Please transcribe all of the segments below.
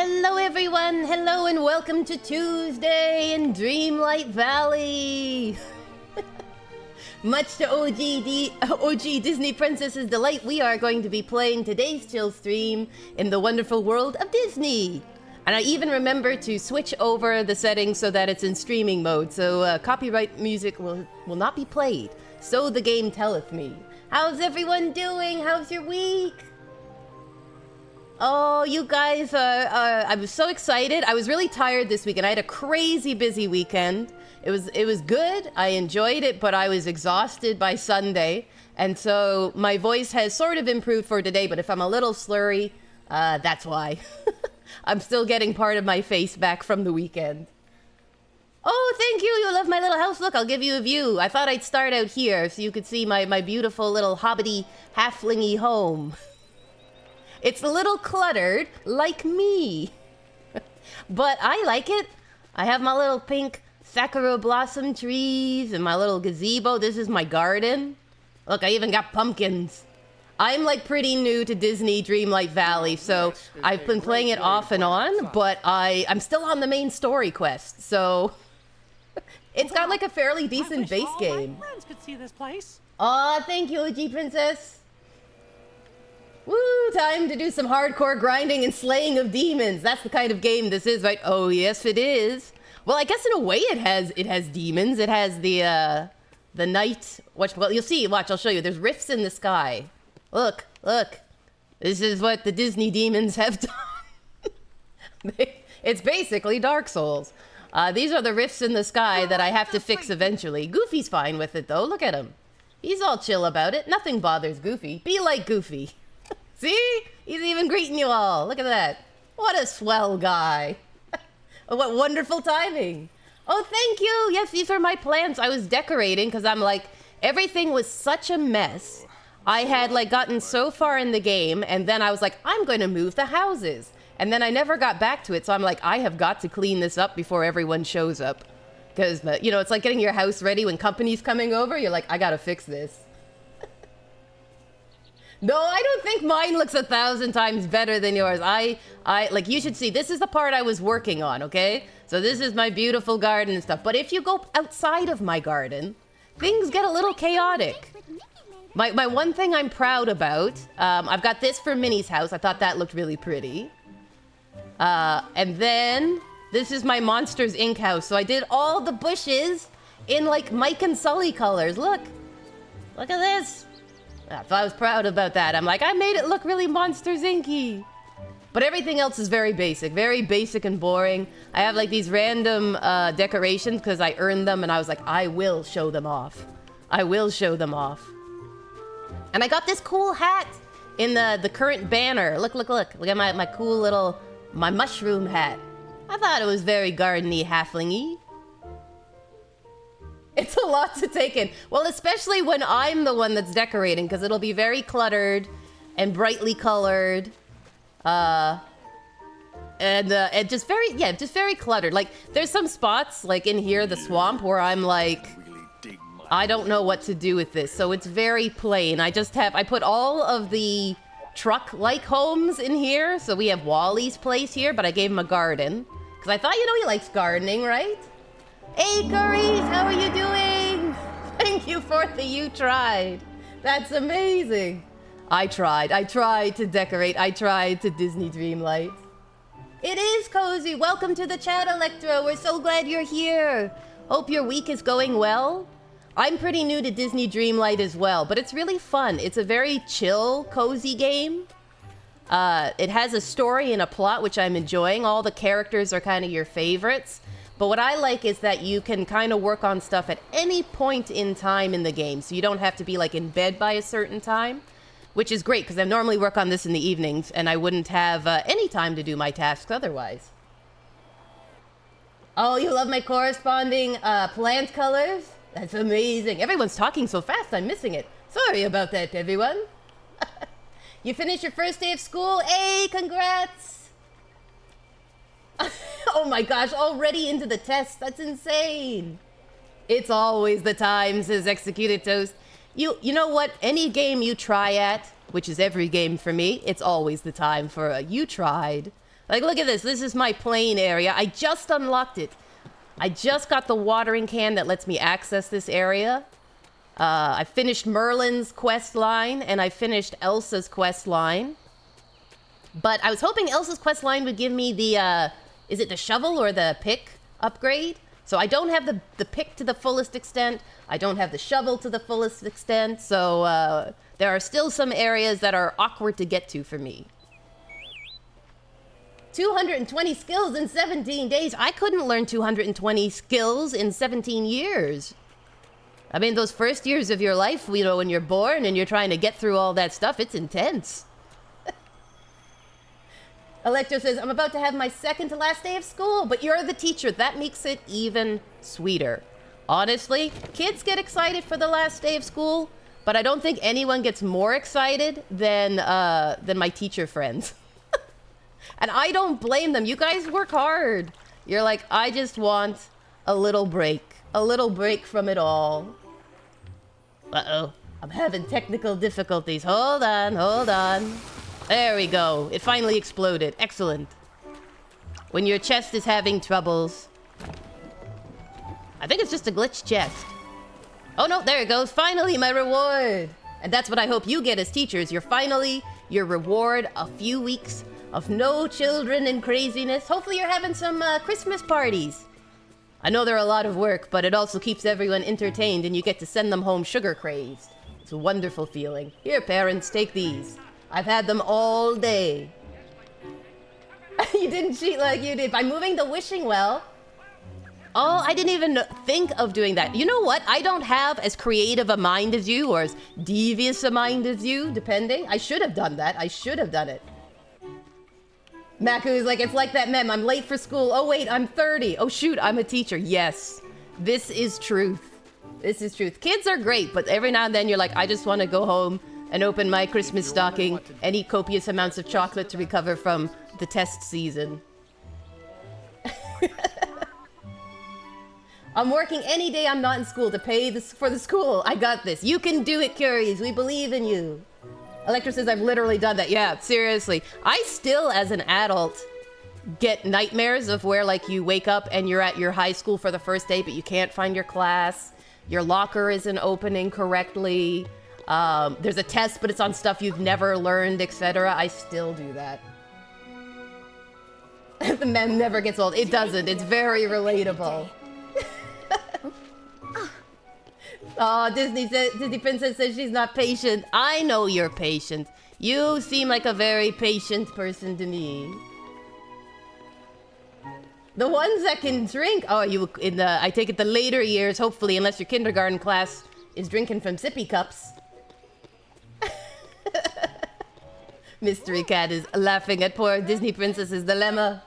Hello everyone, hello and welcome to Tuesday in Dreamlight Valley. Much to OG Disney Princess's delight, we are going to be playing today's chill stream in the wonderful world of Disney. And I even remember to switch over the settings so that it's in streaming mode, so copyright music will not be played. So the game telleth me. How's everyone doing? How's your week? Oh, you guys, I was so excited. I was really tired this weekend. I had a crazy busy weekend. It was good. I enjoyed it, but I was exhausted by Sunday. And so my voice has sort of improved for today, but if I'm a little slurry, that's why. I'm still getting part of my face back from the weekend. Oh, thank you. You love my little house. Look, I'll give you a view. I thought I'd start out here so you could see my beautiful little hobbity halflingy home. It's a little cluttered, like me. But I like it. I have my little pink sakura blossom trees and my little gazebo. This is my garden. Look, I even got pumpkins. I'm like pretty new to Disney Dreamlight Valley, so I've been playing it off and on, but I'm still on the main story quest, so it's got like a fairly decent base game. My friends could see this place. Aw, thank you, OG Princess. Woo, time to do some hardcore grinding and slaying of demons. That's the kind of game this is, right? Oh, yes, it is. Well, I guess in a way it has demons. It has the night. Well, you'll see. Watch, I'll show you. There's rifts in the sky. Look. This is what the Disney demons have done. It's basically Dark Souls. These are the rifts in the sky that I have to fix eventually. Goofy's fine with it, though. Look at him. He's all chill about it. Nothing bothers Goofy. Be like Goofy. See? He's even greeting you all. Look at that. What a swell guy. What wonderful timing. Oh, thank you. Yes, these are my plants. I was decorating because I'm like, everything was such a mess. I had like gotten so far in the game and then I was like, I'm going to move the houses. And then I never got back to it. So I'm like, I have got to clean this up before everyone shows up. Because, you know, it's like getting your house ready when company's coming over. You're like, I got to fix this. No, I don't think mine looks 1,000 times better than yours. I like, you should see, this is the part I was working on, okay? So this is my beautiful garden and stuff. But if you go outside of my garden, things get a little chaotic. My one thing I'm proud about, I've got this for Minnie's house. I thought that looked really pretty. And then this is my Monsters Inc. house. So I did all the bushes in like Mike and Sully colors. Look at this. So I was proud about that. I'm like, I made it look really Monsters Inc-y. But everything else is very basic and boring. I have like these random decorations because I earned them and I was like, I will show them off. I will show them off. And I got this cool hat in the current banner. Look at my cool little, my mushroom hat. I thought it was very garden-y, halfling-y. It's a lot to take in. Well, especially when I'm the one that's decorating, because it'll be very cluttered and brightly colored. And just very cluttered. Like, there's some spots, like in here, the swamp, where I'm like, I don't know what to do with this. So it's very plain. I put all of the truck-like homes in here. So we have Wally's place here, but I gave him a garden. Because I thought, you know, he likes gardening, right? Hey, Curries, how are you doing? Thank you for the you tried. That's amazing. I tried to decorate. I tried to Disney Dreamlight. It is cozy. Welcome to the chat, Electro. We're so glad you're here. Hope your week is going well. I'm pretty new to Disney Dreamlight as well, but it's really fun. It's a very chill, cozy game. It has a story and a plot, which I'm enjoying. All the characters are kind of your favorites. But what I like is that you can kind of work on stuff at any point in time in the game. So you don't have to be like in bed by a certain time, which is great because I normally work on this in the evenings and I wouldn't have any time to do my tasks otherwise. Oh, you love my corresponding plant colors? That's amazing. Everyone's talking so fast, I'm missing it. Sorry about that, everyone. You finished your first day of school? Hey, congrats. Oh my gosh, already into the test. That's insane. It's always the time, says Executed Toast. You know what? Any game you try at, which is every game for me, it's always the time for a you tried. Like, look at this. This is my plane area. I just unlocked it. I just got the watering can that lets me access this area. I finished Merlin's quest line, and I finished Elsa's quest line. But I was hoping Elsa's quest line would give me the, is it the shovel or the pick upgrade? So I don't have the pick to the fullest extent. I don't have the shovel to the fullest extent. So there are still some areas that are awkward to get to for me. 220 skills in 17 days. I couldn't learn 220 skills in 17 years. I mean, those first years of your life, you know, when you're born and you're trying to get through all that stuff, it's intense. Electro says, I'm about to have my second to last day of school, but you're the teacher. That makes it even sweeter. Honestly, kids get excited for the last day of school, but I don't think anyone gets more excited than my teacher friends. And I don't blame them. You guys work hard. You're like, I just want a little break. A little break from it all. Uh-oh. I'm having technical difficulties. Hold on, hold on. There we go. It finally exploded. Excellent. When your chest is having troubles. I think it's just a glitched chest. Oh no, there it goes. Finally, my reward. And that's what I hope you get as teachers. You're finally your reward. A few weeks of no children and craziness. Hopefully you're having some Christmas parties. I know they're a lot of work, but it also keeps everyone entertained and you get to send them home sugar crazed. It's a wonderful feeling. Here, parents, take these. I've had them all day. You didn't cheat like you did by moving the wishing well. Oh, I didn't even think of doing that. You know what? I don't have as creative a mind as you, or as devious a mind as you, depending. I should have done that. I should have done it. Maku is like, it's like that meme. I'm late for school. Oh, wait, I'm 30. Oh, shoot, I'm a teacher. Yes, this is truth. This is truth. Kids are great, but every now and then you're like, I just want to go home and open my Christmas stocking and eat copious amounts of chocolate to recover from the test season. I'm working any day I'm not in school to pay for the school. I got this. You can do it, Curies. We believe in you. Electra says I've literally done that. Yeah, seriously. I still, as an adult, get nightmares of where, like, you wake up and you're at your high school for the first day, but you can't find your class. Your locker isn't opening correctly. There's a test, but it's on stuff you've never learned, etc. I still do that. The meme never gets old. It doesn't. It's very relatable. Oh, Disney Princess says she's not patient. I know you're patient. You seem like a very patient person to me. The ones that can drink. Oh, you in the? I take it the later years, hopefully, unless your kindergarten class is drinking from sippy cups. Mystery Cat is laughing at poor Disney Princess's dilemma.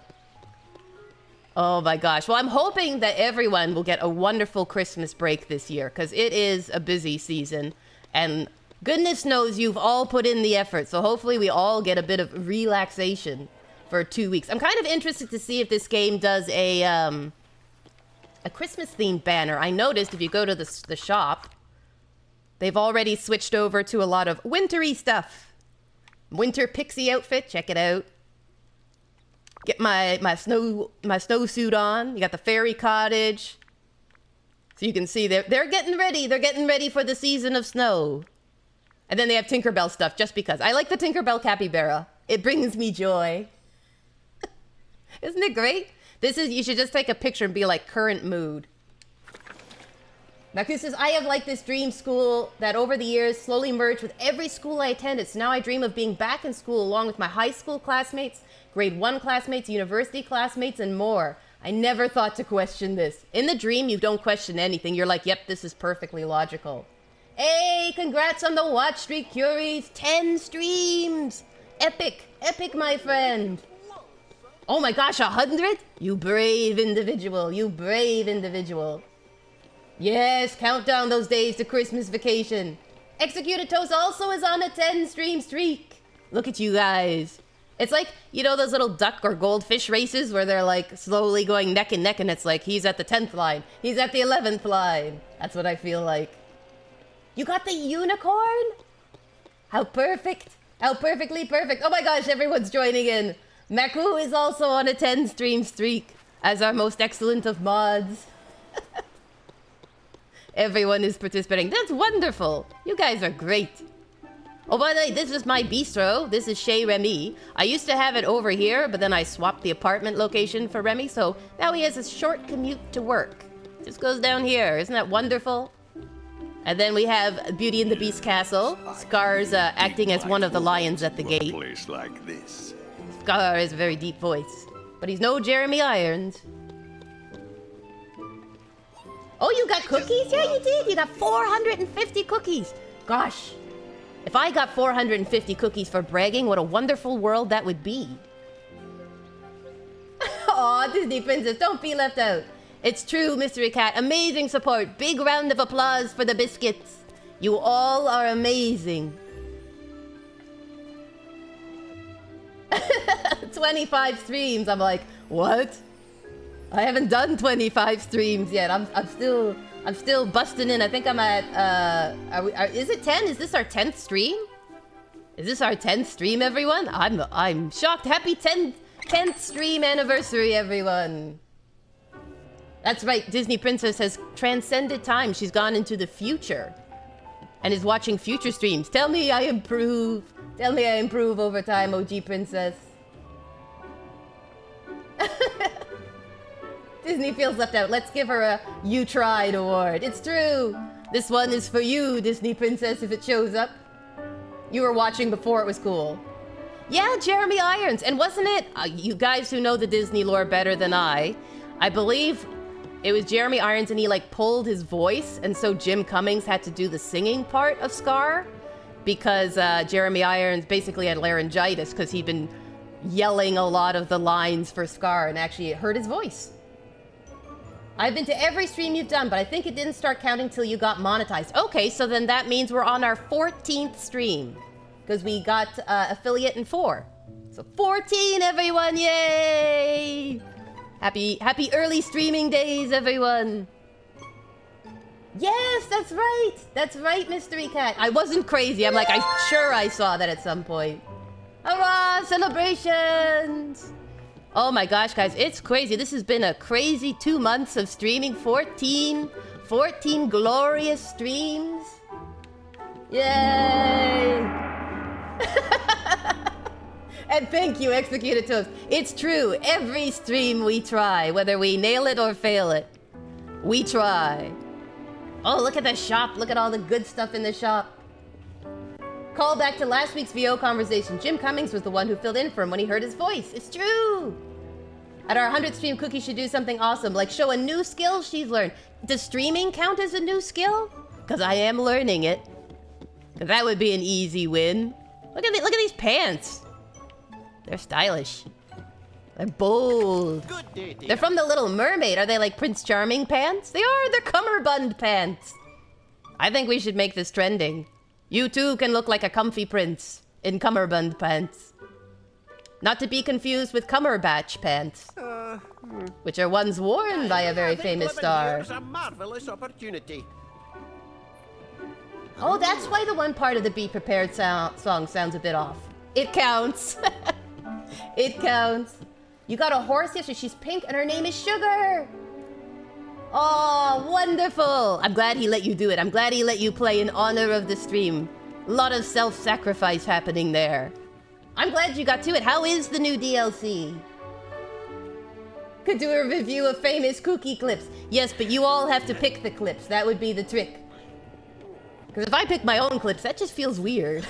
Oh my gosh. Well, I'm hoping that everyone will get a wonderful Christmas break this year, because it is a busy season. And goodness knows you've all put in the effort. So hopefully we all get a bit of relaxation for 2 weeks. I'm kind of interested to see if this game does a Christmas-themed banner. I noticed if you go to the shop, they've already switched over to a lot of wintry stuff. Winter pixie outfit, check it out. Get my snowsuit on. You got the fairy cottage. So you can see they're getting ready. They're getting ready for the season of snow. And then they have Tinkerbell stuff just because. I like the Tinkerbell capybara. It brings me joy. Isn't it great? You should just take a picture and be like, current mood. Naku says, I have liked this dream school that over the years slowly merged with every school I attended. So now I dream of being back in school along with my high school classmates, grade 1 classmates, university classmates, and more. I never thought to question this. In the dream, you don't question anything. You're like, yep, this is perfectly logical. Hey, congrats on the watch streak, Curies. 10 streams. Epic. Epic, my friend. Oh my gosh, 100? You brave individual. You brave individual. Yes, count down those days to Christmas vacation. Executed Toast also is on a 10 stream streak. Look at you guys. It's like, you know those little duck or goldfish races where they're like slowly going neck and neck and it's like, he's at the 10th line. He's at the 11th line. That's what I feel like. You got the unicorn? How perfect. How perfectly perfect. Oh my gosh, everyone's joining in. Maku is also on a 10 stream streak as our most excellent of mods. Everyone is participating. That's wonderful. You guys are great. Oh, by the way, this is my bistro. This is Chez Remy. I used to have it over here, but then I swapped the apartment location for Remy, so now he has a short commute to work. Just goes down here. Isn't that wonderful? And then we have Beauty and the Beast Castle. Scar's acting as one of the lions at the gate. Place like this. Scar has a very deep voice, but he's no Jeremy Irons. Oh, you got cookies? Yeah, you did. You got 450 cookies. Gosh, if I got 450 cookies for bragging, what a wonderful world that would be. Aw, Disney Princess, don't be left out. It's true, Mystery Cat. Amazing support. Big round of applause for the biscuits. You all are amazing. 25 streams. I'm like, what? I haven't done 25 streams yet. I'm still busting in. I think I'm at is it 10? Is this our 10th stream? Is this our 10th stream, everyone? I'm shocked. Happy 10th stream anniversary, everyone. That's right. Disney Princess has transcended time. She's gone into the future and is watching future streams. Tell me I improve. Tell me I improve over time, OG Princess. Disney feels left out. Let's give her a You Tried award. It's true. This one is for you, Disney Princess, if it shows up. You were watching before it was cool. Yeah, Jeremy Irons. And wasn't it, you guys who know the Disney lore better than I believe it was Jeremy Irons and he like pulled his voice. And so Jim Cummings had to do the singing part of Scar because Jeremy Irons basically had laryngitis because he'd been yelling a lot of the lines for Scar and actually it hurt his voice. I've been to every stream you've done, but I think it didn't start counting till you got monetized. Okay, so then that means we're on our 14th stream. Because we got affiliate in 4. So 14, everyone, yay! Happy early streaming days, everyone. Yes, that's right. That's right, Mystery Cat. I wasn't crazy. I'm like, I'm sure I saw that at some point. Hurrah, celebrations! Oh my gosh, guys, it's crazy. This has been a crazy 2 months of streaming. 14 glorious streams. Yay! And thank you, Executed Toast. It's true. Every stream we try, whether we nail it or fail it. We try. Oh, look at the shop. Look at all the good stuff in the shop. Call back to last week's VO conversation. Jim Cummings was the one who filled in for him when he heard his voice. It's true. At our 100th stream, Kooky should do something awesome, like show a new skill she's learned. Does streaming count as a new skill? Because I am learning it. That would be an easy win. Look at these pants. They're stylish. They're bold. Good day, dear. They're from The Little Mermaid. Are they like Prince Charming pants? They are. They're cummerbund pants. I think we should make this trending. You too can look like a comfy prince in cummerbund pants. Not to be confused with cumberbatch pants, which are ones worn by a very famous star. Here's a marvelous opportunity. Oh, that's why the one part of the Be Prepared song sounds a bit off. It counts. It counts. You got a horse yesterday. She's pink and her name is Sugar. Oh, wonderful. I'm glad he let you do it. I'm glad he let you play in honor of the stream. A lot of self-sacrifice happening there. I'm glad you got to it. How is the new DLC? Could do a review of famous Kooky clips. Yes, but you all have to pick the clips. That would be the trick. Because if I pick my own clips, that just feels weird.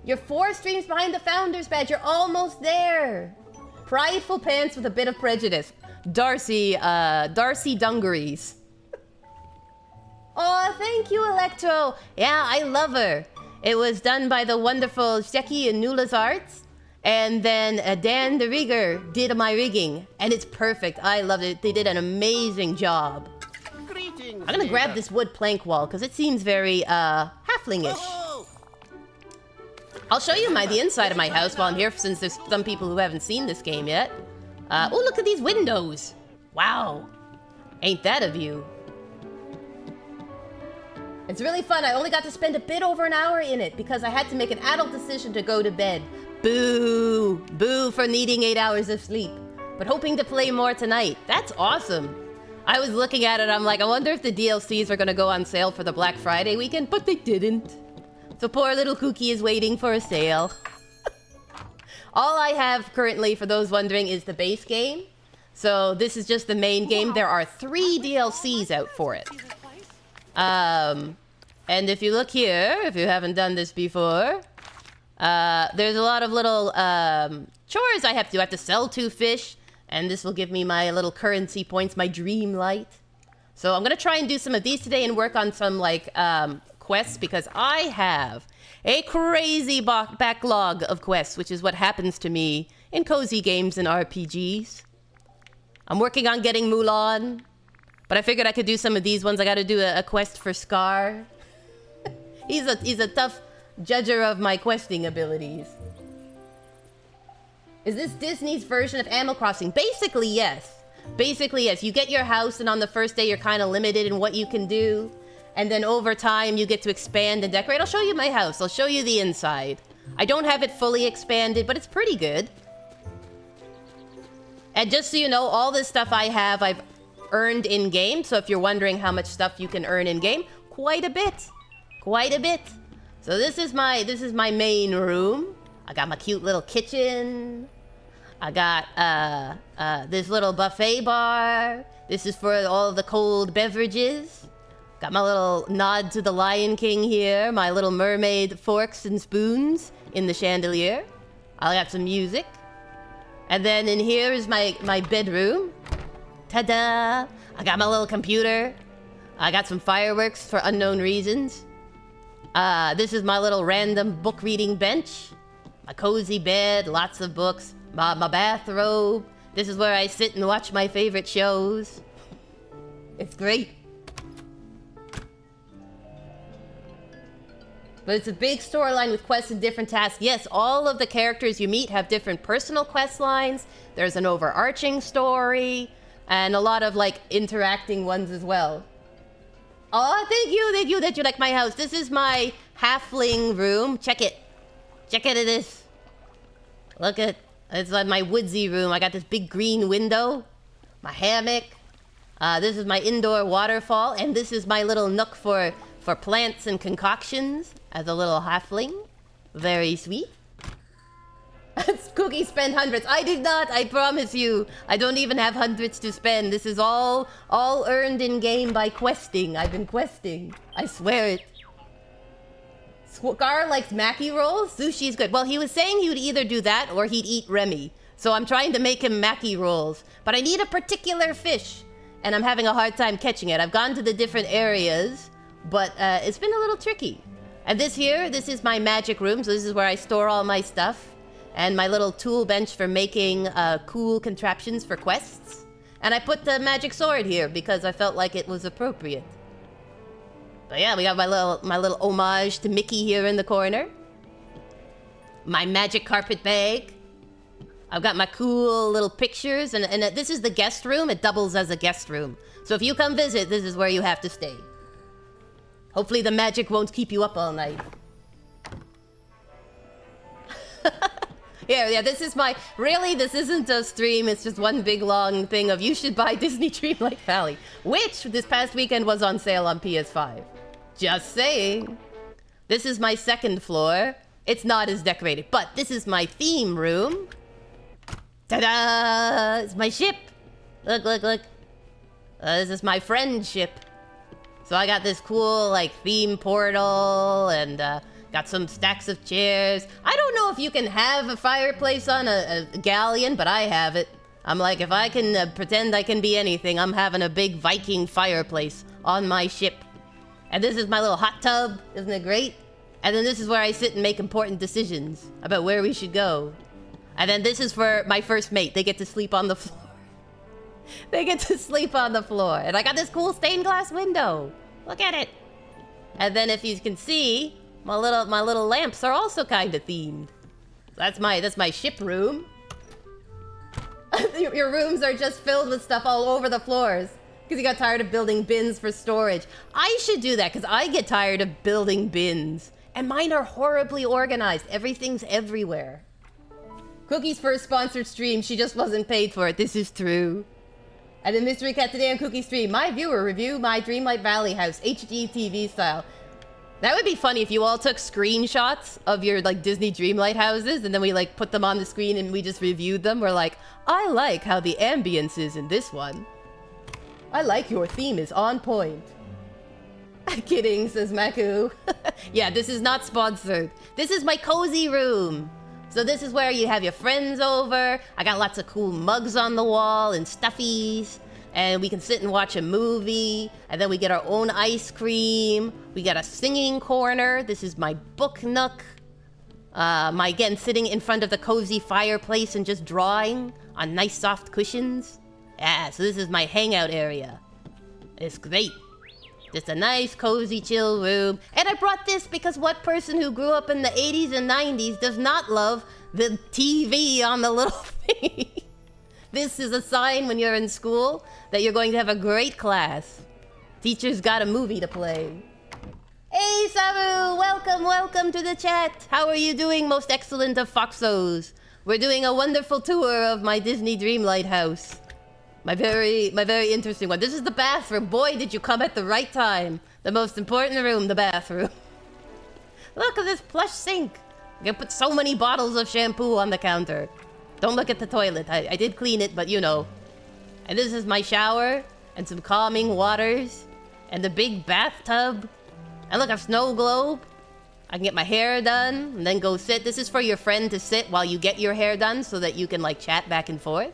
You're 4 streams behind the Founders Badge. You're almost there. Prideful pants with a bit of prejudice. Darcy Dungarees. Oh, thank you, Electro. Yeah, I love her. It was done by the wonderful Sheki and Nula's Arts. And then Dan the Rigger did my rigging. And it's perfect. I loved it. They did an amazing job. Greetings, I'm gonna grab this wood plank wall because it seems very halfling-ish. Oh. I'll show you the inside of my house while I'm here, since there's some people who haven't seen this game yet. Oh, look at these windows. Wow. Ain't that a view? It's really fun. I only got to spend a bit over an hour in it because I had to make an adult decision to go to bed. Boo! Boo for needing 8 hours of sleep. But hoping to play more tonight. That's awesome. I was looking at it, I'm like, I wonder if the DLCs are gonna go on sale for the Black Friday weekend, but they didn't. So poor little Kooky is waiting for a sale. All I have currently, for those wondering, is the base game. So this is just the main game. There are 3 DLCs out for it. And if you look here, if you haven't done this before, there's a lot of little chores I have to do. I have to sell 2 fish, and this will give me my little currency points, my Dreamlight. So I'm gonna try and do some of these today and work on some like quests, because I have a crazy backlog of quests, which is what happens to me in cozy games and RPGs. I'm working on getting Mulan, but I figured I could do some of these ones. I gotta do a quest for Scar. He's a tough judger of my questing abilities. Is this Disney's version of Animal Crossing? Basically, yes. Basically, yes. You get your house, and on the first day, you're kind of limited in what you can do. And then over time, you get to expand and decorate. I'll show you my house. I'll show you the inside. I don't have it fully expanded, but it's pretty good. And just so you know, all this stuff I have, I've earned in-game. So if you're wondering how much stuff you can earn in-game, quite a bit. Quite a bit. So this is my main room. I got my cute little kitchen. I got this little buffet bar. This is for all of the cold beverages. Got my little nod to the Lion King here. My little mermaid forks and spoons in the chandelier. I got some music. And then in here is my bedroom. Ta-da! I got my little computer. I got some fireworks for unknown reasons. This is my little random book reading bench. My cozy bed, lots of books. My bathrobe. This is where I sit and watch my favorite shows. It's great. But it's a big storyline with quests and different tasks. Yes, all of the characters you meet have different personal quest lines. There's an overarching story. And a lot of, like, interacting ones as well. Oh, thank you that you like my house. This is my halfling room. Check it. Check it, it is. Look at, it's like my woodsy room. I got this big green window. My hammock. This is my indoor waterfall. And this is my little nook for plants and concoctions as a little halfling. Very sweet. Kooky spend hundreds. I did not, I promise you. I don't even have hundreds to spend. This is all earned in game by questing. I've been questing. I swear it. Scar likes maki rolls. Sushi's good. Well, he was saying he would either do that or he'd eat Remy. So I'm trying to make him maki rolls. But I need a particular fish. And I'm having a hard time catching it. I've gone to the different areas, but it's been a little tricky. And this is my magic room. So this is where I store all my stuff. And my little tool bench for making cool contraptions for quests. And I put the magic sword here because I felt like it was appropriate. But yeah, we got my little homage to Mickey here in the corner. My magic carpet bag. I've got my cool little pictures, and this is the guest room. It doubles as a guest room. So if you come visit, this is where you have to stay. Hopefully the magic won't keep you up all night. Yeah, this is my... Really, this isn't a stream. It's just one big long thing of you should buy Disney Dreamlight Valley, which this past weekend was on sale on PS5. Just saying. This is my second floor. It's not as decorated, but this is my theme room. Ta-da! It's my ship. Look, look, look. This is my friend ship. So I got this cool, like, theme portal and... got some stacks of chairs. I don't know if you can have a fireplace on a galleon, but I have it. I'm like, if I can pretend I can be anything, I'm having a big Viking fireplace on my ship. And this is my little hot tub. Isn't it great? And then this is where I sit and make important decisions about where we should go. And then this is for my first mate. They get to sleep on the floor. They get to sleep on the floor. And I got this cool stained glass window. Look at it. And then if you can see... My little lamps are also kind of themed. That's my ship room. Your rooms are just filled with stuff all over the floors because you got tired of building bins for storage. I should do that because I get tired of building bins, and mine are horribly organized. Everything's everywhere. Kookie's first sponsored stream, she just wasn't paid for it. This is true. And then Mystery Cat today on Kooky stream, my viewer review my Dreamlight Valley house, HD TV style. That would be funny if you all took screenshots of your like Disney Dreamlight houses and then we like put them on the screen and we just reviewed them. We're like, I like how the ambience is in this one. I like your theme is on point. Kidding, says Maku. Yeah, this is not sponsored. This is my cozy room. So this is where you have your friends over. I got lots of cool mugs on the wall and stuffies. And we can sit and watch a movie. And then we get our own ice cream. We got a singing corner. This is my book nook. Again, sitting in front of the cozy fireplace and just drawing on nice soft cushions. Yeah, so this is my hangout area. It's great. Just a nice, cozy, chill room. And I brought this because what person who grew up in the 80s and 90s does not love the TV on the little thing? This is a sign when you're in school that you're going to have a great class. Teacher's got a movie to play. Hey, Saru! Welcome to the chat. How are you doing, most excellent of Foxos? We're doing a wonderful tour of my Disney Dreamlight house. My very interesting one. This is the bathroom. Boy, did you come at the right time. The most important room, the bathroom. Look at this plush sink. I can put so many bottles of shampoo on the counter. Don't look at the toilet. I did clean it, but you know. And this is my shower and some calming waters and the big bathtub. And look, a snow globe. I can get my hair done and then go sit. This is for your friend to sit while you get your hair done so that you can like chat back and forth.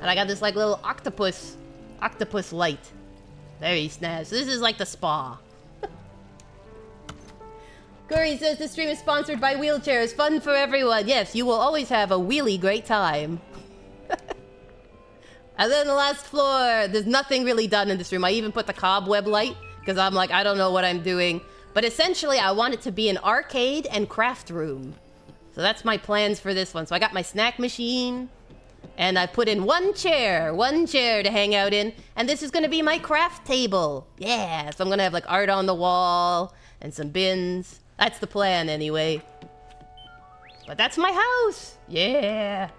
And I got this like little octopus light. Very snazzy. So this is like the spa. Curry says the stream is sponsored by wheelchairs. Fun for everyone. Yes, you will always have a wheelie great time. And then the last floor, there's nothing really done in this room. I even put the cobweb light because I'm like, I don't know what I'm doing. But essentially, I want it to be an arcade and craft room. So that's my plans for this one. So I got my snack machine. And I put in one chair to hang out in. And this is going to be my craft table. Yeah, so I'm going to have like art on the wall and some bins. That's the plan anyway. But that's my house. Yeah.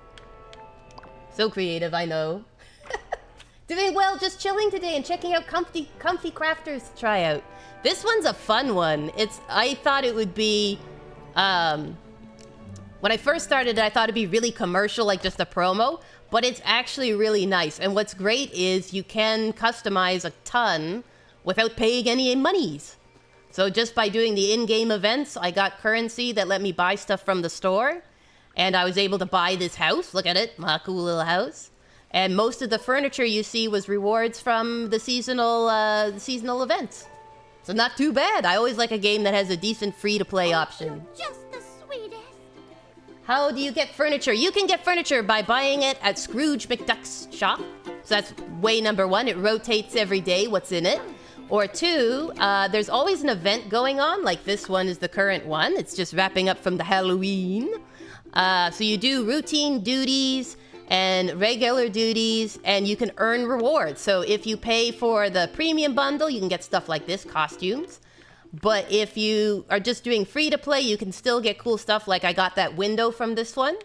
So creative, I know. Doing well, just chilling today and checking out comfy crafters to try out. This one's a fun one. I thought it would be... When I first started, I thought it'd be really commercial, like just a promo, but it's actually really nice. And what's great is you can customize a ton without paying any monies. So just by doing the in-game events, I got currency that let me buy stuff from the store. And I was able to buy this house. Look at it, my cool little house. And most of the furniture you see was rewards from the seasonal events. So not too bad. I always like a game that has a decent free-to-play option. Just the sweetest. How do you get furniture? You can get furniture by buying it at Scrooge McDuck's shop. So that's way number one. It rotates every day what's in it. Or two, there's always an event going on. Like this one is the current one. It's just wrapping up from the Halloween. So you do routine duties and regular duties, and you can earn rewards. So if you pay for the premium bundle, you can get stuff like this, costumes. But if you are just doing free to play, you can still get cool stuff. Like I got that window from this one,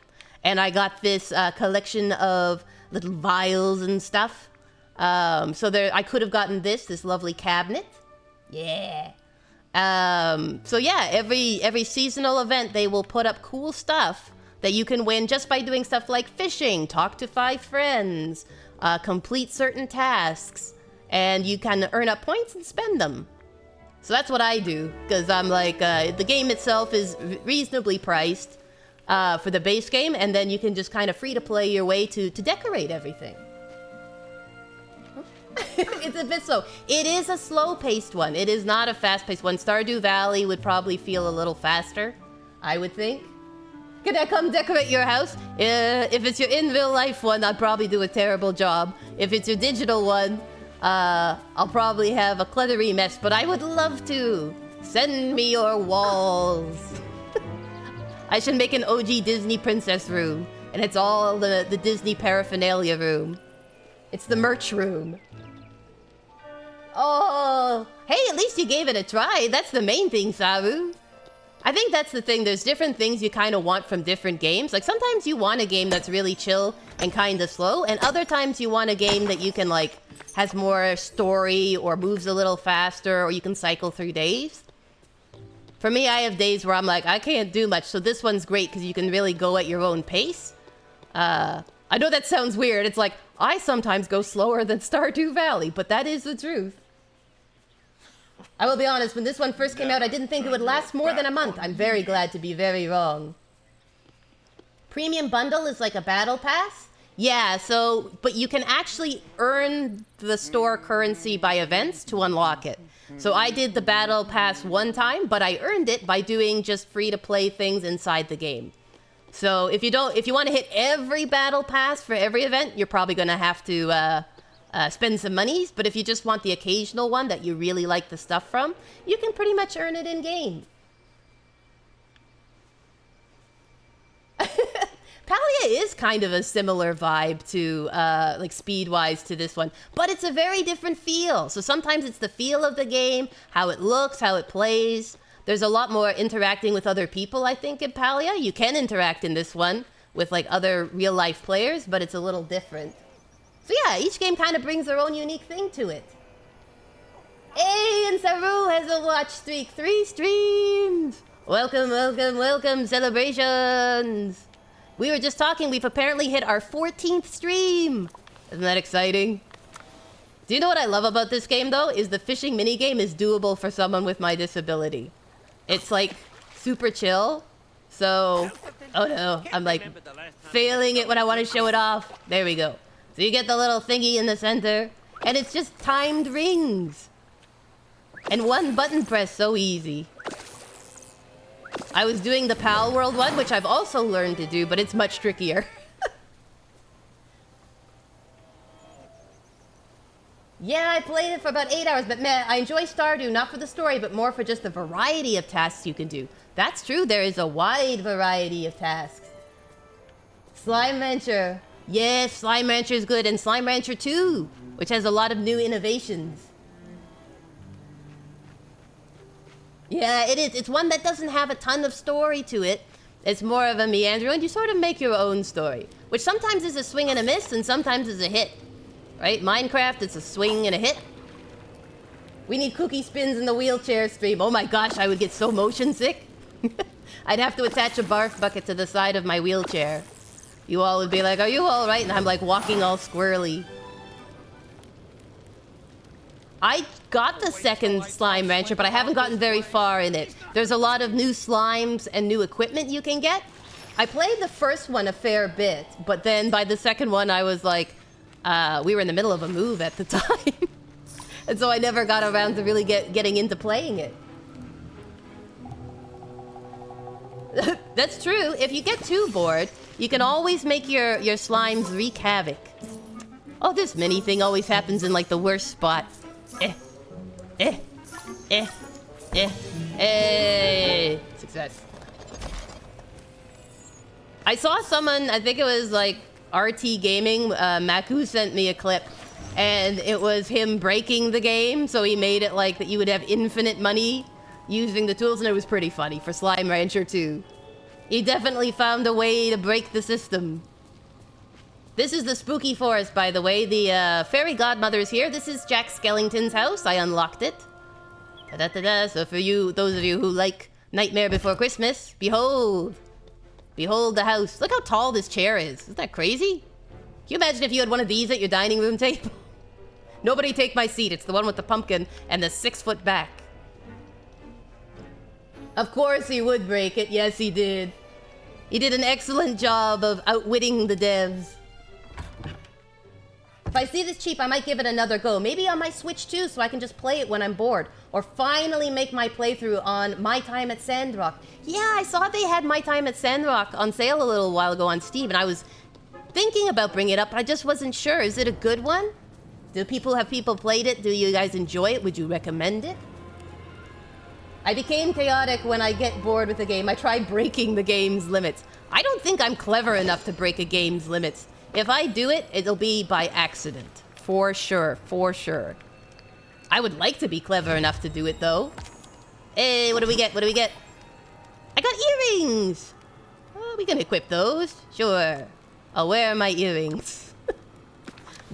and I got this collection of little vials and stuff. So there, I could have gotten this lovely cabinet. Yeah. So yeah, every seasonal event, they will put up cool stuff that you can win just by doing stuff like fishing, talk to 5 friends, complete certain tasks, and you can earn up points and spend them. So that's what I do, because I'm like, the game itself is reasonably priced for the base game, and then you can just kind of free to play your way to decorate everything. It's a bit slow. It is a slow-paced one. It is not a fast-paced one. Stardew Valley would probably feel a little faster, I would think. Can I come decorate your house? If it's your in-real-life one, I'd probably do a terrible job. If it's your digital one, I'll probably have a cluttery mess, but I would love to. Send me your walls. I should make an OG Disney princess room, and it's all the Disney paraphernalia room. It's the merch room. Oh, hey, at least you gave it a try. That's the main thing, Saru. I think that's the thing. There's different things you kind of want from different games. Like, sometimes you want a game that's really chill and kind of slow, and other times you want a game that you can, like, has more story or moves a little faster, or you can cycle through days. For me, I have days where I'm like, I can't do much, so this one's great because you can really go at your own pace. I know that sounds weird. It's like, I sometimes go slower than Stardew Valley, but that is the truth. I will be honest, when this one first came out, I didn't think it would last more than a month. I'm very glad to be very wrong. Premium bundle is like a battle pass? Yeah, so, but you can actually earn the store currency by events to unlock it. So I did the battle pass one time, but I earned it by doing just free-to-play things inside the game. So if you want to hit every battle pass for every event, you're probably going to have to spend some monies. But if you just want the occasional one that you really like the stuff from, you can pretty much earn it in-game. Palia is kind of a similar vibe to, like, speed-wise to this one. But it's a very different feel. So sometimes it's the feel of the game, how it looks, how it plays. There's a lot more interacting with other people, I think, in Palia. You can interact in this one with, like, other real-life players, but it's a little different. So yeah, each game kind of brings their own unique thing to it. Hey, and Saru has a watch streak. 3 streams! Welcome, welcome, welcome, celebrations! We were just talking, we've apparently hit our 14th stream! Isn't that exciting? Do you know what I love about this game, though? Is the fishing minigame is doable for someone with my disability. It's, like, super chill. So, oh no, I'm, like, failing it when I want to show it off. There we go. So you get the little thingy in the center, and it's just timed rings. And one button press, so easy. I was doing the Pal World one, which I've also learned to do, but it's much trickier. Yeah, I played it for about 8 hours, but man, I enjoy Stardew, not for the story, but more for just the variety of tasks you can do. That's true, there is a wide variety of tasks. Slime Rancher. Yes, Slime Rancher is good, and Slime Rancher 2, which has a lot of new innovations. Yeah, it is. It's one that doesn't have a ton of story to it. It's more of a meander, and you sort of make your own story, which sometimes is a swing and a miss, and sometimes is a hit. Right? Minecraft, it's a swing and a hit. We need Kooky spins in the wheelchair stream. Oh my gosh, I would get so motion sick. I'd have to attach a barf bucket to the side of my wheelchair. You all would be like, are you all right? And I'm like walking all squirrely. I got the second Slime Rancher, but I haven't gotten very far in it. There's a lot of new slimes and new equipment you can get. I played the first one a fair bit, but then by the second one I was like, we were in the middle of a move at the time. And so I never got around to really getting into playing it. That's true. If you get too bored, you can always make your slimes wreak havoc. Oh, this mini thing always happens in like the worst spot. Success. I saw someone, I think it was like RT Gaming, Maku sent me a clip, and it was him breaking the game, so he made it like that you would have infinite money using the tools, and it was pretty funny for Slime Rancher 2. He definitely found a way to break the system. This is the spooky forest, by the way. The fairy godmother is here. This is Jack Skellington's house. I unlocked it. Da-da-da-da. So for you, those of you who like Nightmare Before Christmas, behold. Behold the house. Look how tall this chair is. Isn't that crazy? Can you imagine if you had one of these at your dining room table? Nobody take my seat. It's the one with the pumpkin and the 6-foot back. Of course he would break it. Yes, he did. He did an excellent job of outwitting the devs. If I see this cheap, I might give it another go. Maybe on my Switch too, so I can just play it when I'm bored. Or finally make my playthrough on My Time at Sandrock. Yeah, I saw they had My Time at Sandrock on sale a little while ago on Steam, and I was thinking about bringing it up, but I just wasn't sure. Is it a good one? Have people played it? Do you guys enjoy it? Would you recommend it? I became chaotic when I get bored with a game. I try breaking the game's limits. I don't think I'm clever enough to break a game's limits. If I do it, it'll be by accident. For sure, for sure. I would like to be clever enough to do it, though. Hey, what do we get? What do we get? got earrings! Oh, we can equip those. Sure. I'll wear my earrings.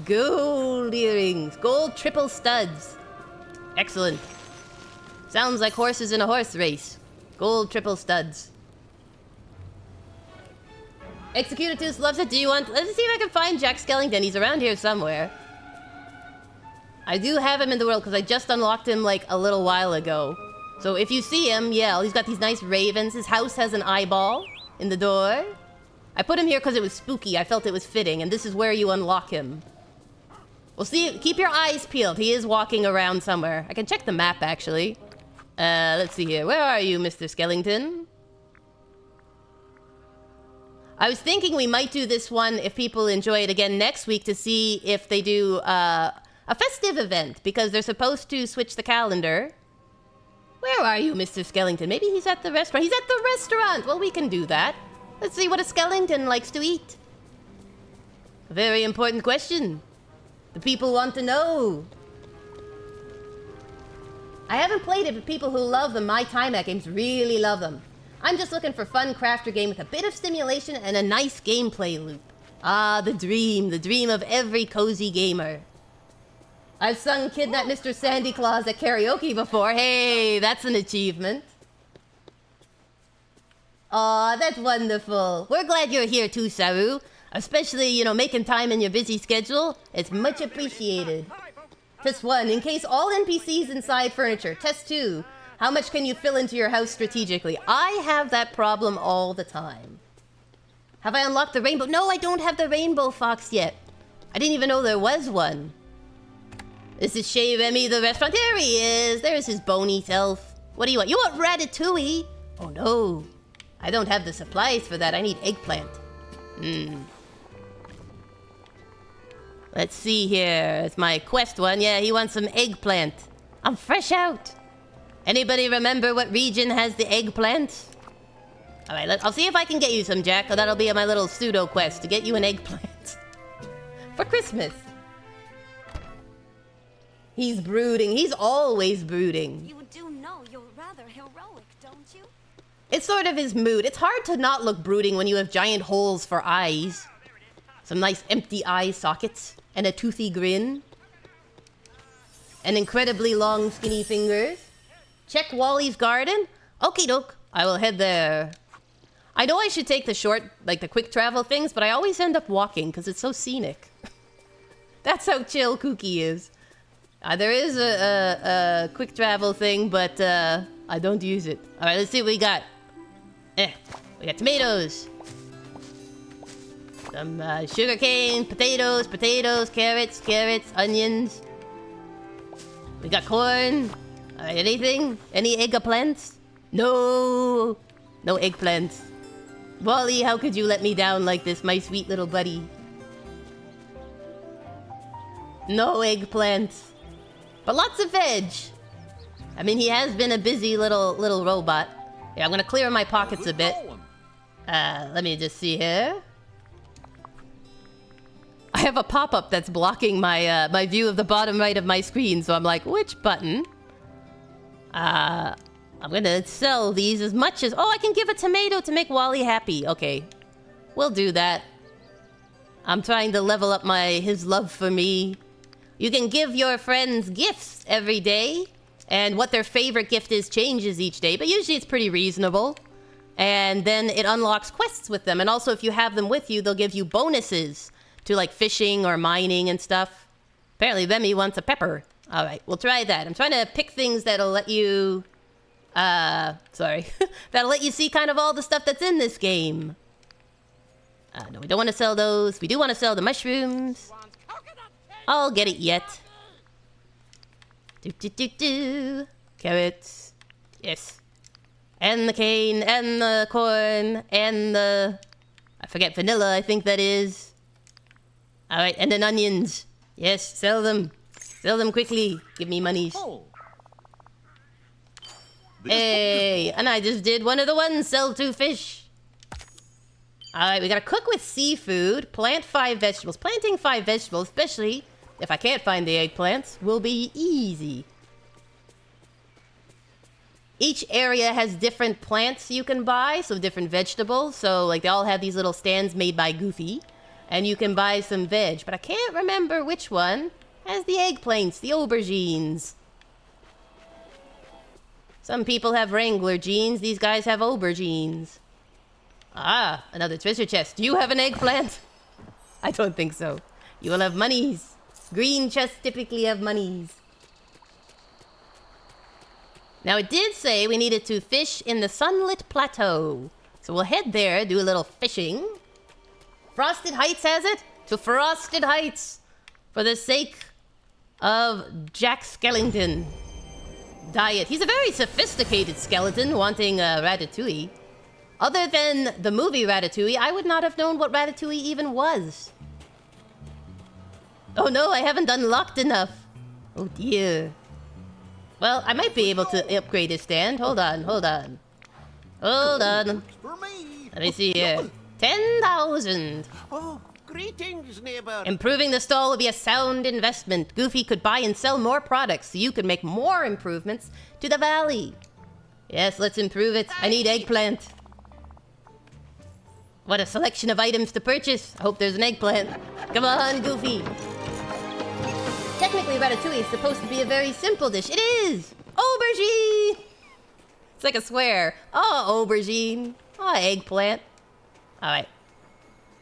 Gold earrings. Gold triple studs. Excellent. Sounds like horses in a horse race. Gold triple studs. Executus loves it. Do you want... Let's see if I can find Jack Skellington. He's around here somewhere. I do have him in the world because I just unlocked him like a little while ago. So if you see him, yeah, he's got these nice ravens. His house has an eyeball in the door. I put him here because it was spooky. I felt it was fitting, and this is where you unlock him. We'll see. Keep your eyes peeled. He is walking around somewhere. I can check the map, actually. Let's see here. Where are you, Mr. Skellington? I was thinking we might do this one if people enjoy it again next week to see if they do a festive event, because they're supposed to switch the calendar. Where are you, Mr. Skellington? Maybe he's at the restaurant. He's at the restaurant! Well, we can do that. Let's see what a Skellington likes to eat. A very important question. The people want to know. I haven't played it, but people who love them, my time at games, really love them. I'm just looking for a fun crafter game with a bit of stimulation and a nice gameplay loop. Ah, the dream of every cozy gamer. I've sung Kidnap Mr. Sandy Claus at karaoke before. Hey, that's an achievement. Aw, that's wonderful. We're glad you're here too, Saru. Especially, you know, making time in your busy schedule. It's much appreciated. Test 1. In case all NPCs inside furniture. Test 2. How much can you fill into your house strategically? I have that problem all the time. Have I unlocked the rainbow? No, I don't have the rainbow fox yet. I didn't even know there was one. This is Chez Remy, the restaurant. There he is. There's his bony self. What do you want? You want ratatouille? Oh no. I don't have the supplies for that. I need eggplant. Let's see here. It's my quest one. Yeah, he wants some eggplant. I'm fresh out. Anybody remember what region has the eggplant? Alright, I'll see if I can get you some, Jack. That'll be my little pseudo quest to get you an eggplant. For Christmas. He's brooding. He's always brooding. You do know you're rather heroic, don't you? It's sort of his mood. It's hard to not look brooding when you have giant holes for eyes. Some nice empty eye sockets. And a toothy grin. And incredibly long skinny fingers. Check Wally's garden? Okie doke. I will head there. I know I should take the short, like the quick travel things, but I always end up walking because it's so scenic. That's how chill Kooky is. There is a quick travel thing, but I don't use it. Alright, let's see what we got. We got tomatoes. Some sugarcane, potatoes, carrots, onions. We got corn. Alright, anything? Any eggplants? No! No eggplants. Wally, how could you let me down like this, my sweet little buddy? No eggplants. But lots of veg. I mean, he has been a busy little robot. Yeah, I'm gonna clear my pockets a bit. Let me just see here. I have a pop-up that's blocking my my view of the bottom right of my screen, so I'm like, which button? I'm gonna sell these as much as... Oh, I can give a tomato to make Wally happy. Okay, we'll do that. I'm trying to level up his love for me. You can give your friends gifts every day, and what their favorite gift is changes each day, but usually it's pretty reasonable. And then it unlocks quests with them, and also if you have them with you, they'll give you bonuses to like fishing or mining and stuff. Apparently Remy wants a pepper. Alright, we'll try that. I'm trying to pick things that'll let you... sorry. That'll let you see kind of all the stuff that's in this game. No, we don't want to sell those. We do want to sell the mushrooms. I'll get it yet. Carrots. Yes. And the cane, and the corn, and the... I forget, vanilla, I think that is. Alright, and then onions. Yes, sell them. Sell them quickly. Give me monies. Oh. Hey, and I just did one of the ones, sell 2 fish. Alright, we gotta cook with seafood, plant 5 vegetables. Planting 5 vegetables, especially if I can't find the eggplants, will be easy. each area has different plants you can buy, so different vegetables. So, like, they all have these little stands made by Goofy. And you can buy some veg. But I can't remember which one has the eggplants, the aubergines. Some people have Wrangler jeans. These guys have aubergines. Ah, another treasure chest. Do you have an eggplant? I don't think so. You will have monies. Green chests typically have monies. Now, it did say we needed to fish in the sunlit plateau. So we'll head there, do a little fishing. Frosted Heights has it? To Frosted Heights. For the sake of Jack Skellington. Diet. He's a very sophisticated skeleton wanting ratatouille. Other than the movie Ratatouille, I would not have known what Ratatouille even was. Oh no, I haven't unlocked enough. Oh dear. Well, I might be able to upgrade his stand. Hold on. Hold on. For me. Let me see here. 10,000. Oh, greetings, neighbor. Improving the stall would be a sound investment. Goofy could buy and sell more products so you could make more improvements to the valley. Yes, let's improve it. I need eggplant. What a selection of items to purchase. I hope there's an eggplant. Come on, Goofy. Technically, ratatouille is supposed to be a very simple dish. It is! Aubergine! It's like a swear. Oh, aubergine. Oh, eggplant. Alright.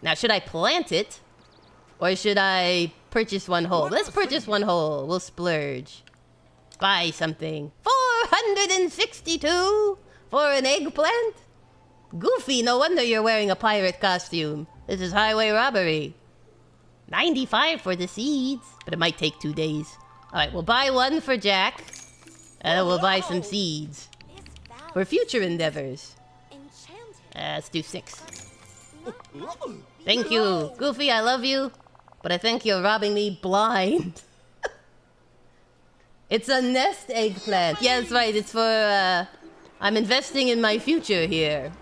Now, should I plant it? Or should I purchase one whole? Let's purchase one whole. We'll splurge. Buy something. 462 for an eggplant? Goofy, no wonder you're wearing a pirate costume. This is highway robbery. 95 for the seeds, but it might take 2 days. Alright, we'll buy one for Jack. And we'll buy some seeds. For future endeavors. Let's do 6. Thank you. Goofy, I love you. But I think you're robbing me blind. It's a nest eggplant. Yeah, that's right. It's for, I'm investing in my future here.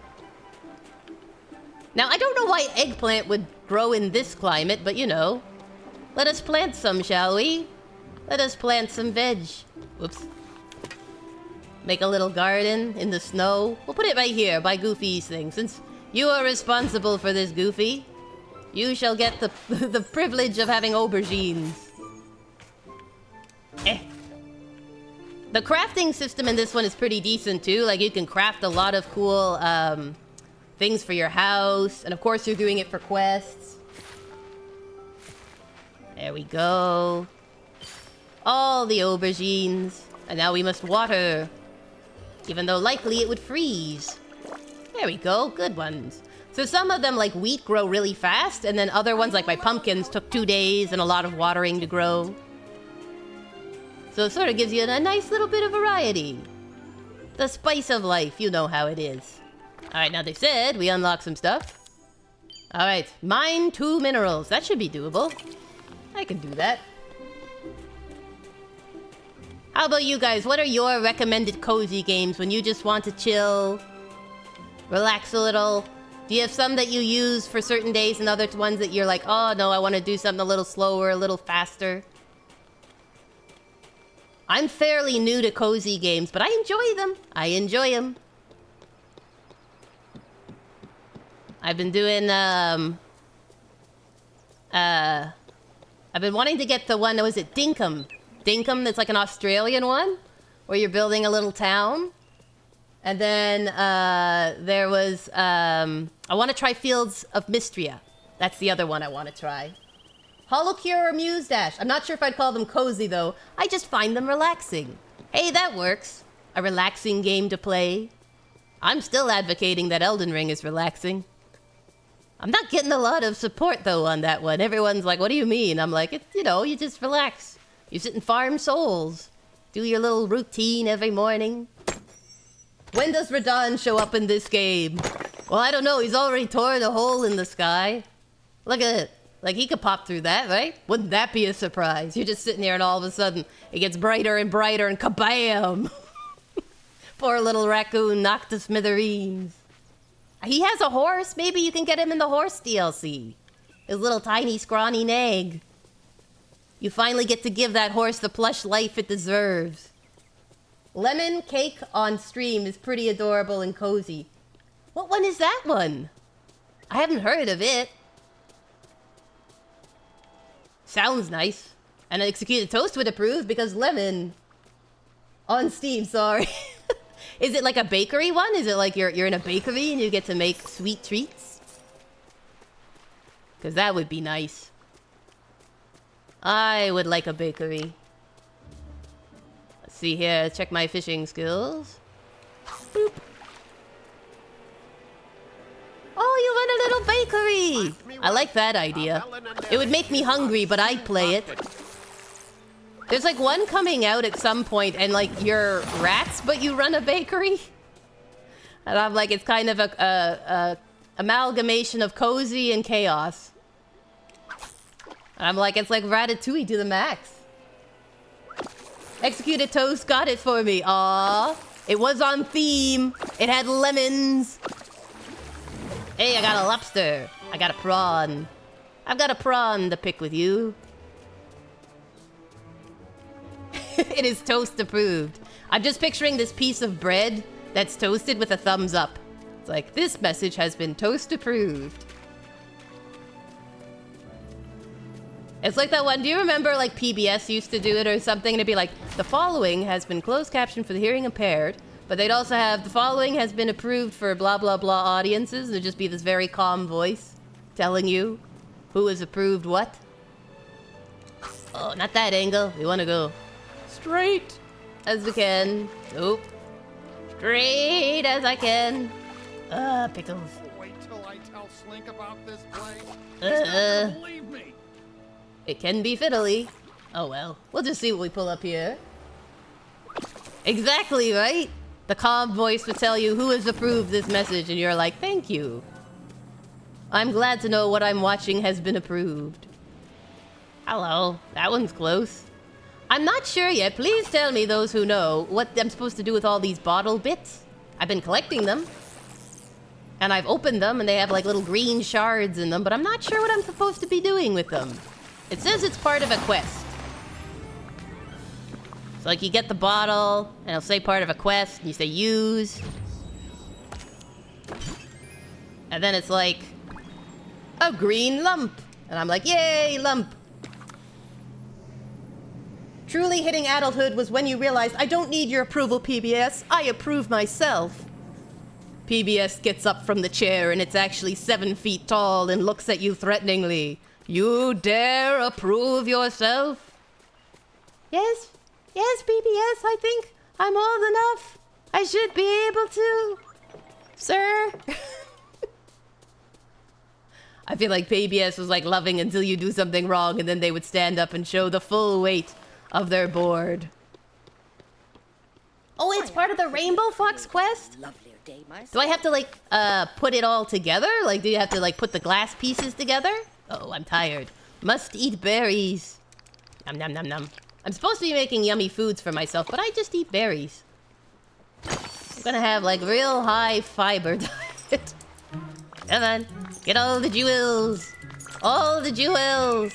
Now, I don't know why eggplant would grow in this climate, but you know. Let us plant some, shall we? Let us plant some veg. Whoops. Make a little garden in the snow. We'll put it right here by Goofy's thing. Since you are responsible for this, Goofy, you shall get the, the privilege of having aubergines. The crafting system in this one is pretty decent, too. Like, you can craft a lot of cool, things for your house. And of course, you're doing it for quests. There we go. All the aubergines. And now we must water. Even though likely it would freeze. There we go. Good ones. So some of them, like wheat, grow really fast. And then other ones, like my pumpkins, took 2 days and a lot of watering to grow. So it sort of gives you a nice little bit of variety. The spice of life. You know how it is. Alright, now they said we unlock some stuff. Alright, mine 2 minerals. That should be doable. I can do that. How about you guys? What are your recommended cozy games when you just want to chill? Relax a little? Do you have some that you use for certain days and other ones that you're like, oh no, I want to do something a little slower, a little faster? I'm fairly new to cozy games, but I enjoy them. I enjoy them. I've been doing, I've been wanting to get the one, was it Dinkum? Dinkum, that's like an Australian one, where you're building a little town. And then, there was, I want to try Fields of Mystria. That's the other one I want to try. Holocure or Muse Dash. I'm not sure if I'd call them cozy, though. I just find them relaxing. Hey, that works. A relaxing game to play. I'm still advocating that Elden Ring is relaxing. I'm not getting a lot of support, though, on that one. Everyone's like, what do you mean? I'm like, you know, you just relax. You sit and farm souls. Do your little routine every morning. When does Radon show up in this game? Well, I don't know. He's already torn a hole in the sky. Look at it. Like, he could pop through that, right? Wouldn't that be a surprise? You're just sitting there and all of a sudden it gets brighter and brighter and kabam! Poor little raccoon knocked to smithereens. He has a horse. Maybe you can get him in the horse DLC. His little tiny scrawny nag. You finally get to give that horse the plush life it deserves. Lemon cake on stream is pretty adorable and cozy. What one is that one? I haven't heard of it. Sounds nice. And Executed Toast would approve because lemon on Steam, sorry. Is it like a bakery one? Is it like you're in a bakery and you get to make sweet treats? Because that would be nice. I would like a bakery. Let's see here. Check my fishing skills. Boop. Oh, you run a little bakery! I like that idea. It would make me hungry, but I'd play it. There's like one coming out at some point, and like you're rats, but you run a bakery. And I'm like, it's kind of a amalgamation of cozy and chaos. And I'm like, it's like Ratatouille to the max. Executed Toast got it for me. Aww. It was on theme. It had lemons. Hey, I got a lobster. I got a prawn. I've got a prawn to pick with you. It is toast approved. I'm just picturing this piece of bread that's toasted with a thumbs up. It's like, this message has been toast approved. It's like that one, do you remember like PBS used to do it or something? And it'd be like, the following has been closed captioned for the hearing impaired. But they'd also have, the following has been approved for blah blah blah audiences. There'd just be this very calm voice telling you who has approved what. Oh, not that angle. We want to go straight as we can. Nope. Straight as I can. Pickles. Wait till I tell Slink about this place. He's not gonna believe me. It can be fiddly. Oh well. We'll just see what we pull up here. Exactly, right? The calm voice would tell you who has approved this message, and you're like, thank you. I'm glad to know what I'm watching has been approved. Hello. That one's close. I'm not sure yet. Please tell me, those who know, what I'm supposed to do with all these bottle bits. I've been collecting them. And I've opened them, and they have like little green shards in them, but I'm not sure what I'm supposed to be doing with them. It says it's part of a quest. So like you get the bottle, and it'll say part of a quest, and you say use. And then it's like, a green lump. And I'm like, yay, lump. Truly hitting adulthood was when you realized, I don't need your approval, PBS. I approve myself. PBS gets up from the chair, and it's actually 7 feet tall and looks at you threateningly. You dare approve yourself? Yes, yes, PBS, I think I'm old enough. I should be able to. Sir? I feel like PBS was like loving until you do something wrong, and then they would stand up and show the full weight of their board. Oh, it's part of the Rainbow Fox quest? Do I have to like put it all together? Like, do you have to like put the glass pieces together? Oh, I'm tired. Must eat berries. Nom nom nom nom. I'm supposed to be making yummy foods for myself, but I just eat berries. I'm gonna have like real high fiber diet. Come on, get all the jewels. All the jewels.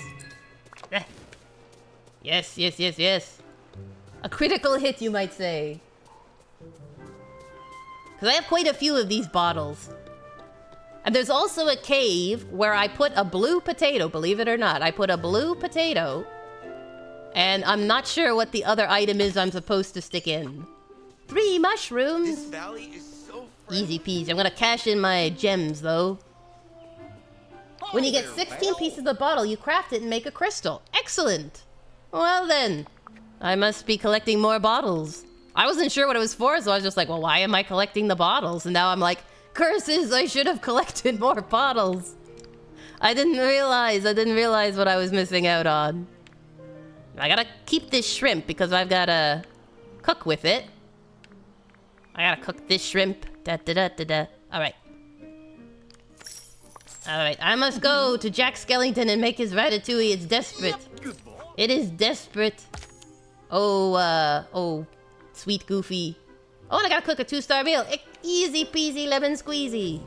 Yes, yes, yes, yes. A critical hit, you might say. Because I have quite a few of these bottles. And there's also a cave where I put a blue potato, believe it or not. I put a blue potato. And I'm not sure what the other item is I'm supposed to stick in. 3 mushrooms. This valley is so friendly. Easy peasy. I'm gonna cash in my gems, though. When you get 16 pieces of the bottle, you craft it and make a crystal. Excellent. Well then, I must be collecting more bottles. I wasn't sure what it was for, so I was just like, well, why am I collecting the bottles? And now I'm like, curses, I should have collected more bottles. I didn't realize what I was missing out on. I gotta keep this shrimp because I've gotta cook with it. I gotta cook this shrimp. Da da da da da. Alright. Alright, I must go to Jack Skellington and make his ratatouille. It's desperate. It is desperate. Oh, sweet Goofy. Oh, and I gotta cook a 2-star meal. Easy peasy lemon squeezy.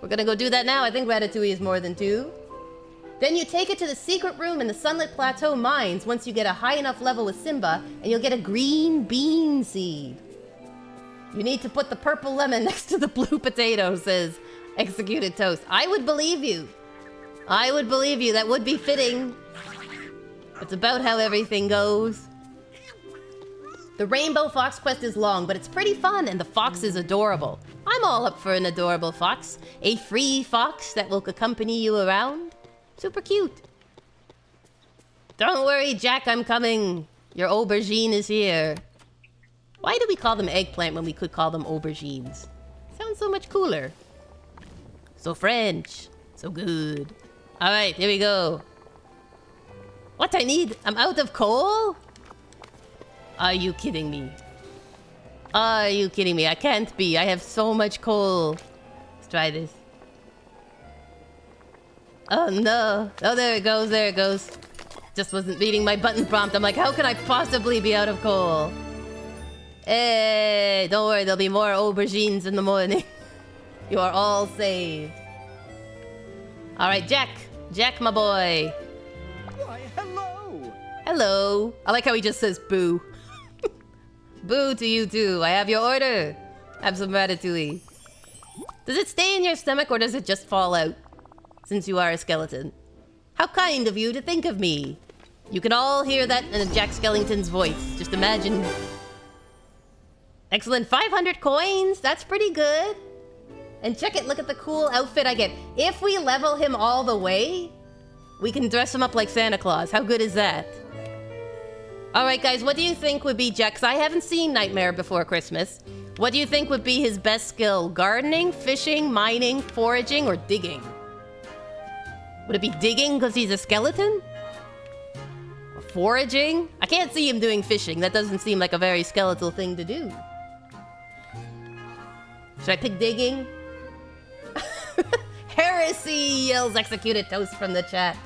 We're gonna go do that now. I think ratatouille is more than 2. Then you take it to the secret room in the Sunlit Plateau mines once you get a high enough level with Simba, and you'll get a green bean seed. You need to put the purple lemon next to the blue potato, says Executed Toast. I would believe you. I would believe you. That would be fitting. It's about how everything goes. The Rainbow Fox quest is long, but it's pretty fun, and the fox is adorable. I'm all up for an adorable fox. A free fox that will accompany you around. Super cute. Don't worry, Jack, I'm coming. Your aubergine is here. Why do we call them eggplant when we could call them aubergines? Sounds so much cooler. So French. So good. Alright, here we go. What I need? I'm out of coal? Are you kidding me? Are you kidding me? I can't be. I have so much coal. Let's try this. Oh no. Oh, there it goes. There it goes. Just wasn't reading my button prompt. I'm like, how can I possibly be out of coal? Hey, don't worry. There'll be more aubergines in the morning. You are all saved. Alright, Jack. Jack, my boy. Why, hello. Hello. I like how he just says boo. Boo to you too. I have your order. Have some ratatouille. Does it stay in your stomach or does it just fall out? Since you are a skeleton. How kind of you to think of me. You can all hear that in Jack Skellington's voice. Just imagine. Excellent. 500 coins. That's pretty good. And check it. Look at the cool outfit I get. If we level him all the way, we can dress him up like Santa Claus. How good is that? Alright guys, what do you think would be Jack? 'Cause I haven't seen Nightmare Before Christmas. What do you think would be his best skill? Gardening, fishing, mining, foraging, or digging? Would it be digging because he's a skeleton? Or foraging? I can't see him doing fishing. That doesn't seem like a very skeletal thing to do. Should I pick digging? Heresy! Yells Executed Toast from the chat.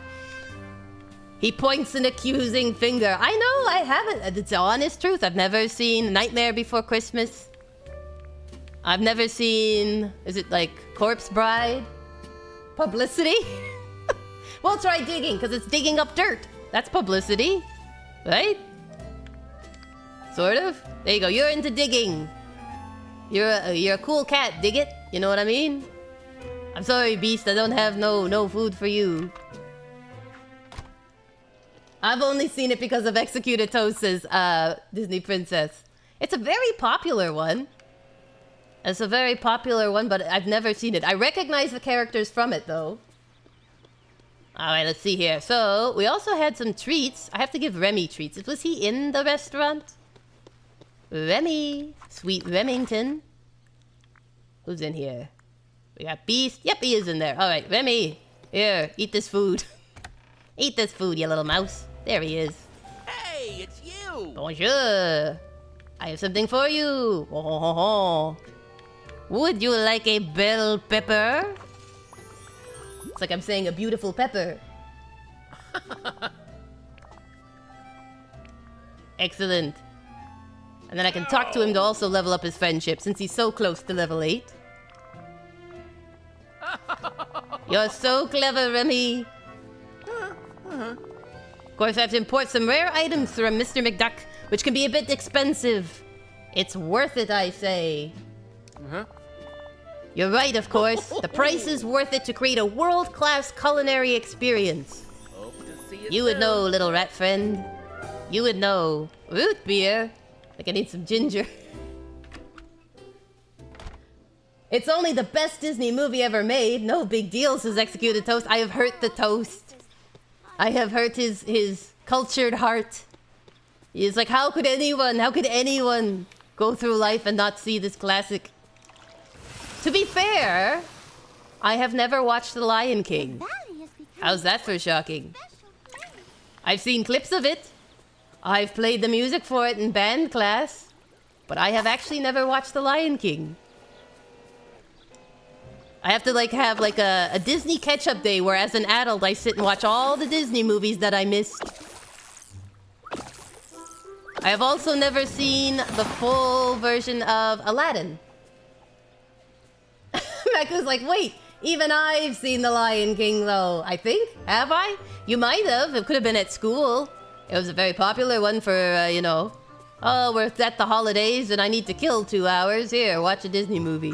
He points an accusing finger. I know, I haven't. It's the honest truth. I've never seen Nightmare Before Christmas. I've never seen... Is it like Corpse Bride? Publicity? We'll try digging, because it's digging up dirt. That's publicity. Right? Sort of. There you go. You're into digging. You're a cool cat. Dig it? You know what I mean? I'm sorry, Beast. I don't have no food for you. I've only seen it because of Executed Toast's Disney Princess. It's a very popular one. It's a very popular one, but I've never seen it. I recognize the characters from it, though. Alright, let's see here. So, we also had some treats. I have to give Remy treats. Was he in the restaurant? Remy. Sweet Remington. Who's in here? We got Beast. Yep, he is in there. Alright, Remy. Here, eat this food. Eat this food, you little mouse. There he is. Hey, it's you. Bonjour. I have something for you. Oh, ho, ho, ho. Would you like a bell pepper? It's like I'm saying a beautiful pepper. Excellent. And then I can talk to him to also level up his friendship since he's so close to level 8. You're so clever, Remy. Of course, I have to import some rare items from Mr. McDuck, which can be a bit expensive. It's worth it, I say. You're right, of course. The price is worth it to create a world-class culinary experience. Hope to see You would know, little rat friend. You would know. Root beer. Like I need some ginger. It's only the best Disney movie ever made. No big deal, says Executed Toast. I have hurt the toast. I have hurt his cultured heart. He's like, how could anyone go through life and not see this classic? To be fair, I have never watched The Lion King. How's that for shocking? I've seen clips of it. I've played the music for it in band class. But I have actually never watched The Lion King. I have to have a Disney catch-up day where as an adult I sit and watch all the Disney movies that I missed. I have also never seen the full version of Aladdin. Maku's like, wait, Even I've seen The Lion King, though. I think. Have I? You might have. It could have been at school. It was a very popular one for, you know... Oh, we're at the holidays and I need to kill 2 hours. Here, watch a Disney movie.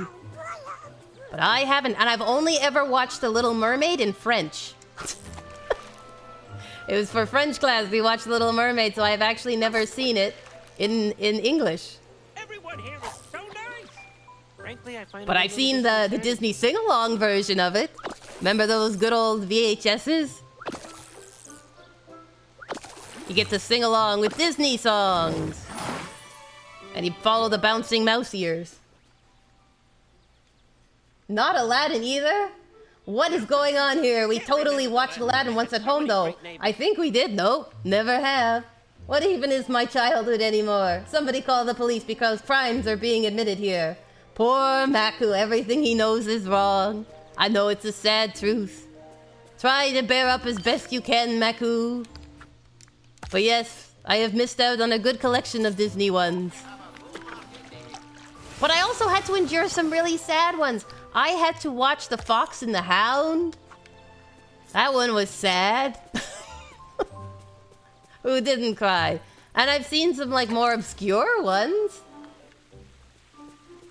But I haven't, and I've only ever watched The Little Mermaid in French. It was for French class, we watched Little Mermaid, so I've actually never seen it in English. Everyone here is so nice. Frankly, I find But I've seen the Disney sing-along version of it. Remember those good old VHSs? You get to sing along with Disney songs. And you follow the bouncing mouse ears. Not Aladdin either? What is going on here? We totally watched Aladdin once at home though. I think we did. Nope, never have. What even is my childhood anymore? Somebody call the police because crimes are being admitted here. Poor Maku, everything he knows is wrong. I know it's a sad truth. Try to bear up as best you can, Maku. But yes, I have missed out on a good collection of Disney ones. But I also had to endure some really sad ones. I had to watch The Fox and the Hound. That one was sad. Who didn't cry? And I've seen some like more obscure ones.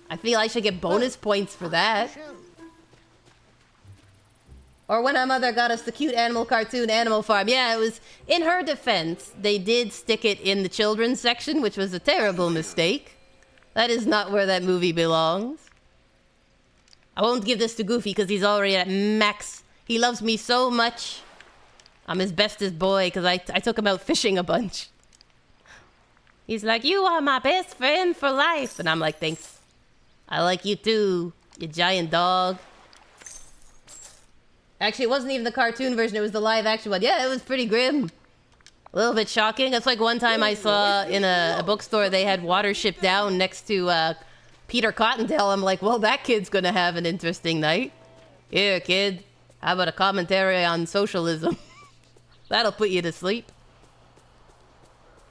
I feel I should get bonus points for that. Or when our mother got us the cute animal cartoon Animal Farm. Yeah, it was, in her defense, they did stick it in the children's section, which was a terrible mistake. That is not where that movie belongs. I won't give this to Goofy because he's already at max. He loves me so much. I'm his bestest boy because I took him out fishing a bunch. He's like, you are my best friend for life. And I'm like, thanks. I like you too, you giant dog. Actually, it wasn't even the cartoon version. It was the live action one. Yeah, it was pretty grim. A little bit shocking. It's like one time I saw in a bookstore they had Watership Down next to Peter Cottontail. I'm like, well, that kid's gonna have an interesting night. Here, kid. How about a commentary on socialism? That'll put you to sleep.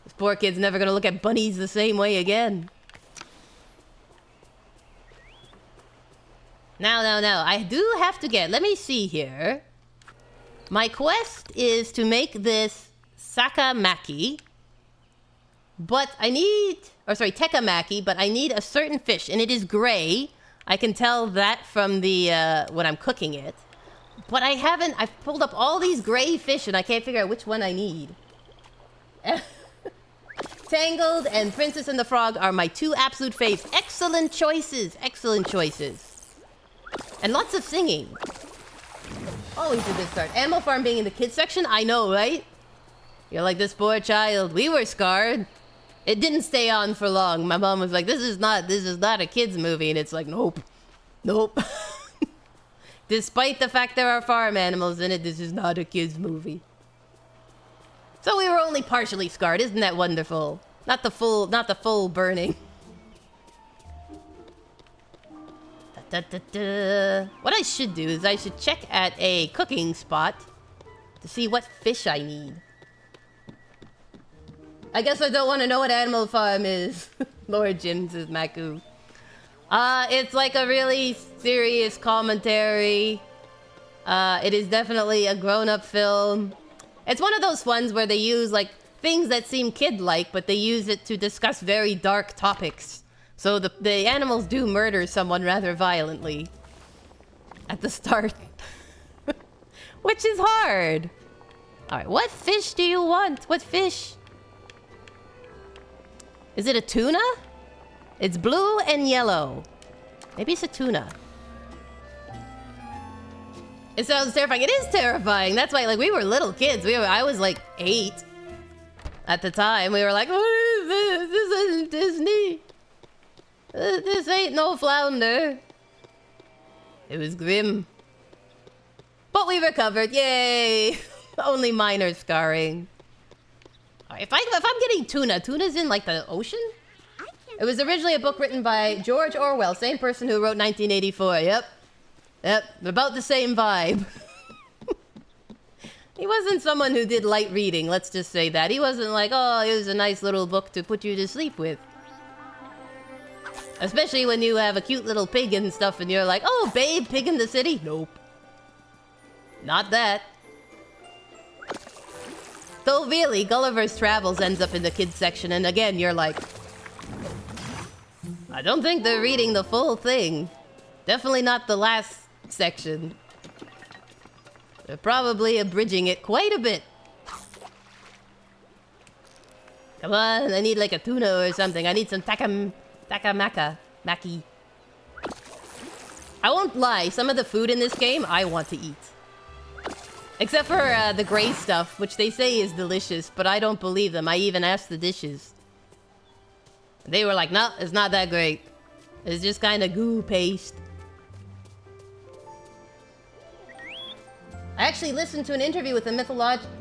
This poor kid's never gonna look at bunnies the same way again. Now, I do have to get... Let me see here. My quest is to make this sakamaki. But I need... Or sorry, tekamaki, but I need a certain fish, and it is gray. I can tell that from the... when I'm cooking it. But I haven't... I've pulled up all these gray fish, and I can't figure out which one I need. Tangled and Princess and the Frog are my two absolute faves. Excellent choices. Excellent choices. And lots of singing. Always a good start. Animal Farm being in the kids section? I know, right? You're like, this poor child. We were scarred. It didn't stay on for long. My mom was like, this is not a kids movie. And it's like, nope. Nope. Despite the fact there are farm animals in it, this is not a kids movie. So we were only partially scarred. Isn't that wonderful? Not the full burning. What I should do is I should check at a cooking spot to see what fish I need. I guess I don't want to know what Animal Farm is. Lord Jim says Maku. It's like a really serious commentary. It is definitely a grown-up film. It's one of those ones where they use like things that seem kid-like, but they use it to discuss very dark topics. So the animals do murder someone rather violently at the start. Which is hard. Alright, what fish do you want? What fish? Is it a tuna? It's blue and yellow. Maybe it's a tuna. It sounds terrifying. It is terrifying. That's why, like, we were little kids. I was like 8 at the time. We were like, what is this? This isn't Disney. This ain't no flounder. It was grim. But we recovered. Yay. Only minor scarring. If I'm getting tuna's in like the ocean? It was originally a book written by George Orwell, same person who wrote 1984. Yep, about the same vibe. He wasn't someone who did light reading, let's just say that. He wasn't like, oh, it was a nice little book to put you to sleep with. Especially when you have a cute little pig and stuff and you're like, oh, babe, pig in the city? Nope. Not that. Though really, Gulliver's Travels ends up in the kids section, and again, you're like, I don't think they're reading the full thing. Definitely not the last section. They're probably abridging it quite a bit. Come on, I need like a tuna or something. I need some maki. I won't lie, some of the food in this game, I want to eat. Except for the gray stuff, which they say is delicious, but I don't believe them. I even asked the dishes. They were like, no, it's not that great. It's just kind of goo paste. I actually listened to an interview with a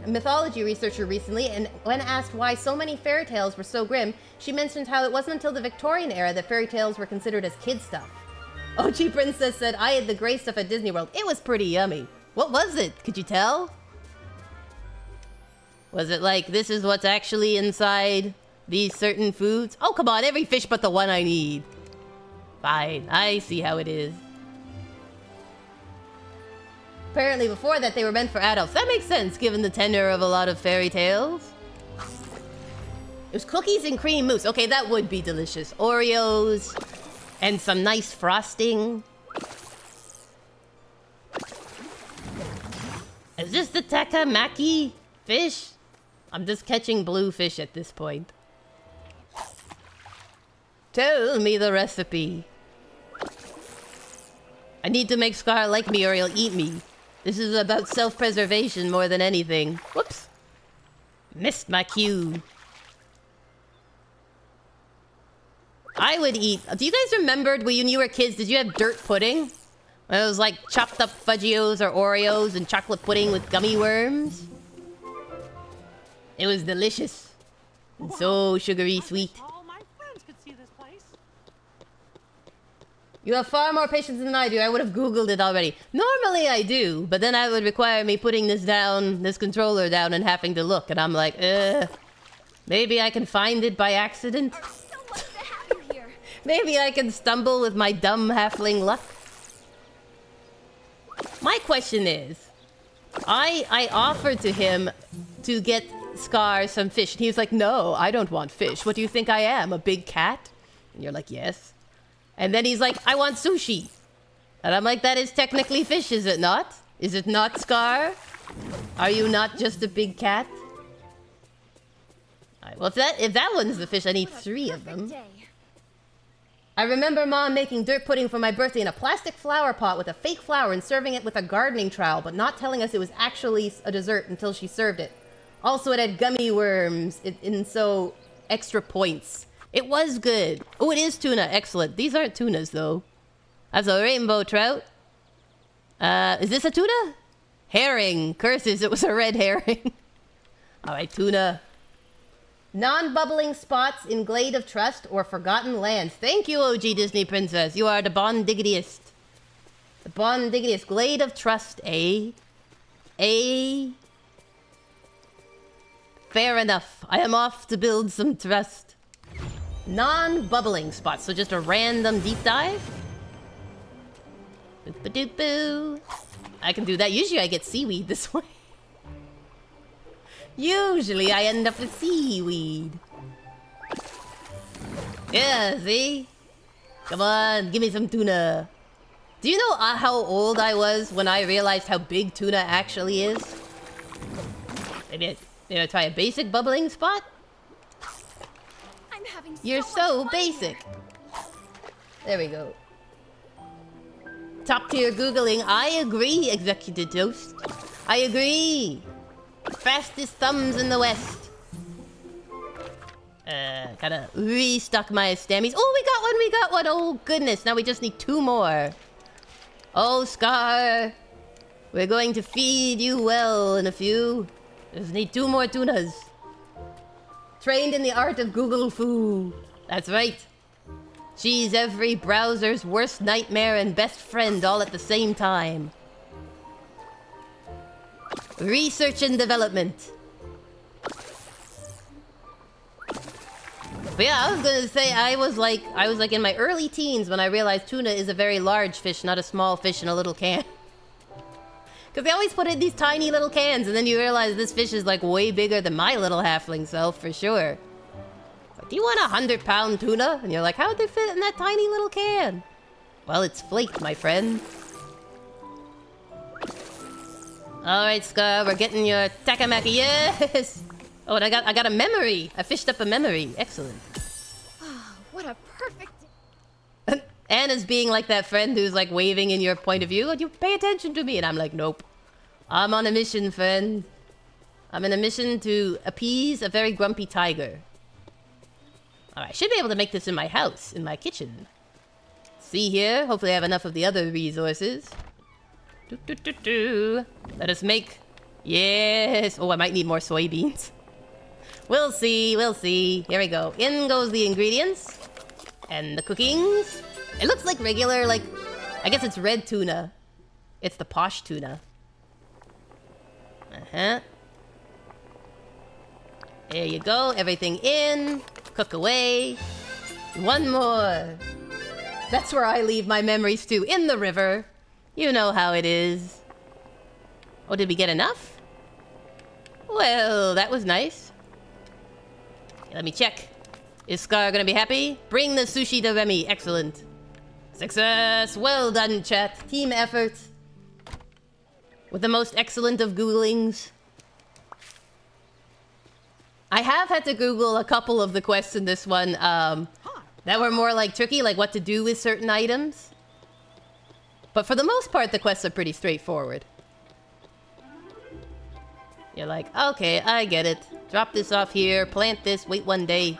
mythology researcher recently, and when asked why so many fairy tales were so grim, she mentioned how it wasn't until the Victorian era that fairy tales were considered as kid stuff. OG Princess said, I had the gray stuff at Disney World. It was pretty yummy. What was it? Could you tell? Was it like, this is what's actually inside these certain foods? Oh, come on, every fish but the one I need. Fine, I see how it is. Apparently before that they were meant for adults. That makes sense, given the tenor of a lot of fairy tales. It was cookies and cream mousse. Okay, that would be delicious. Oreos and some nice frosting. Is this the takamaki fish? I'm just catching blue fish at this point. Tell me the recipe. I need to make Scar like me or he'll eat me. This is about self-preservation more than anything. Whoops. Missed my cue. I would eat... Do you guys remember when you were kids, did you have dirt pudding? It was like chopped up Fudgios or Oreos and chocolate pudding with gummy worms. It was delicious. And so sugary sweet. All my friends could see this place. You have far more patience than I do. I would have Googled it already. Normally I do, but then I would require me putting this down, this controller down, and having to look. And I'm like, maybe I can find it by accident. So lucky to have you here. Maybe I can stumble with my dumb halfling luck. My question is, I offered to him to get Scar some fish. And he was like, no, I don't want fish. What do you think I am, a big cat? And you're like, yes. And then he's like, I want sushi. And I'm like, that is technically fish, is it not? Is it not, Scar? Are you not just a big cat? Alright, well, if that one's the fish, I need 3 of them. Day. I remember Mom making dirt pudding for my birthday in a plastic flower pot with a fake flower and serving it with a gardening trowel, but not telling us it was actually a dessert until she served it. Also, it had gummy worms, and so extra points. It was good. Oh, it is tuna. Excellent. These aren't tunas, though. That's a rainbow trout. Is this a tuna? Herring. Curses, it was a red herring. Alright, tuna. Non-bubbling spots in Glade of Trust or Forgotten Lands. Thank you, OG Disney Princess. You are the bondiggityest. The bondiggityest. Glade of Trust, eh? Fair enough. I am off to build some trust. Non-bubbling spots. So just a random deep dive? Boop-a-doop-boo. I can do that. Usually I get seaweed this way. Usually I end up with seaweed. Yeah, see? Come on, give me some tuna. Do you know how old I was when I realized how big tuna actually is? Maybe I try a basic bubbling spot? I'm having You're so so much fun basic. There we go. Top tier Googling. I agree, Executive Toast. I agree. Fastest thumbs in the West. Gotta restock my stammies. Oh, we got one. Oh, goodness. Now we just need 2 more. Oh, Scar. We're going to feed you well in a few. Just need 2 more tunas. Trained in the art of Google Foo. That's right. She's every browser's worst nightmare and best friend all at the same time. Research and development. But yeah, I was gonna say I was like in my early teens when I realized tuna is a very large fish, not a small fish in a little can. Because they always put it in these tiny little cans, and then you realize this fish is like way bigger than my little halfling self for sure. Like, do you want 100-pound tuna? And you're like, how would they fit in that tiny little can? Well, it's flaked, my friend. Alright, Scar, we're getting your takamaki. Yes! Oh, and I got a memory. I fished up a memory. Excellent. What a perfect... Anna's being like that friend who's like waving in your point of view. You pay attention to me. And I'm like, nope. I'm on a mission, friend. I'm on a mission to appease a very grumpy tiger. Alright, I should be able to make this in my house, in my kitchen. See here. Hopefully I have enough of the other resources. Let us make... Yes! Oh, I might need more soybeans. We'll see, we'll see. Here we go. In goes the ingredients. And the cookings. It looks like regular, like... I guess it's red tuna. It's the posh tuna. Uh-huh. There you go. Everything in. Cook away. One more. That's where I leave my memories too. In the river. You know how it is. Oh, did we get enough? Well, that was nice. Let me check. Is Scar gonna be happy? Bring the sushi to Remy. Excellent. Success! Well done, chat. Team effort. With the most excellent of Googlings. I have had to Google a couple of the quests in this one that were more like tricky, like what to do with certain items. But for the most part, the quests are pretty straightforward. You're like, okay, I get it. Drop this off here, plant this, wait 1 day.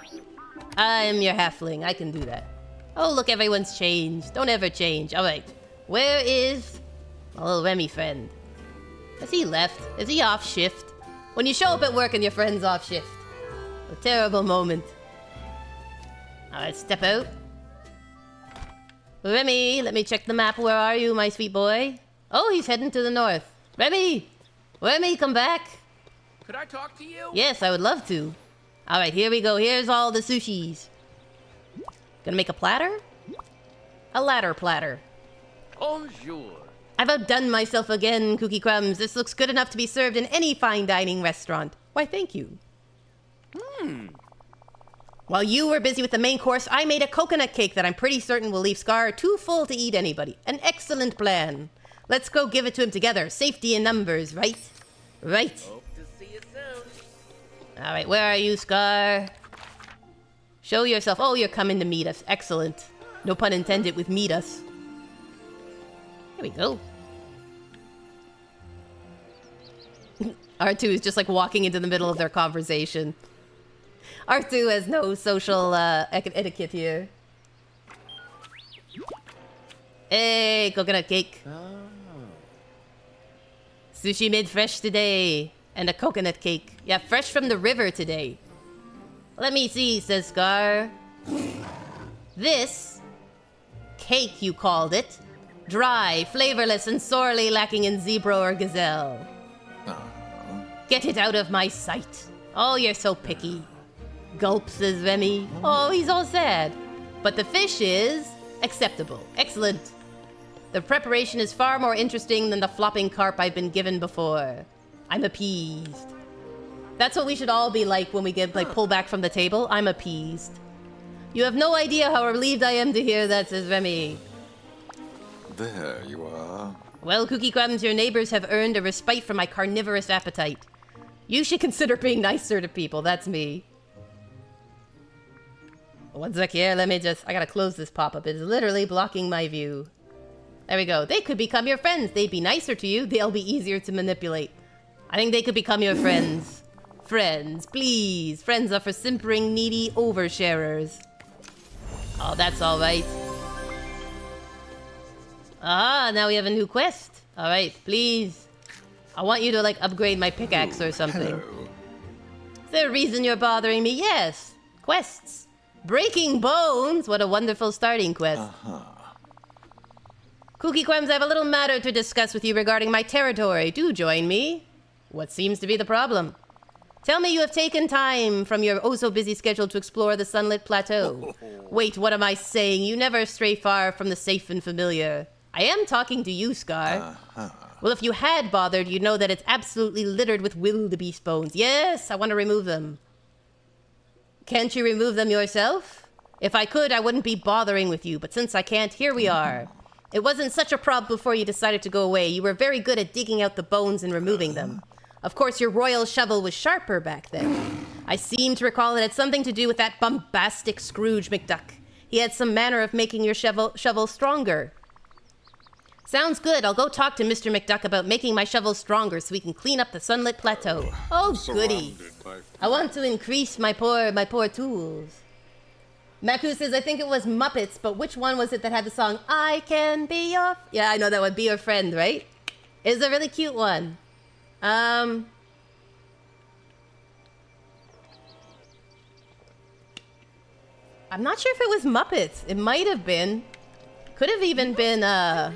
I'm your halfling, I can do that. Oh, look, everyone's changed. Don't ever change. Alright, where is my little Remy friend? Has he left? Is he off shift? When you show up at work and your friend's off shift. A terrible moment. Alright, step out. Remy, let me check the map. Where are you, my sweet boy? Oh, he's heading to the north. Remy! Remy, come back! Could I talk to you? Yes, I would love to. Alright, here we go. Here's all the sushis. Gonna make a platter? A ladder platter. Bonjour. I've outdone myself again, Kooky Crumbs. This looks good enough to be served in any fine dining restaurant. Why, thank you. While you were busy with the main course, I made a coconut cake that I'm pretty certain will leave Scar too full to eat anybody. An excellent plan. Let's go give it to him together. Safety in numbers, right? Right. Hope to see you soon. Alright, where are you, Scar? Show yourself. Oh, you're coming to meet us. Excellent. No pun intended with meet us. Here we go. R2 is just like walking into the middle of their conversation. R2 has no social etiquette here. Hey, coconut cake. Sushi made fresh today. And a coconut cake. Yeah, fresh from the river today. Let me see, says Scar. This cake, you called it. Dry, flavorless, and sorely lacking in zebra or gazelle. Get it out of my sight. Oh, you're so picky. Gulp, says Remy. Oh, he's all sad. But the fish is acceptable. Excellent. The preparation is far more interesting than the flopping carp I've been given before. I'm appeased. That's what we should all be like when we get pull back from the table. I'm appeased. You have no idea how relieved I am to hear that, says Remy. There you are. Well, Kooky Crumbs, your neighbors have earned a respite from my carnivorous appetite. You should consider being nicer to people. That's me. One sec here. Let me just... I gotta close this pop-up. It's literally blocking my view. There we go. They could become your friends. They'd be nicer to you. They'll be easier to manipulate. I think they could become your friends. Friends, please. Friends are for simpering, needy oversharers. Oh, that's alright. Ah, now we have a new quest. Alright, please. I want you to, like, upgrade my pickaxe or something. Hello. Is there a reason you're bothering me? Yes. Quests. Breaking bones. What a wonderful starting quest. Kooky Crumbs, I have a little matter to discuss with you regarding my territory. Do join me. What seems to be the problem? Tell me you have taken time from your oh-so-busy schedule to explore the sunlit plateau. Wait, what am I saying? You never stray far from the safe and familiar. I am talking to you, Scar. Well, if you had bothered, you'd know that it's absolutely littered with wildebeest bones. Yes, I want to remove them. Can't you remove them yourself? If I could, I wouldn't be bothering with you, but since I can't, here we are. It wasn't such a problem before you decided to go away. You were very good at digging out the bones and removing them. Of course, your royal shovel was sharper back then. I seem to recall it had something to do with that bombastic Scrooge McDuck. He had some manner of making your shovel stronger. Sounds good. I'll go talk to Mr. McDuck about making my shovel stronger so we can clean up the sunlit plateau. Oh, goody. I want to increase my poor tools. Maku says, I think it was Muppets, but which one was it that had the song, I can be your... Yeah, I know that one. Be your friend, right? It's a really cute one. I'm not sure if it was Muppets. It might have been. Could have even been, I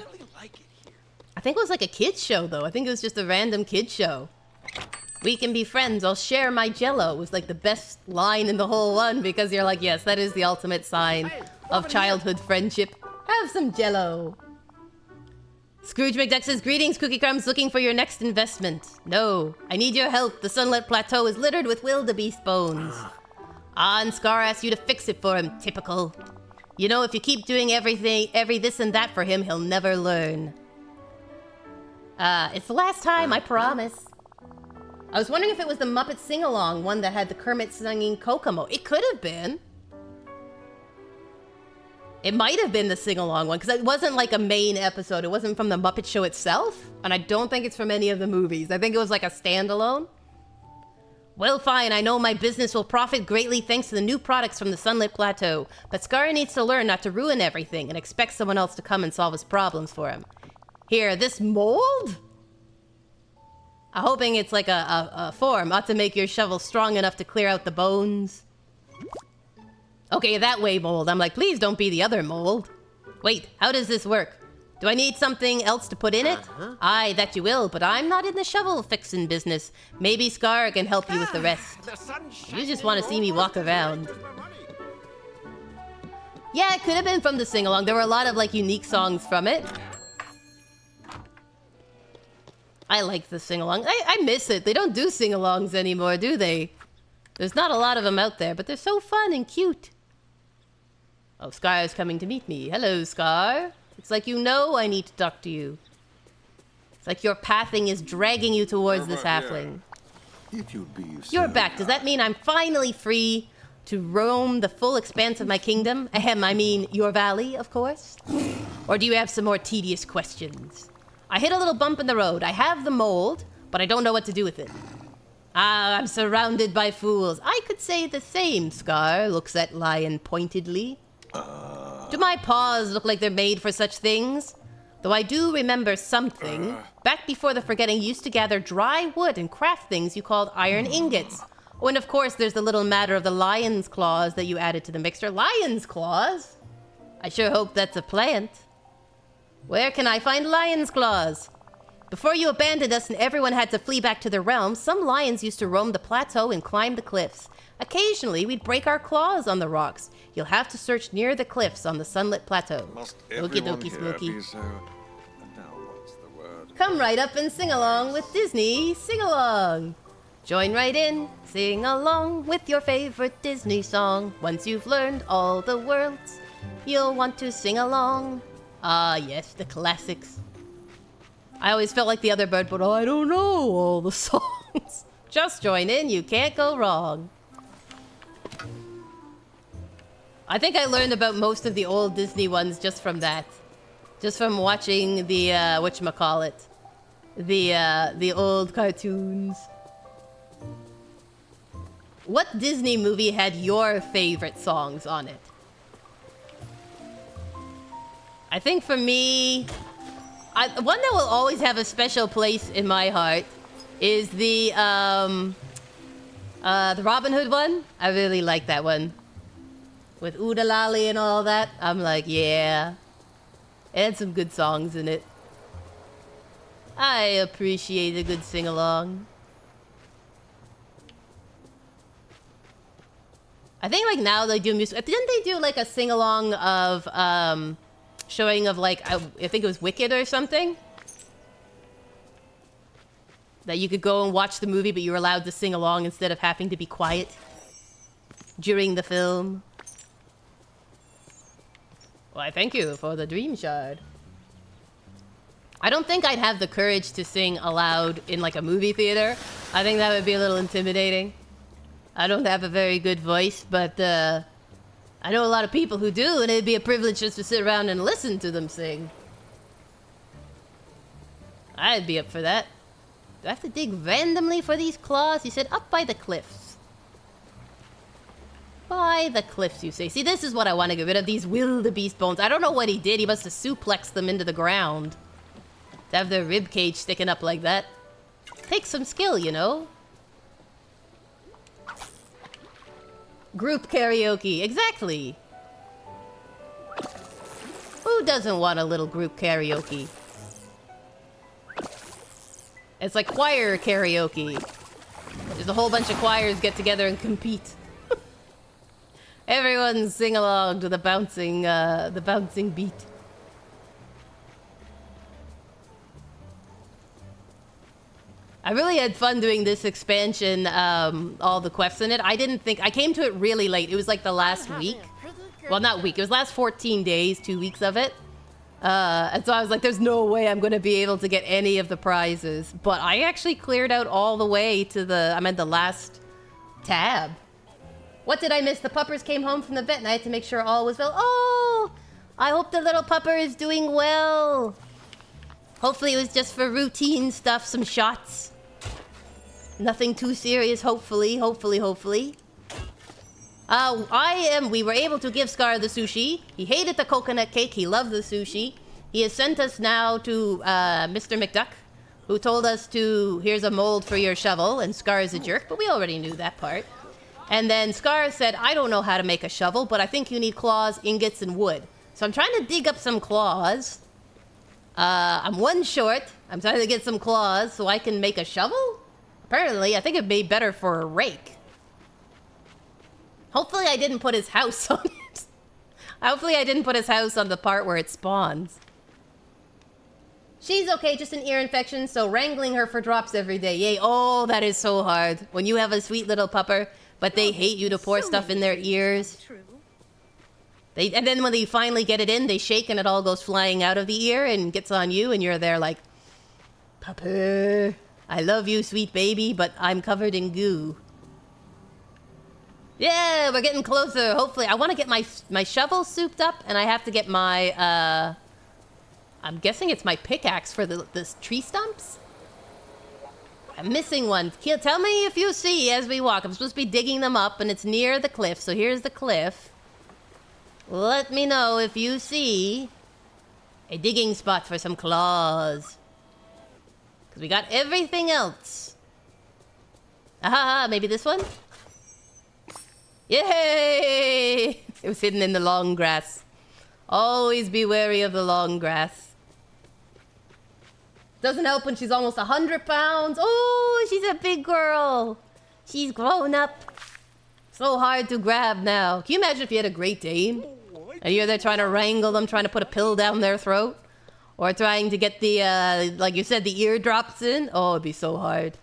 think it was like a kid's show, though. I think it was just a random kid's show. We can be friends. I'll share my jello was like the best line in the whole one because you're like, yes, that is the ultimate sign of childhood friendship. Have some jello. Scrooge McDuck says, greetings, Cookie Crumbs, looking for your next investment. No, I need your help. The sunlit plateau is littered with wildebeest bones. And Scar asked you to fix it for him. Typical. You know, if you keep doing every this and that for him, he'll never learn. It's the last time, I promise. I was wondering if it was the Muppet Sing-Along, one that had the Kermit singing Kokomo. It could have been. It might have been the sing-along one, because it wasn't like a main episode. It wasn't from the Muppet Show itself, and I don't think it's from any of the movies. I think it was like a standalone. Well, fine, I know my business will profit greatly thanks to the new products from the Sunlit Plateau, but Scar needs to learn not to ruin everything and expect someone else to come and solve his problems for him. Here, this mold? I'm hoping it's like a form, ought to make your shovel strong enough to clear out the bones. Okay, that way, mold. I'm like, please don't be the other mold. Wait, how does this work? Do I need something else to put in it? Aye, that you will, but I'm not in the shovel fixing business. Maybe Scar can help you with the rest. You just want to see me walk around. Yeah, it could have been from the sing-along. There were a lot of, like, unique songs from it. I like the sing-along. I miss it. They don't do sing-alongs anymore, do they? There's not a lot of them out there, but they're so fun and cute. Oh, Scar is coming to meet me. Hello, Scar. It's like you know I need to talk to you. It's like your pathing is dragging you towards this halfling. If you'd be You're back. Does that mean I'm finally free to roam the full expanse of my kingdom? Ahem, I mean your valley, of course. Or do you have some more tedious questions? I hit a little bump in the road. I have the mold, but I don't know what to do with it. Ah, I'm surrounded by fools. I could say the same, Scar looks at Lion pointedly. Do my paws look like they're made for such things? Though I do remember something. Back before the forgetting, you used to gather dry wood and craft things you called iron ingots. Oh, and of course, there's the little matter of the lion's claws that you added to the mixture. Lion's claws? I sure hope that's a plant. Where can I find lion's claws? Before you abandoned us and everyone had to flee back to their realm, some lions used to roam the plateau and climb the cliffs. Occasionally, we'd break our claws on the rocks. You'll have to search near the cliffs on the sunlit plateau. Okie dokie, Smokey. Now what's the word? Come right up and sing along with Disney Sing Along. Join right in, sing along with your favorite Disney song. Once you've learned all the words, you'll want to sing along. Ah, yes, the classics. I always felt like the other bird, but I don't know all the songs. Just join in, you can't go wrong. I think I learned about most of the old Disney ones just from that. Just from watching the, whatchamacallit. The old cartoons. What Disney movie had your favorite songs on it? I think for me, one that will always have a special place in my heart is the Robin Hood one. I really like that one. With Oodalali and all that. I'm like, yeah. It had some good songs in it. I appreciate a good sing-along. I think like now they do music. Didn't they do like a sing along of showing of like I think it was Wicked or something? That you could go and watch the movie, but you were allowed to sing along instead of having to be quiet during the film. Why, thank you for the dream shard. I don't think I'd have the courage to sing aloud in like a movie theater. I think that would be a little intimidating. I don't have a very good voice, but I know a lot of people who do, and it'd be a privilege just to sit around and listen to them sing. I'd be up for that. Do I have to dig randomly for these claws? You said up by the cliffs. By the cliffs, you say. See, this is what I want to get rid of, these wildebeest bones. I don't know what he did. He must have suplexed them into the ground. To have their rib cage sticking up like that. Takes some skill, you know? Group karaoke. Exactly. Who doesn't want a little group karaoke? It's like choir karaoke. There's a whole bunch of choirs get together and compete. Everyone sing along to the bouncing beat. I really had fun doing this expansion, all the quests in it. I came to it really late. It was like the last week. Well, not week. It was last 14 days, 2 weeks of it. And so I was like, there's no way I'm going to be able to get any of the prizes. But I actually cleared out all the way to the last tab. What did I miss? The puppers came home from the vet and I had to make sure all was well. Oh, I hope the little pupper is doing well. Hopefully it was just for routine stuff, some shots. Nothing too serious, hopefully. We were able to give Scar the sushi. He hated the coconut cake. He loved the sushi. He has sent us now to Mr. McDuck, who told us here's a mold for your shovel, and Scar is a jerk, but we already knew that part. And then Scar said, I don't know how to make a shovel, but I think you need claws, ingots, and wood. So I'm trying to dig up some claws. I'm one short. I'm trying to get some claws so I can make a shovel? Apparently, I think it'd be better for a rake. Hopefully I didn't put his house on it. Hopefully I didn't put his house on the part where it spawns. She's okay, just an ear infection, so wrangling her for drops every day. Yay, oh, that is so hard. When you have a sweet little pupper, but they hate you to pour stuff in their ears. True. And then when they finally get it in, they shake and it all goes flying out of the ear and gets on you, and you're there like, Pupper, I love you, sweet baby, but I'm covered in goo. Yeah, we're getting closer. Hopefully, I want to get my shovel souped up, and I have to get my, I'm guessing it's my pickaxe for the tree stumps? I'm missing one. Tell me if you see as we walk. I'm supposed to be digging them up, and it's near the cliff, so here's the cliff. Let me know if you see a digging spot for some claws. Because we got everything else. Aha, maybe this one? Yay! It was hidden in the long grass. Always be wary of the long grass. Doesn't help when she's almost 100 pounds. Oh, she's a big girl. She's grown up. So hard to grab now. Can you imagine if you had a Great Dane? And you're there trying to wrangle them, trying to put a pill down their throat? Or trying to get the, like you said, the eardrops in? Oh, it'd be so hard.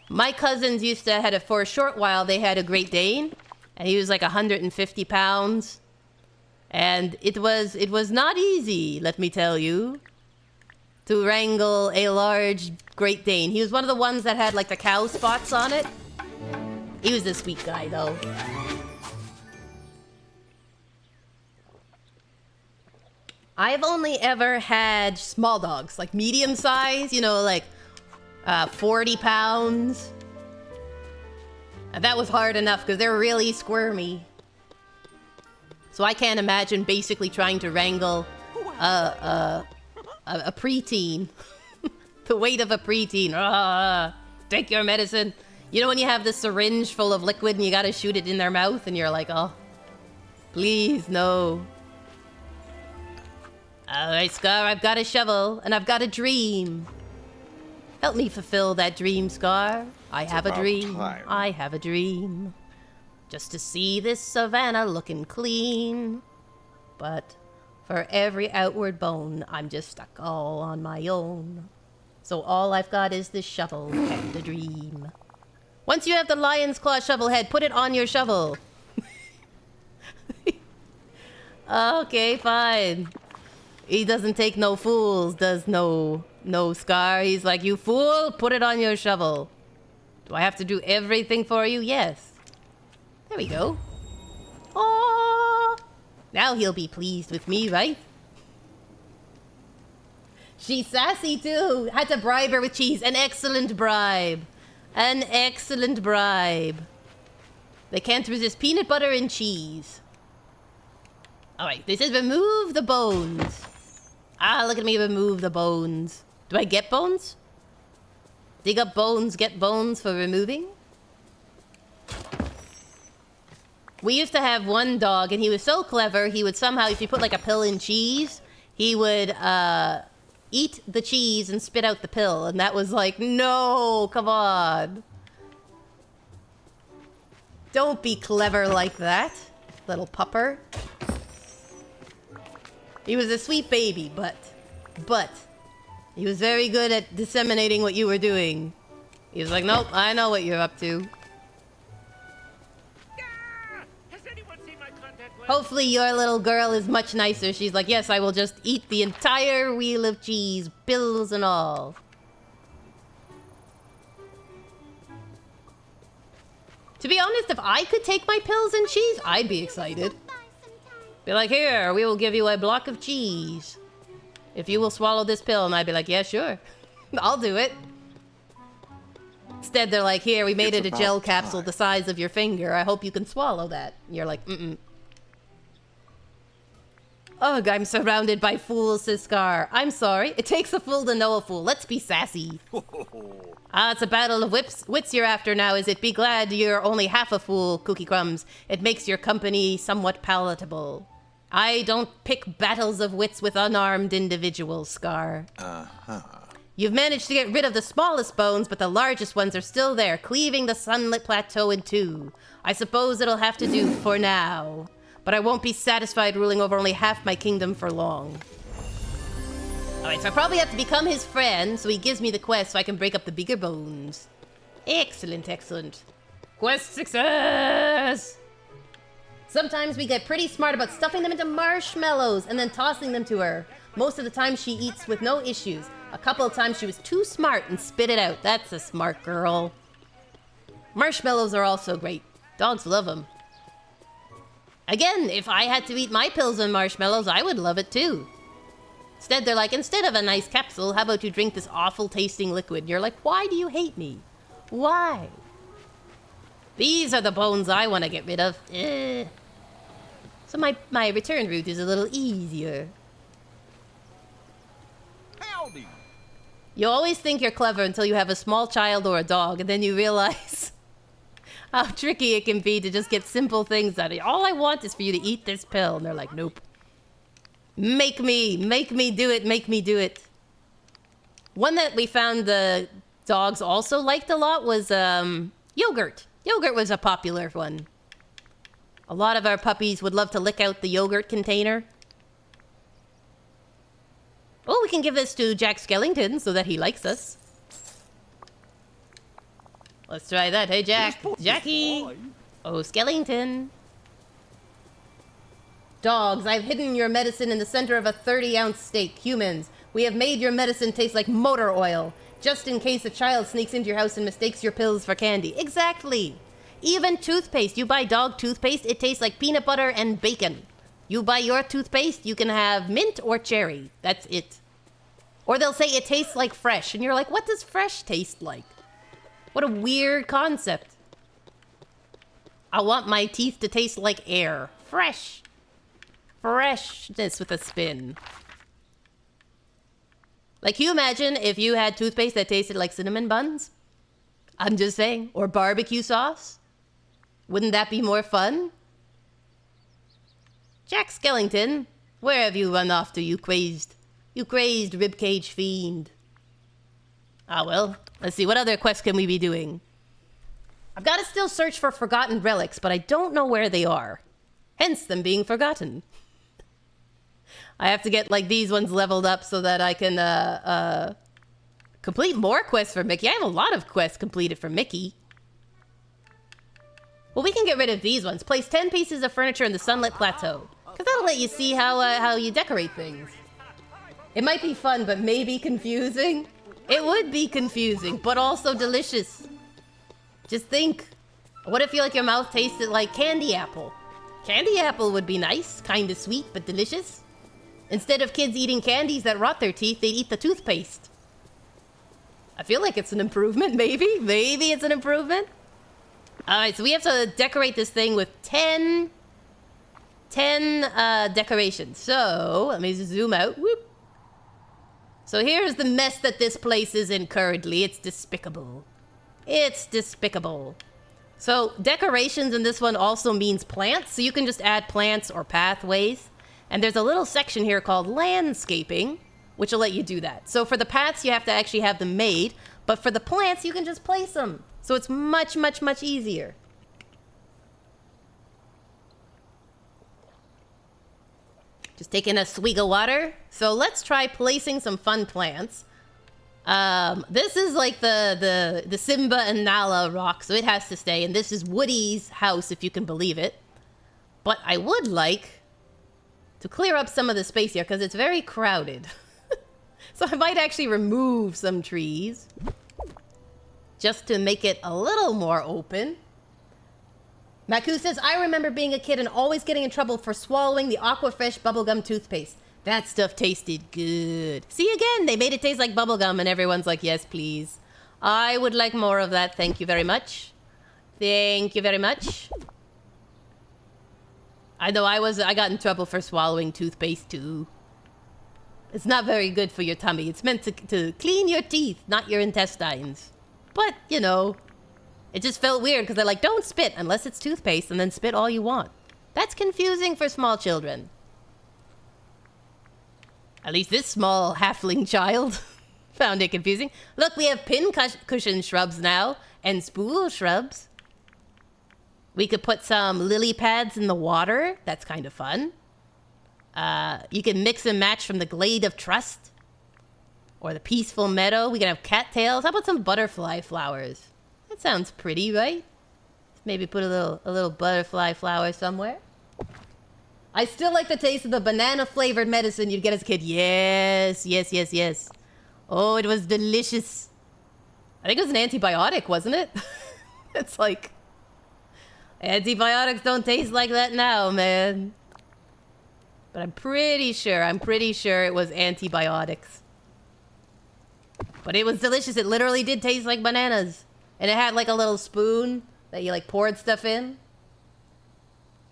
My cousins used to have it for a short while. They had a Great Dane, and he was like 150 pounds. And it was not easy, let me tell you, to wrangle a large Great Dane. He was one of the ones that had like the cow spots on it. He was a sweet guy, though. I've only ever had small dogs, like medium size, you know, like 40 pounds. And that was hard enough because they're really squirmy. So I can't imagine basically trying to wrangle a preteen. The weight of a preteen. Take your medicine. You know when you have the syringe full of liquid and you gotta shoot it in their mouth and you're like, oh, please, no. Alright, Scar, I've got a shovel and I've got a dream. Help me fulfill that dream, Scar. I have a dream. I have a dream. just to see this savannah looking clean. But for every outward bone, I'm just stuck all on my own. So all I've got is this shovel and a dream. Once you have the lion's claw shovel head, put it on your shovel. Okay, fine. He doesn't take no fools, does no Scar. He's like, you fool, put it on your shovel. Do I have to do everything for you? Yes. There we go. Oh, now he'll be pleased with me, right? She's sassy too. Had to bribe her with cheese. An excellent bribe. An excellent bribe. They can't resist peanut butter and cheese. Alright, this is remove the bones. Ah, look at me remove the bones. Do I get bones? Dig up bones, get bones for removing? We used to have one dog, and he was so clever, he would somehow, if you put like a pill in cheese, he would eat the cheese and spit out the pill. And that was like, no, come on. Don't be clever like that, little pupper. He was a sweet baby, but he was very good at disseminating what you were doing. He was like, nope, I know what you're up to. Has anyone seen my contact lens? Hopefully your little girl is much nicer. She's like, yes, I will just eat the entire wheel of cheese, pills and all. To be honest, if I could take my pills and cheese, I'd be excited. Be like, here, we will give you a block of cheese if you will swallow this pill. And I'd be like, yeah, sure. I'll do it. Instead, they're like, here, we made it a gel capsule the size of your finger. I hope you can swallow that. And you're like, mm-mm. Ugh, I'm surrounded by fools, says Scar. I'm sorry. It takes a fool to know a fool. Let's be sassy. It's a battle of wits you're after now, is it? Be glad you're only half a fool, Cookie Crumbs. It makes your company somewhat palatable. I don't pick battles of wits with unarmed individuals, Scar. You've managed to get rid of the smallest bones, but the largest ones are still there, cleaving the sunlit plateau in two. I suppose it'll have to do for now. But I won't be satisfied ruling over only half my kingdom for long. Alright, so I probably have to become his friend, so he gives me the quest so I can break up the bigger bones. Excellent, excellent. Quest success! Sometimes we get pretty smart about stuffing them into marshmallows and then tossing them to her. Most of the time she eats with no issues. A couple of times she was too smart and spit it out. That's a smart girl. Marshmallows are also great. Dogs love them. Again, if I had to eat my pills and marshmallows, I would love it too. Instead, they're like, instead of a nice capsule, how about you drink this awful tasting liquid? And you're like, why do you hate me? Why? These are the bones I want to get rid of. So my return route is a little easier. Howdy. You always think you're clever until you have a small child or a dog, and then you realize how tricky it can be to just get simple things out of you. All I want is for you to eat this pill. And they're like, nope. Make me do it, make me do it. One that we found the dogs also liked a lot was yogurt. Yogurt was a popular one. A lot of our puppies would love to lick out the yogurt container. Oh, we can give this to Jack Skellington so that he likes us. Let's try that. Hey, Jack. Jackie. Oh, Skellington. Dogs, I've hidden your medicine in the center of a 30-ounce steak. Humans, we have made your medicine taste like motor oil, just in case a child sneaks into your house and mistakes your pills for candy. Exactly. Even toothpaste. You buy dog toothpaste, it tastes like peanut butter and bacon. You buy your toothpaste, you can have mint or cherry. That's it. Or they'll say it tastes like fresh, and you're like, what does fresh taste like? What a weird concept. I want my teeth to taste like air. Fresh. Freshness with a spin. Like, can you imagine if you had toothpaste that tasted like cinnamon buns? I'm just saying. Or barbecue sauce? Wouldn't that be more fun? Jack Skellington, where have you run off to, you crazed ribcage fiend? Ah, well, let's see. What other quest can we be doing? I've got to still search for forgotten relics, but I don't know where they are. Hence them being forgotten. I have to get, like, these ones leveled up so that I can, complete more quests for Mickey. I have a lot of quests completed for Mickey. Well, we can get rid of these ones. Place 10 pieces of furniture in the sunlit plateau. Because that'll let you see how you decorate things. It might be fun, but maybe confusing. It would be confusing, but also delicious. Just think. What if your mouth tasted like candy apple? Candy apple would be nice. Kinda sweet, but delicious. Instead of kids eating candies that rot their teeth, they'd eat the toothpaste. I feel like it's an improvement, maybe. Maybe it's an improvement. Alright, so we have to decorate this thing with 10 decorations. So, let me zoom out. Whoop. So here's the mess that this place is in currently. It's despicable. It's despicable. So, decorations in this one also means plants. So you can just add plants or pathways. And there's a little section here called landscaping, which will let you do that. So for the paths, you have to actually have them made. But for the plants, you can just place them. So it's much, much, much easier. Just taking a swig of water. So let's try placing some fun plants. This is like the Simba and Nala rock, so it has to stay. And this is Woody's house, if you can believe it. But I would like to clear up some of the space here, because it's very crowded. So I might actually remove some trees. Just to make it a little more open. Maku says, I remember being a kid and always getting in trouble for swallowing the Aquafresh bubblegum toothpaste. That stuff tasted good. See, again, they made it taste like bubblegum and everyone's like, yes, please. I would like more of that. Thank you very much. Thank you very much. I know I got in trouble for swallowing toothpaste too. It's not very good for your tummy. It's meant to clean your teeth, not your intestines. But, you know, it just felt weird because they're like, don't spit unless it's toothpaste and then spit all you want. That's confusing for small children. At least this small halfling child found it confusing. Look, we have pin cushion shrubs now and spool shrubs. We could put some lily pads in the water. That's kind of fun. You can mix and match from the Glade of Trust. Or the Peaceful Meadow. We can have cattails. How about some butterfly flowers? That sounds pretty, right? Maybe put a little butterfly flower somewhere. I still like the taste of the banana-flavored medicine you'd get as a kid. Yes, yes, yes, yes. Oh, it was delicious. I think it was an antibiotic, wasn't it? It's like... Antibiotics don't taste like that now, man. But I'm pretty sure it was antibiotics. But it was delicious. It literally did taste like bananas. And it had like a little spoon that you like poured stuff in.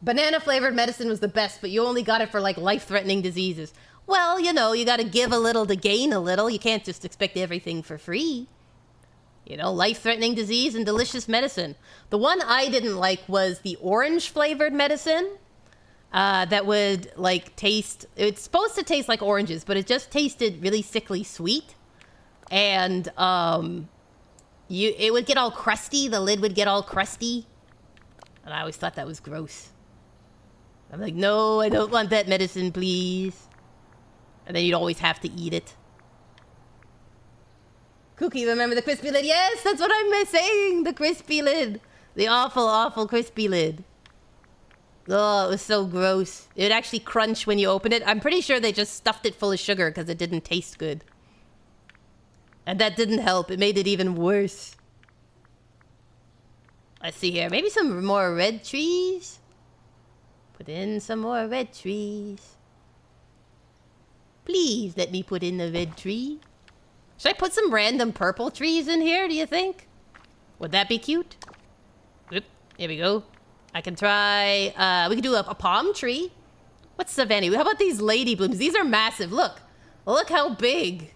Banana-flavored medicine was the best, but you only got it for like life-threatening diseases. Well, you know, you gotta give a little to gain a little. You can't just expect everything for free. You know, life-threatening disease and delicious medicine. The one I didn't like was the orange-flavored medicine. That would, like, taste... It's supposed to taste like oranges, but it just tasted really sickly sweet. And, it would get all crusty. The lid would get all crusty. And I always thought that was gross. I'm like, no, I don't want that medicine, please. And then you'd always have to eat it. Kooky, remember the crispy lid? Yes, that's what I'm saying. The crispy lid. The awful, awful crispy lid. Oh, it was so gross. It would actually crunch when you open it. I'm pretty sure they just stuffed it full of sugar because it didn't taste good. And that didn't help. It made it even worse. Let's see here. Maybe some more red trees? Put in some more red trees. Please let me put in the red tree. Should I put some random purple trees in here, do you think? Would that be cute? Oop, here we go. I can try... we could do a palm tree. What's Savannah? How about these lady blooms? These are massive. Look. Look how big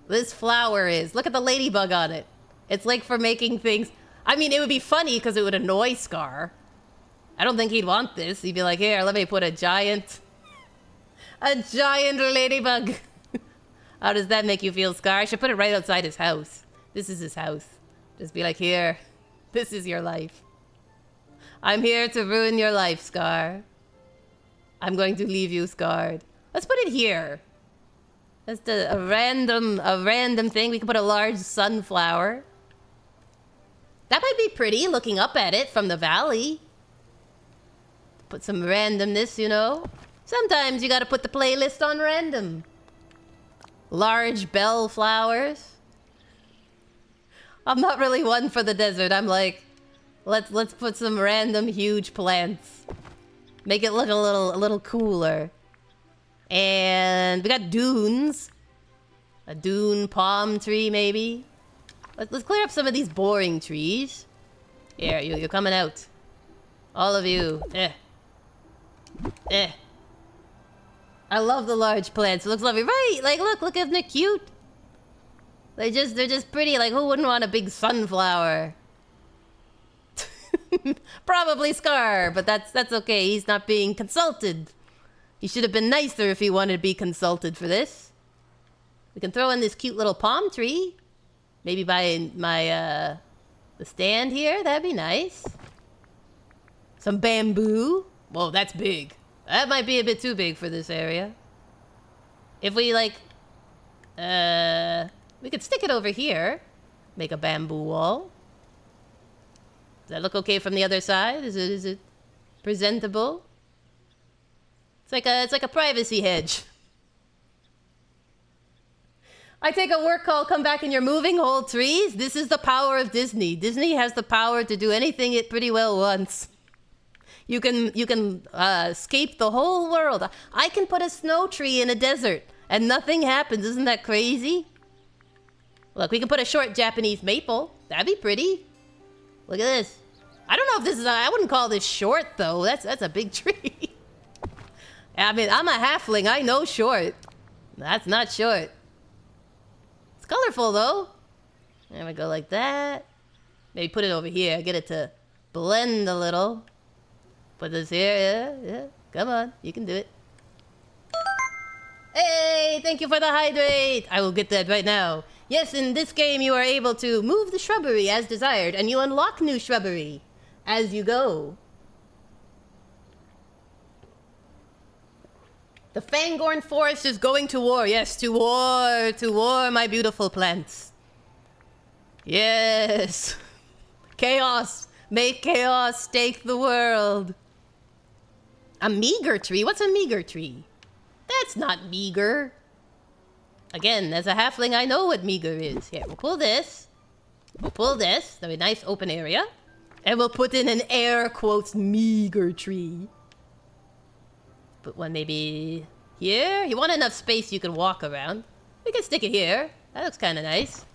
this flower is. Look at the ladybug on it. It's like for making things... I mean, it would be funny because it would annoy Scar. I don't think he'd want this. He'd be like, here, let me put a giant ladybug. How does that make you feel, Scar? I should put it right outside his house. This is his house. Just be like, here. This is your life. I'm here to ruin your life, Scar. I'm going to leave you scarred. Let's put it here. That's a random thing. We can put a large sunflower. That might be pretty, looking up at it from the valley. Put some randomness, you know? Sometimes you gotta put the playlist on random. Large bell flowers. I'm not really one for the desert. I'm like, let's put some random huge plants. Make it look a little cooler. And we got dunes. A dune palm tree, maybe. Let's clear up some of these boring trees. Here, you're coming out. All of you. I love the large plants. It looks lovely. Right, like look, isn't it cute? They're just pretty. Like, who wouldn't want a big sunflower? Probably Scar, but that's okay. He's not being consulted. He should have been nicer if he wanted to be consulted for this. We can throw in this cute little palm tree. Maybe by my the stand here. That'd be nice. Some bamboo. Whoa, that's big. That might be a bit too big for this area. If we like, we could stick it over here. Make a bamboo wall. Does that look okay from the other side? Is it presentable? It's like a privacy hedge. I take a work call, come back and you're moving whole trees? This is the power of Disney. Disney has the power to do anything it pretty well wants. You can escape the whole world. I can put a snow tree in a desert and nothing happens. Isn't that crazy? Look, we can put a short Japanese maple. That'd be pretty. Look at this. I don't know if this is I wouldn't call this short though. That's a big tree. I mean, I'm a halfling. I know short. That's not short. It's colorful though. There we go, like that. Maybe put it over here. Get it to blend a little. Put this here. Yeah. Come on, you can do it. Hey, thank you for the hydrate. I will get that right now. Yes, in this game you are able to move the shrubbery as desired, and you unlock new shrubbery as you go. The Fangorn Forest is going to war. Yes, to war, my beautiful plants. Yes. Chaos. Make chaos take the world. A meager tree? What's a meager tree? That's not meager. Again, as a halfling, I know what meager is. Here, we'll pull this. We'll pull this. That'll be a nice open area. And we'll put in an air quotes meager tree. Put one maybe here. You want enough space you can walk around. We can stick it here. That looks kind of nice.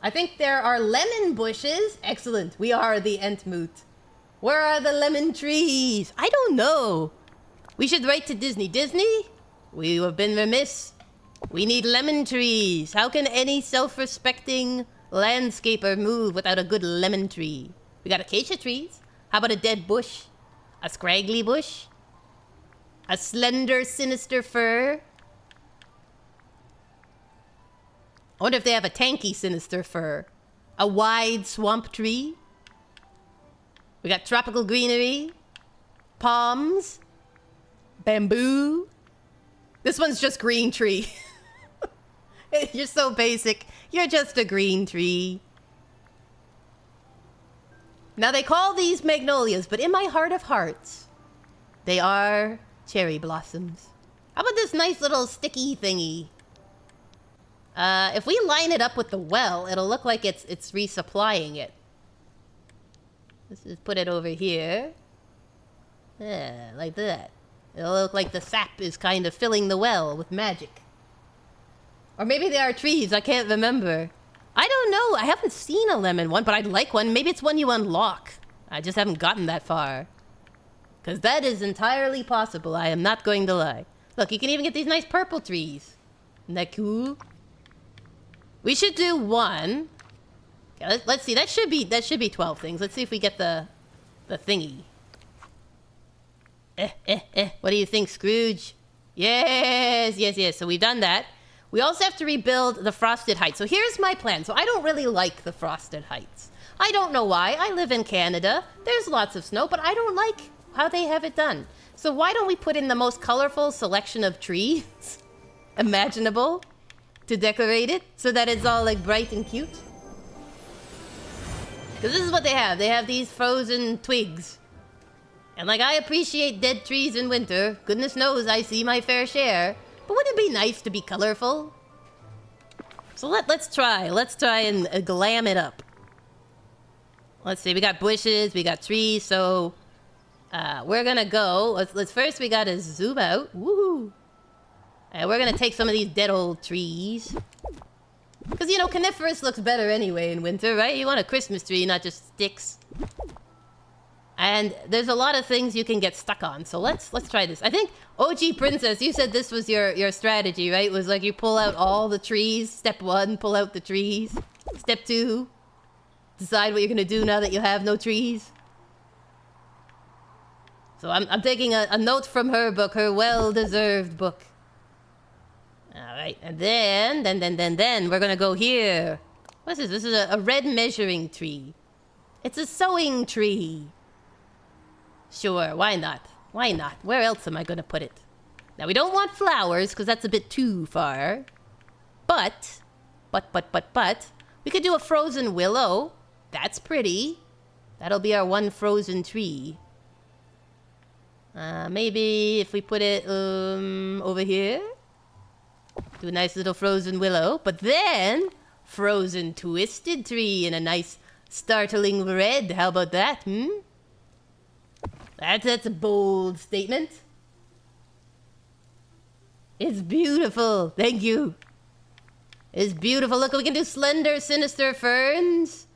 I think there are lemon bushes. Excellent. We are the Entmoot. Where are the lemon trees? I don't know. We should write to Disney. Disney, we have been remiss. We need lemon trees. How can any self-respecting landscaper move without a good lemon tree? We got acacia trees. How about a dead bush? A scraggly bush? A slender, sinister fir? I wonder if they have a tanky, sinister fir. A wide swamp tree? We got tropical greenery. Palms. Bamboo. This one's just green tree. You're so basic. You're just a green tree. Now they call these magnolias, but in my heart of hearts, they are cherry blossoms. How about this nice little sticky thingy? If we line it up with the well, it'll look like it's resupplying it. Let's just put it over here. Yeah, like that. It'll look like the sap is kind of filling the well with magic. Or maybe they are trees, I can't remember. I don't know, I haven't seen a lemon one, but I'd like one. Maybe it's one you unlock. I just haven't gotten that far. Because that is entirely possible, I am not going to lie. Look, you can even get these nice purple trees. Isn't that cool? We should do one. Okay, let's see, that should be 12 things. Let's see if we get the thingy. What do you think, Scrooge? Yes. So we've done that. We also have to rebuild the Frosted Heights. So here's my plan. So I don't really like the Frosted Heights. I don't know why. I live in Canada. There's lots of snow, but I don't like how they have it done. So why don't we put in the most colorful selection of trees imaginable to decorate it so that it's all like bright and cute? Because this is what they have. They have these frozen twigs. And like, I appreciate dead trees in winter. Goodness knows I see my fair share. But wouldn't it be nice to be colorful? So let's try. Let's try and glam it up. Let's see. We got bushes. We got trees. So we're gonna go. Let's first. We gotta zoom out. Woohoo! And we're gonna take some of these dead old trees. Because, you know, coniferous looks better anyway in winter, right? You want a Christmas tree, not just sticks. And there's a lot of things you can get stuck on. So let's try this. I think, OG Princess, you said this was your strategy, right? It was like you pull out all the trees. Step 1, pull out the trees. Step 2, decide what you're going to do now that you have no trees. So I'm taking a note from her book, her well-deserved book. Alright, and then we're gonna go here. What's this? This is a red measuring tree. It's a sewing tree. Sure, why not? Why not? Where else am I gonna put it? Now, we don't want flowers, because that's a bit too far. But, we could do a frozen willow. That's pretty. That'll be our one frozen tree. Maybe if we put it, over here. Do a nice little frozen willow. But then, frozen twisted tree in a nice startling red. How about that, That's a bold statement. It's beautiful. Thank you. It's beautiful. Look, we can do slender, sinister ferns.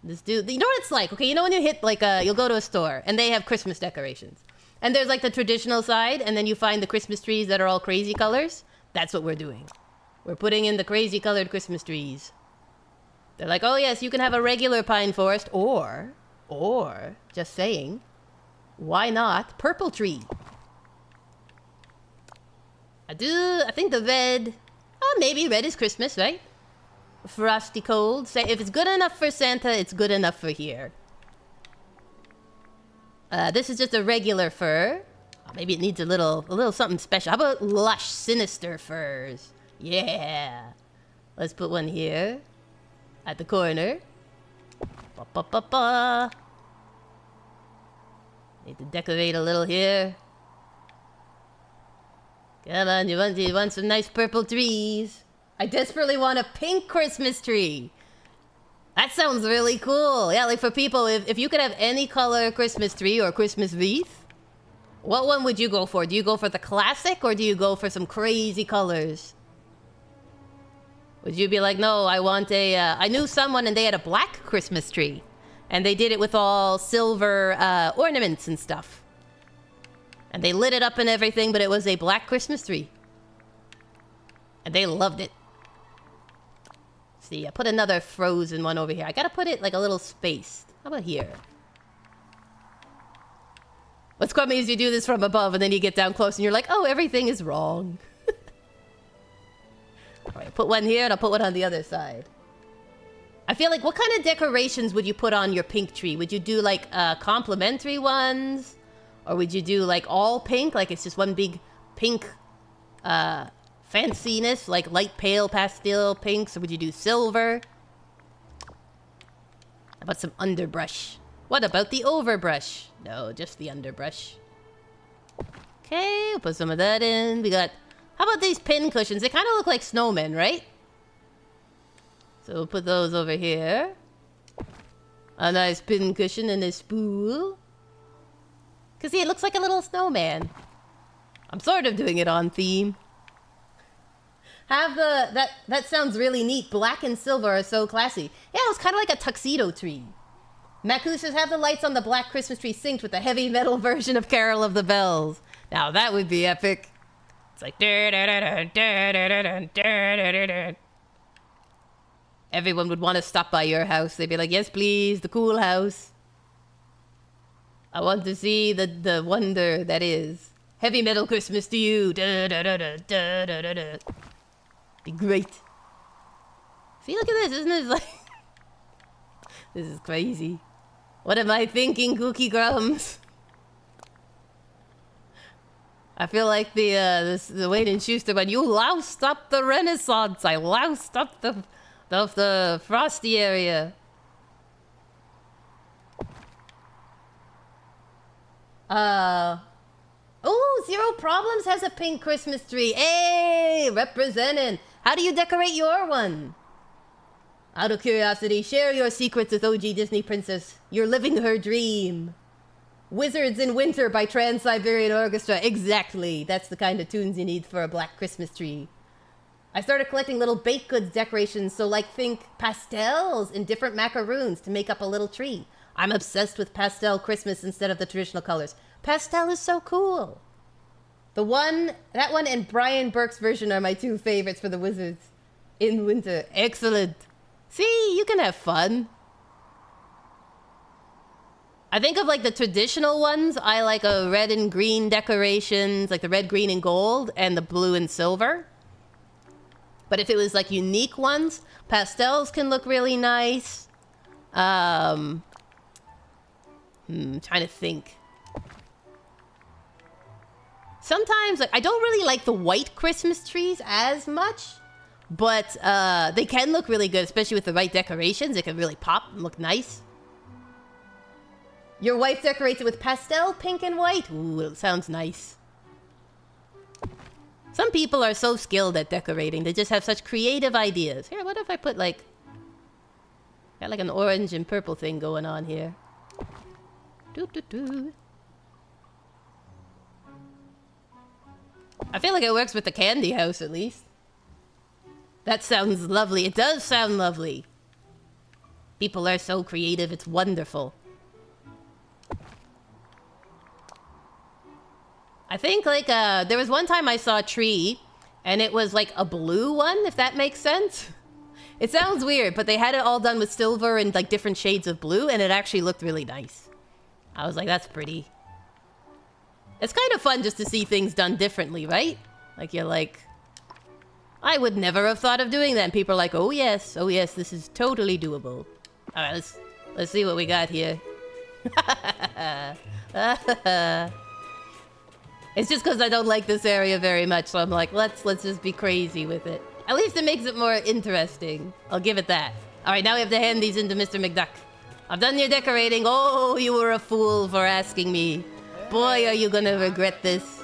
Let's do... You know what it's like? Okay, you know when you hit, like, you'll go to a store, and they have Christmas decorations. And there's, like, the traditional side, and then you find the Christmas trees that are all crazy colors. That's what we're doing. We're putting in the crazy colored Christmas trees. They're like, oh yes, you can have a regular pine forest, or, just saying, why not purple tree? I think the red, maybe red is Christmas, right? Frosty cold. Say, if it's good enough for Santa, it's good enough for here. This is just a regular fir. Maybe it needs a little something special. How about lush, sinister furs? Yeah. Let's put one here. At the corner. Need to decorate a little here. Come on, you want some nice purple trees. I desperately want a pink Christmas tree. That sounds really cool. Yeah, like for people, if you could have any color Christmas tree or Christmas wreath, what one would you go for? Do you go for the classic or do you go for some crazy colors? Would you be like, no, I want a... I knew someone and they had a black Christmas tree. And they did it with all silver ornaments and stuff. And they lit it up and everything, but it was a black Christmas tree. And they loved it. See, I put another frozen one over here. I gotta put it like a little spaced. How about here? What's crummy is you do this from above and then you get down close and you're like, oh, everything is wrong. Alright, I'll put one here and I'll put one on the other side. I feel like, what kind of decorations would you put on your pink tree? Would you do like complimentary ones? Or would you do like all pink? Like it's just one big pink fanciness? Like light pale pastel pinks? Or would you do silver? How about some underbrush? What about the overbrush? No, just the underbrush. Okay, we'll put some of that in. We got... How about these pin cushions? They kind of look like snowmen, right? So we'll put those over here. A nice pin cushion and a spool. Because see, it looks like a little snowman. I'm sort of doing it on theme. Have the... That sounds really neat. Black and silver are so classy. Yeah, it was kind of like a tuxedo tree. Maku says, have the lights on the black Christmas tree synced with the heavy metal version of Carol of the Bells. Now that would be epic. It's like... Everyone would want to stop by your house. They'd be like, yes, please, the cool house. I want to see the wonder that is. Heavy metal Christmas to you. Be great. See, look at this. Isn't this like... This is crazy. What am I thinking, Kooky Grums? I feel like the Wayne and Schuster one. You loused up the Renaissance. I loused up the frosty area. Oh, Zero Problems has a pink Christmas tree. Hey, representing. How do you decorate your one? Out of curiosity, share your secrets with OG Disney Princess. You're living her dream. Wizards in Winter by Trans-Siberian Orchestra. Exactly. That's the kind of tunes you need for a black Christmas tree. I started collecting little baked goods decorations, so like think pastels in different macaroons to make up a little tree. I'm obsessed with pastel Christmas instead of the traditional colors. Pastel is so cool. That one and Brian Burke's version are my two favorites for the Wizards in Winter. Excellent. See, you can have fun. I think of like the traditional ones, I like a red and green decorations, like the red, green, and gold, and the blue and silver. But if it was like unique ones, pastels can look really nice. Trying to think. Sometimes, like, I don't really like the white Christmas trees as much, but they can look really good, especially with the right decorations. It can really pop and look nice. Your wife decorates it with pastel, pink, and white. Ooh, it sounds nice. Some people are so skilled at decorating. They just have such creative ideas. Here, what if I put, like... Got, like, an orange and purple thing going on here. Doo-doo-doo. I feel like it works with the candy house, at least. That sounds lovely. It does sound lovely. People are so creative. It's wonderful. I think, like, there was one time I saw a tree, and it was, like, a blue one, if that makes sense. It sounds weird, but they had it all done with silver and, like, different shades of blue, and it actually looked really nice. I was like, that's pretty. It's kind of fun just to see things done differently, right? Like, you're like, I would never have thought of doing that. And people are like, oh yes, this is totally doable. All right, let's see what we got here. It's just because I don't like this area very much, so I'm like, let's just be crazy with it. At least it makes it more interesting. I'll give it that. All right, now we have to hand these into Mr. McDuck. I've done your decorating. Oh, you were a fool for asking me. Boy, are you gonna regret this.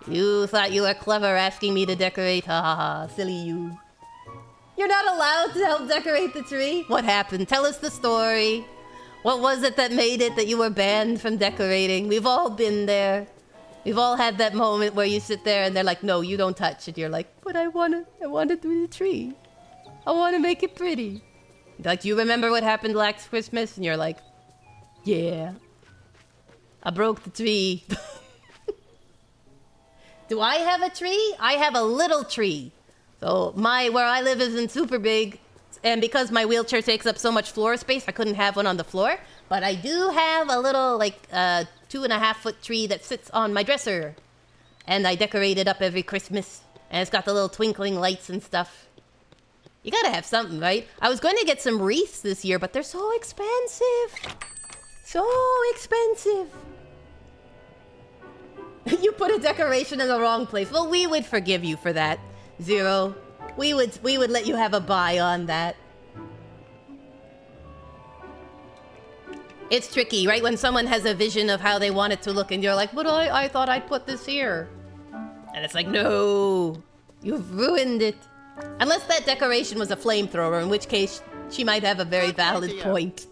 You thought you were clever asking me to decorate. Ha ha ha, silly you. You're not allowed to help decorate the tree? What happened? Tell us the story. What was it that made it that you were banned from decorating? We've all been there. We've all had that moment where you sit there and they're like, no, you don't touch it. You're like, but I wanna do the tree. I wanna make it pretty. Like, do you remember what happened last Christmas? And you're like, yeah. I broke the tree. Do I have a tree? I have a little tree. So where I live isn't super big. And because my wheelchair takes up so much floor space, I couldn't have one on the floor. But I do have a little, like, 2.5-foot tree that sits on my dresser. And I decorate it up every Christmas. And it's got the little twinkling lights and stuff. You gotta have something, right? I was going to get some wreaths this year, but they're so expensive. So expensive. You put a decoration in the wrong place. Well, we would forgive you for that, Zero. We would let you have a buy on that. It's tricky, right? When someone has a vision of how they want it to look and you're like, but I thought I'd put this here. And it's like, no, you've ruined it. Unless that decoration was a flamethrower, in which case she might have a very valid point.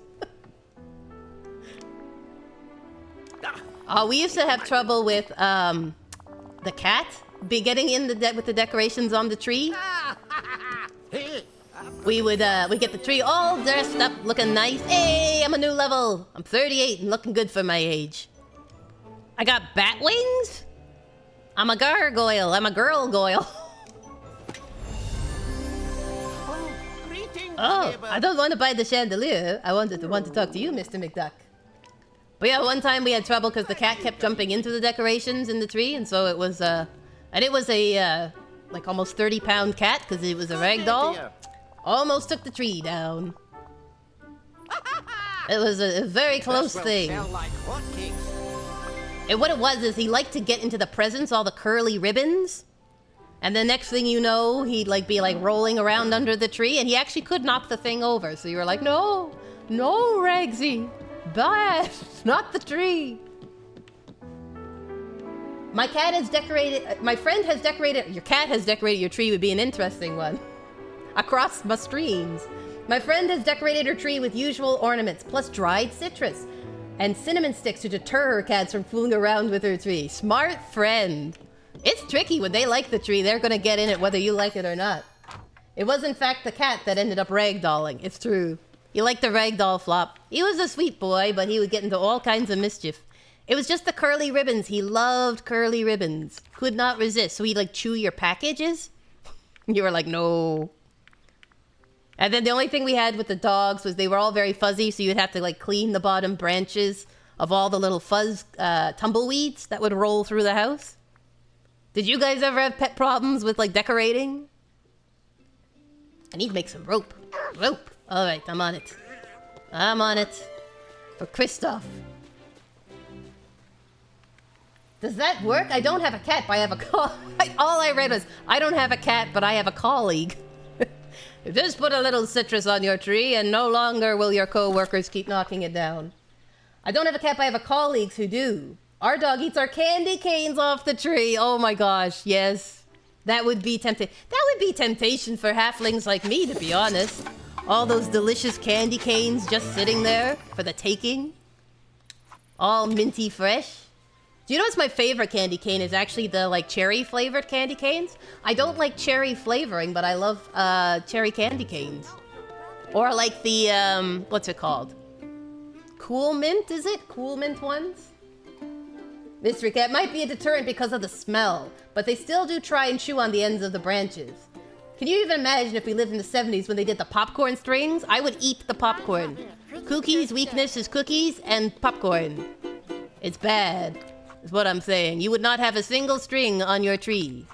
Oh, we used to have trouble with the cat getting in with the decorations on the tree. We get the tree all dressed up, looking nice. Hey, I'm a new level. I'm 38 and looking good for my age. I got bat wings? I'm a gargoyle. I'm a girl-goyle. Oh, I don't want to buy the chandelier. I want to talk to you, Mr. McDuck. But yeah, one time we had trouble because the cat kept jumping into the decorations in the tree, and so it was a like almost 30-pound cat because it was a rag doll. Almost took the tree down. It was a very close thing. And what it was is he liked to get into the presents, all the curly ribbons. And the next thing you know, he'd like be like rolling around under the tree, and he actually could knock the thing over. So you were like, no, no, Ragsy, bad, not the tree. My cat has decorated, my friend has decorated, your cat has decorated your tree would be an interesting one. Across my streams. My friend has decorated her tree with usual ornaments, plus dried citrus and cinnamon sticks to deter her cats from fooling around with her tree. Smart friend. It's tricky when they like the tree, they're gonna get in it whether you like it or not. It was in fact the cat that ended up ragdolling, it's true. He liked the ragdoll flop. He was a sweet boy, but he would get into all kinds of mischief. It was just the curly ribbons. He loved curly ribbons. Could not resist. So he'd like chew your packages. You were like, no. And then the only thing we had with the dogs was they were all very fuzzy, so you'd have to like clean the bottom branches of all the little fuzz tumbleweeds that would roll through the house. Did you guys ever have pet problems with like decorating? I need to make some rope. Rope. All right, I'm on it. I'm on it. For Kristoff. Does that work? I don't have a cat, but I have a all I read was, I don't have a cat, but I have a colleague. Just put a little citrus on your tree, and no longer will your co-workers keep knocking it down. I don't have a cat, but I have a colleagues who do. Our dog eats our candy canes off the tree. Oh my gosh, yes. That would be temptation. That would be temptation for halflings like me, to be honest. All those delicious candy canes just sitting there for the taking. All minty fresh. Do you know what's my favorite candy cane is actually the like cherry flavored candy canes? I don't like cherry flavoring, but I love cherry candy canes. Or like the what's it called? Cool mint, is it? Cool mint ones? Mystery cat might be a deterrent because of the smell, but they still do try and chew on the ends of the branches. Can you even imagine if we lived in the 70s when they did the popcorn strings? I would eat the popcorn. Kookie's weakness is cookies and popcorn. It's bad. Is what I'm saying. You would not have a single string on your tree.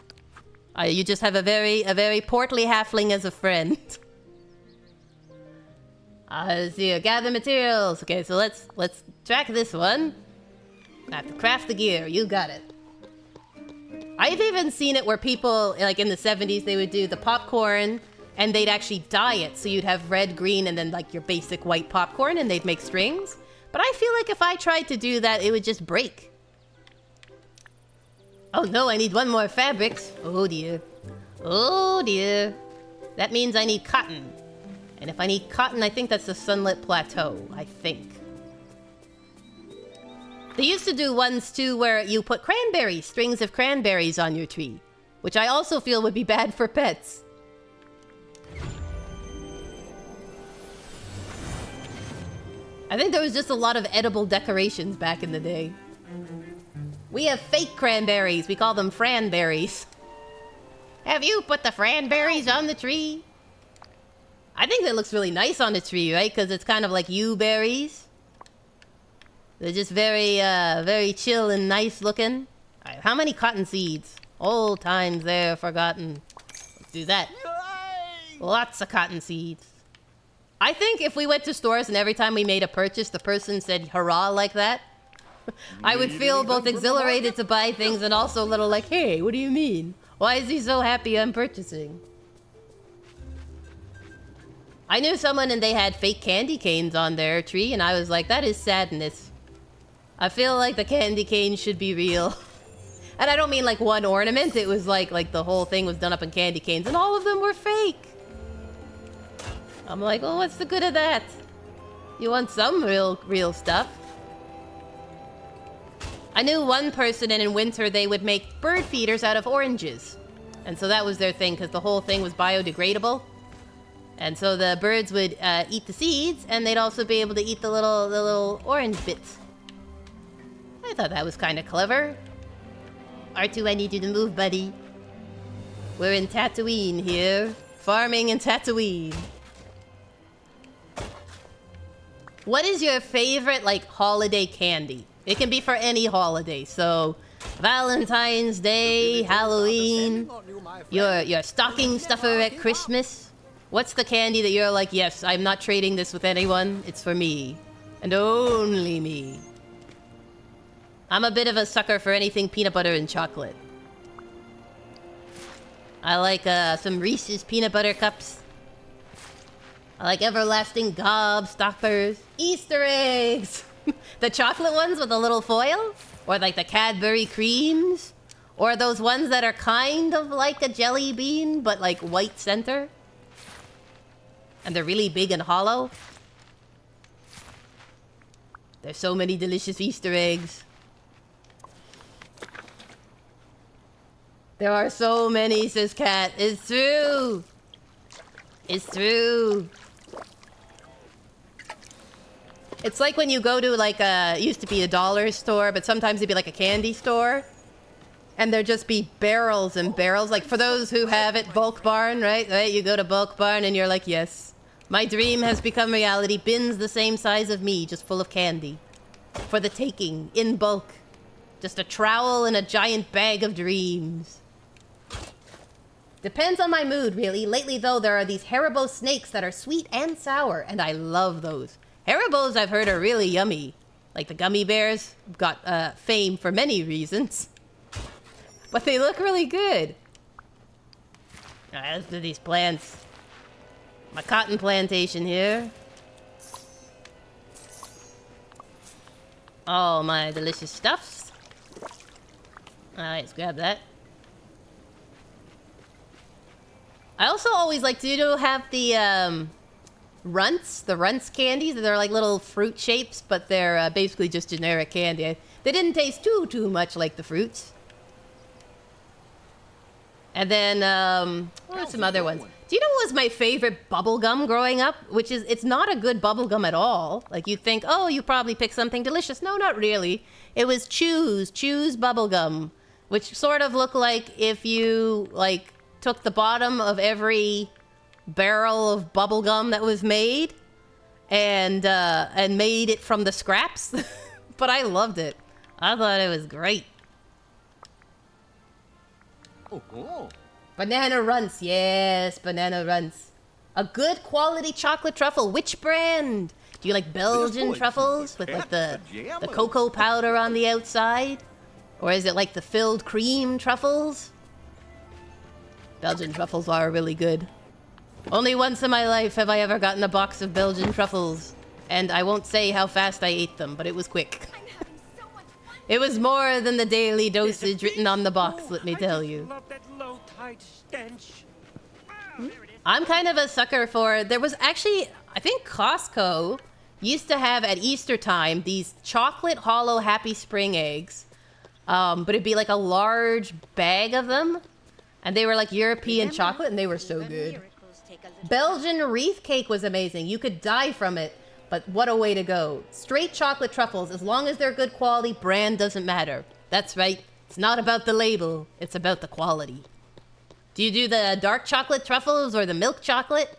You just have a very portly halfling as a friend. Let's see. Gather materials. Okay, so let's track this one. I have to craft the gear. You got it. I've even seen it where people, like in the 70s, they would do the popcorn and they'd actually dye it. So you'd have red, green, and then like your basic white popcorn, and they'd make strings. But I feel like if I tried to do that, it would just break. Oh no, I need one more fabrics. Oh dear. Oh dear. That means I need cotton. And if I need cotton, I think that's the Sunlit Plateau. I think. They used to do ones too where you put cranberries, strings of cranberries on your tree. Which I also feel would be bad for pets. I think there was just a lot of edible decorations back in the day. We have fake cranberries. We call them franberries. Have you put the franberries on the tree? I think that looks really nice on the tree, right? Because it's kind of like yew berries. They're just very, very chill and nice looking. All right, how many cotton seeds? Old times there, forgotten. Let's do that. Lots of cotton seeds. I think if we went to stores and every time we made a purchase, the person said hurrah like that, I would feel both exhilarated to buy things and also a little like, hey, what do you mean? Why is he so happy I'm purchasing? I knew someone and they had fake candy canes on their tree and I was like, that is sadness. I feel like the candy cane should be real. And I don't mean like one ornament, it was like the whole thing was done up in candy canes and all of them were fake. I'm like, well, what's the good of that? You want some real stuff. I knew one person and in winter they would make bird feeders out of oranges. And so that was their thing because the whole thing was biodegradable. And so the birds would eat the seeds and they'd also be able to eat the little orange bits. I thought that was kind of clever. R2, I need you to move, buddy. We're in Tatooine here. Farming in Tatooine. What is your favorite, like, holiday candy? It can be for any holiday, so Valentine's Day, Halloween, your stocking stuffer at Christmas. What's the candy that you're like, yes, I'm not trading this with anyone. It's for me. And only me. I'm a bit of a sucker for anything peanut butter and chocolate. I like some Reese's peanut butter cups. I like everlasting gobstoppers. Easter eggs! The chocolate ones with the little foil? Or like the Cadbury creams? Or those ones that are kind of like a jelly bean, but like white center? And they're really big and hollow. There's so many delicious Easter eggs. There are so many, says Cat. It's true. It's true. It's like when you go to like it used to be a dollar store, but sometimes it'd be like a candy store. And there'd just be barrels and barrels. Like for those who have it, Bulk Barn, right? You go to Bulk Barn and you're like, yes. My dream has become reality. Bins the same size of me, just full of candy. For the taking, in bulk. Just a trowel and a giant bag of dreams. Depends on my mood, really. Lately, though, there are these Haribo snakes that are sweet and sour, and I love those. Haribos, I've heard, are really yummy. Like the gummy bears got fame for many reasons. But they look really good. As do these plants. My cotton plantation here. Oh, my delicious stuffs. Alright, let's grab that. I also always like to have the runts, candies. They're like little fruit shapes, but they're basically just generic candy. They didn't taste too much like the fruits. And then, what are some other ones? Do you know what was my favorite bubblegum growing up? Which is, it's not a good bubblegum at all. Like, you'd think, oh, you probably picked something delicious. No, not really. It was Chews bubblegum. Which sort of looked like if you, like, took the bottom of every barrel of bubblegum that was made and made it from the scraps. But I loved it. I thought it was great. Oh. Banana Runts, yes, Banana Runts. A good quality chocolate truffle. Which brand? Do you like Belgian truffles with like the cocoa powder on the outside? Or is it like the filled cream truffles? Belgian truffles are really good. Only once in my life have I ever gotten a box of Belgian truffles. And I won't say how fast I ate them, but it was quick. It was more than the daily dosage written on the box, let me tell you. Love that low tide stench. I'm kind of a sucker for... There was actually... I think Costco used to have at Easter time these chocolate hollow Happy Spring eggs. But it'd be like a large bag of them. And they were like European chocolate and they were so good. Belgian wreath cake was amazing. You could die from it. But what a way to go. Straight chocolate truffles, as long as they're good quality, brand doesn't matter. That's right. It's not about the label. It's about the quality. Do you do the dark chocolate truffles or the milk chocolate?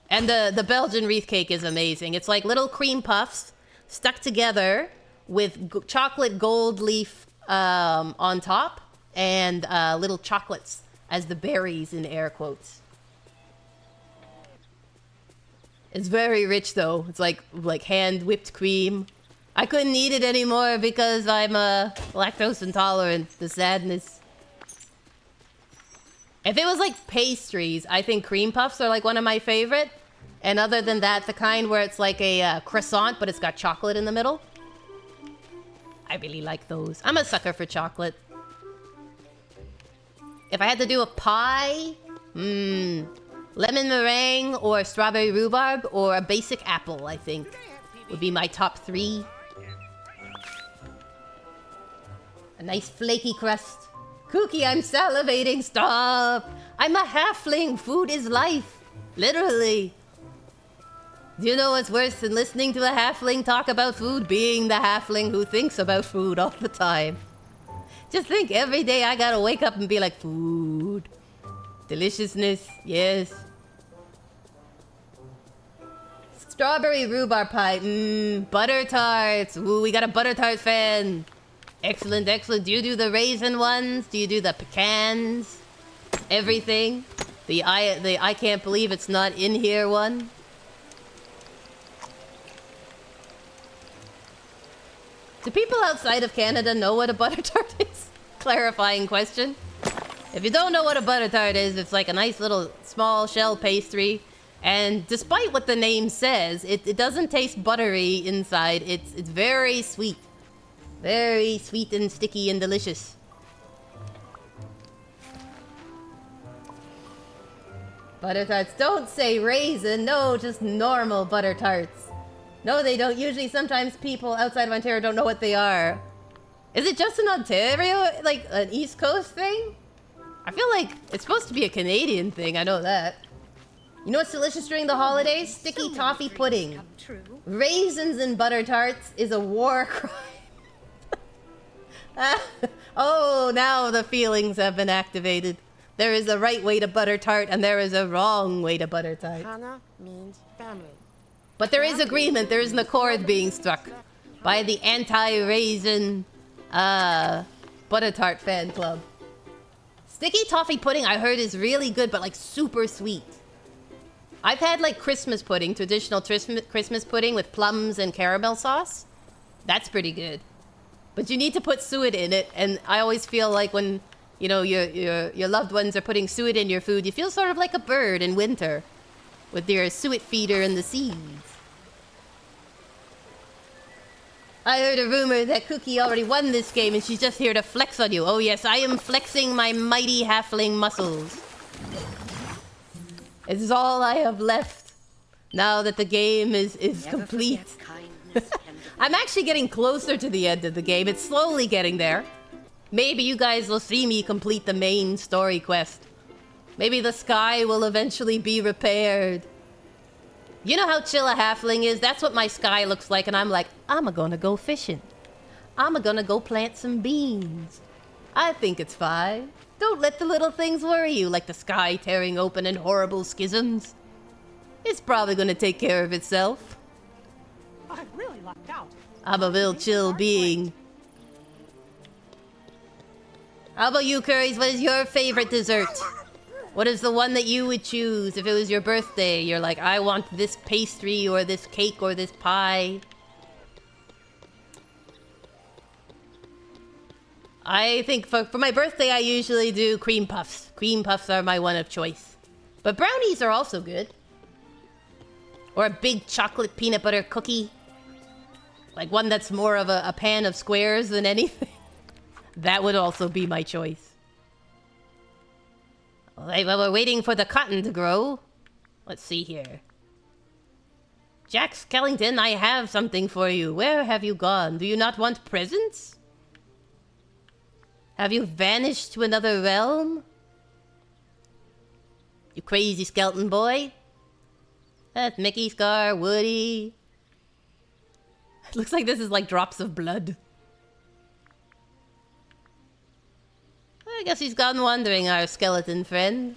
And the Belgian wreath cake is amazing. It's like little cream puffs stuck together with chocolate gold leaf on top and little chocolates as the berries in air quotes. It's very rich though. It's like hand whipped cream. I couldn't eat it anymore because I'm lactose intolerant. The sadness. If it was like pastries, I think cream puffs are like one of my favorite. And other than that, the kind where it's like a croissant, but it's got chocolate in the middle. I really like those. I'm a sucker for chocolate. If I had to do a pie, lemon meringue or strawberry rhubarb or a basic apple, I think, would be my top 3. A nice flaky crust. Kooky, I'm salivating. Stop. I'm a halfling. Food is life. Literally. Do you know what's worse than listening to a halfling talk about food? Being the halfling who thinks about food all the time. Just think, every day I gotta wake up and be like, food. Deliciousness, yes. Strawberry rhubarb pie, butter tarts. Ooh, we got a butter tart fan. Excellent, excellent. Do you do the raisin ones? Do you do the pecans? Everything? The I can't believe it's not in here one? Do people outside of Canada know what a butter tart is? Clarifying question. If you don't know what a butter tart is, it's like a nice little small shell pastry. And despite what the name says, it doesn't taste buttery inside. It's very sweet. Very sweet and sticky and delicious. Butter tarts don't say raisin. No, just normal butter tarts. No, they don't. Usually, sometimes people outside of Ontario don't know what they are. Is it just an Ontario, like an East Coast thing? I feel like it's supposed to be a Canadian thing. I know that. You know what's delicious during the holidays? Sticky toffee pudding. Raisins in butter tarts is a war crime. Oh, now the feelings have been activated. There is a right way to butter tart, and there is a wrong way to butter tart. Hana means family. But there is agreement. There is an accord being struck by the anti-raisin butter tart fan club. Sticky toffee pudding, I heard, is really good, but like super sweet. I've had like Christmas pudding, traditional Christmas pudding with plums and caramel sauce. That's pretty good. But you need to put suet in it, and I always feel like when, you know, your loved ones are putting suet in your food, you feel sort of like a bird in winter with your suet feeder in the seeds. I heard a rumor that Kooky already won this game and she's just here to flex on you. Oh yes, I am flexing my mighty halfling muscles. This is all I have left now that the game is complete. I'm actually getting closer to the end of the game. It's slowly getting there. Maybe you guys will see me complete the main story quest. Maybe the sky will eventually be repaired. You know how chill a halfling is? That's what my sky looks like, and I'm like, I'm gonna go fishing. I'm gonna go plant some beans. I think it's fine. Don't let the little things worry you, like the sky tearing open in horrible schisms. It's probably gonna take care of itself. I really lucked out. I'm a real chill being. How about you, Curries? What is your favorite dessert? What is the one that you would choose if it was your birthday? You're like, I want this pastry or this cake or this pie. I think for my birthday, I usually do cream puffs. Cream puffs are my one of choice. But brownies are also good. Or a big chocolate peanut butter cookie. Like one that's more of a pan of squares than anything. That would also be my choice. Alright, well, we're waiting for the cotton to grow. Let's see here. Jack Skellington, I have something for you. Where have you gone? Do you not want presents? Have you vanished to another realm? You crazy skeleton boy? That's Mickey, Scar, Woody. It looks like this is like drops of blood. I guess he's gone wandering, our skeleton friend.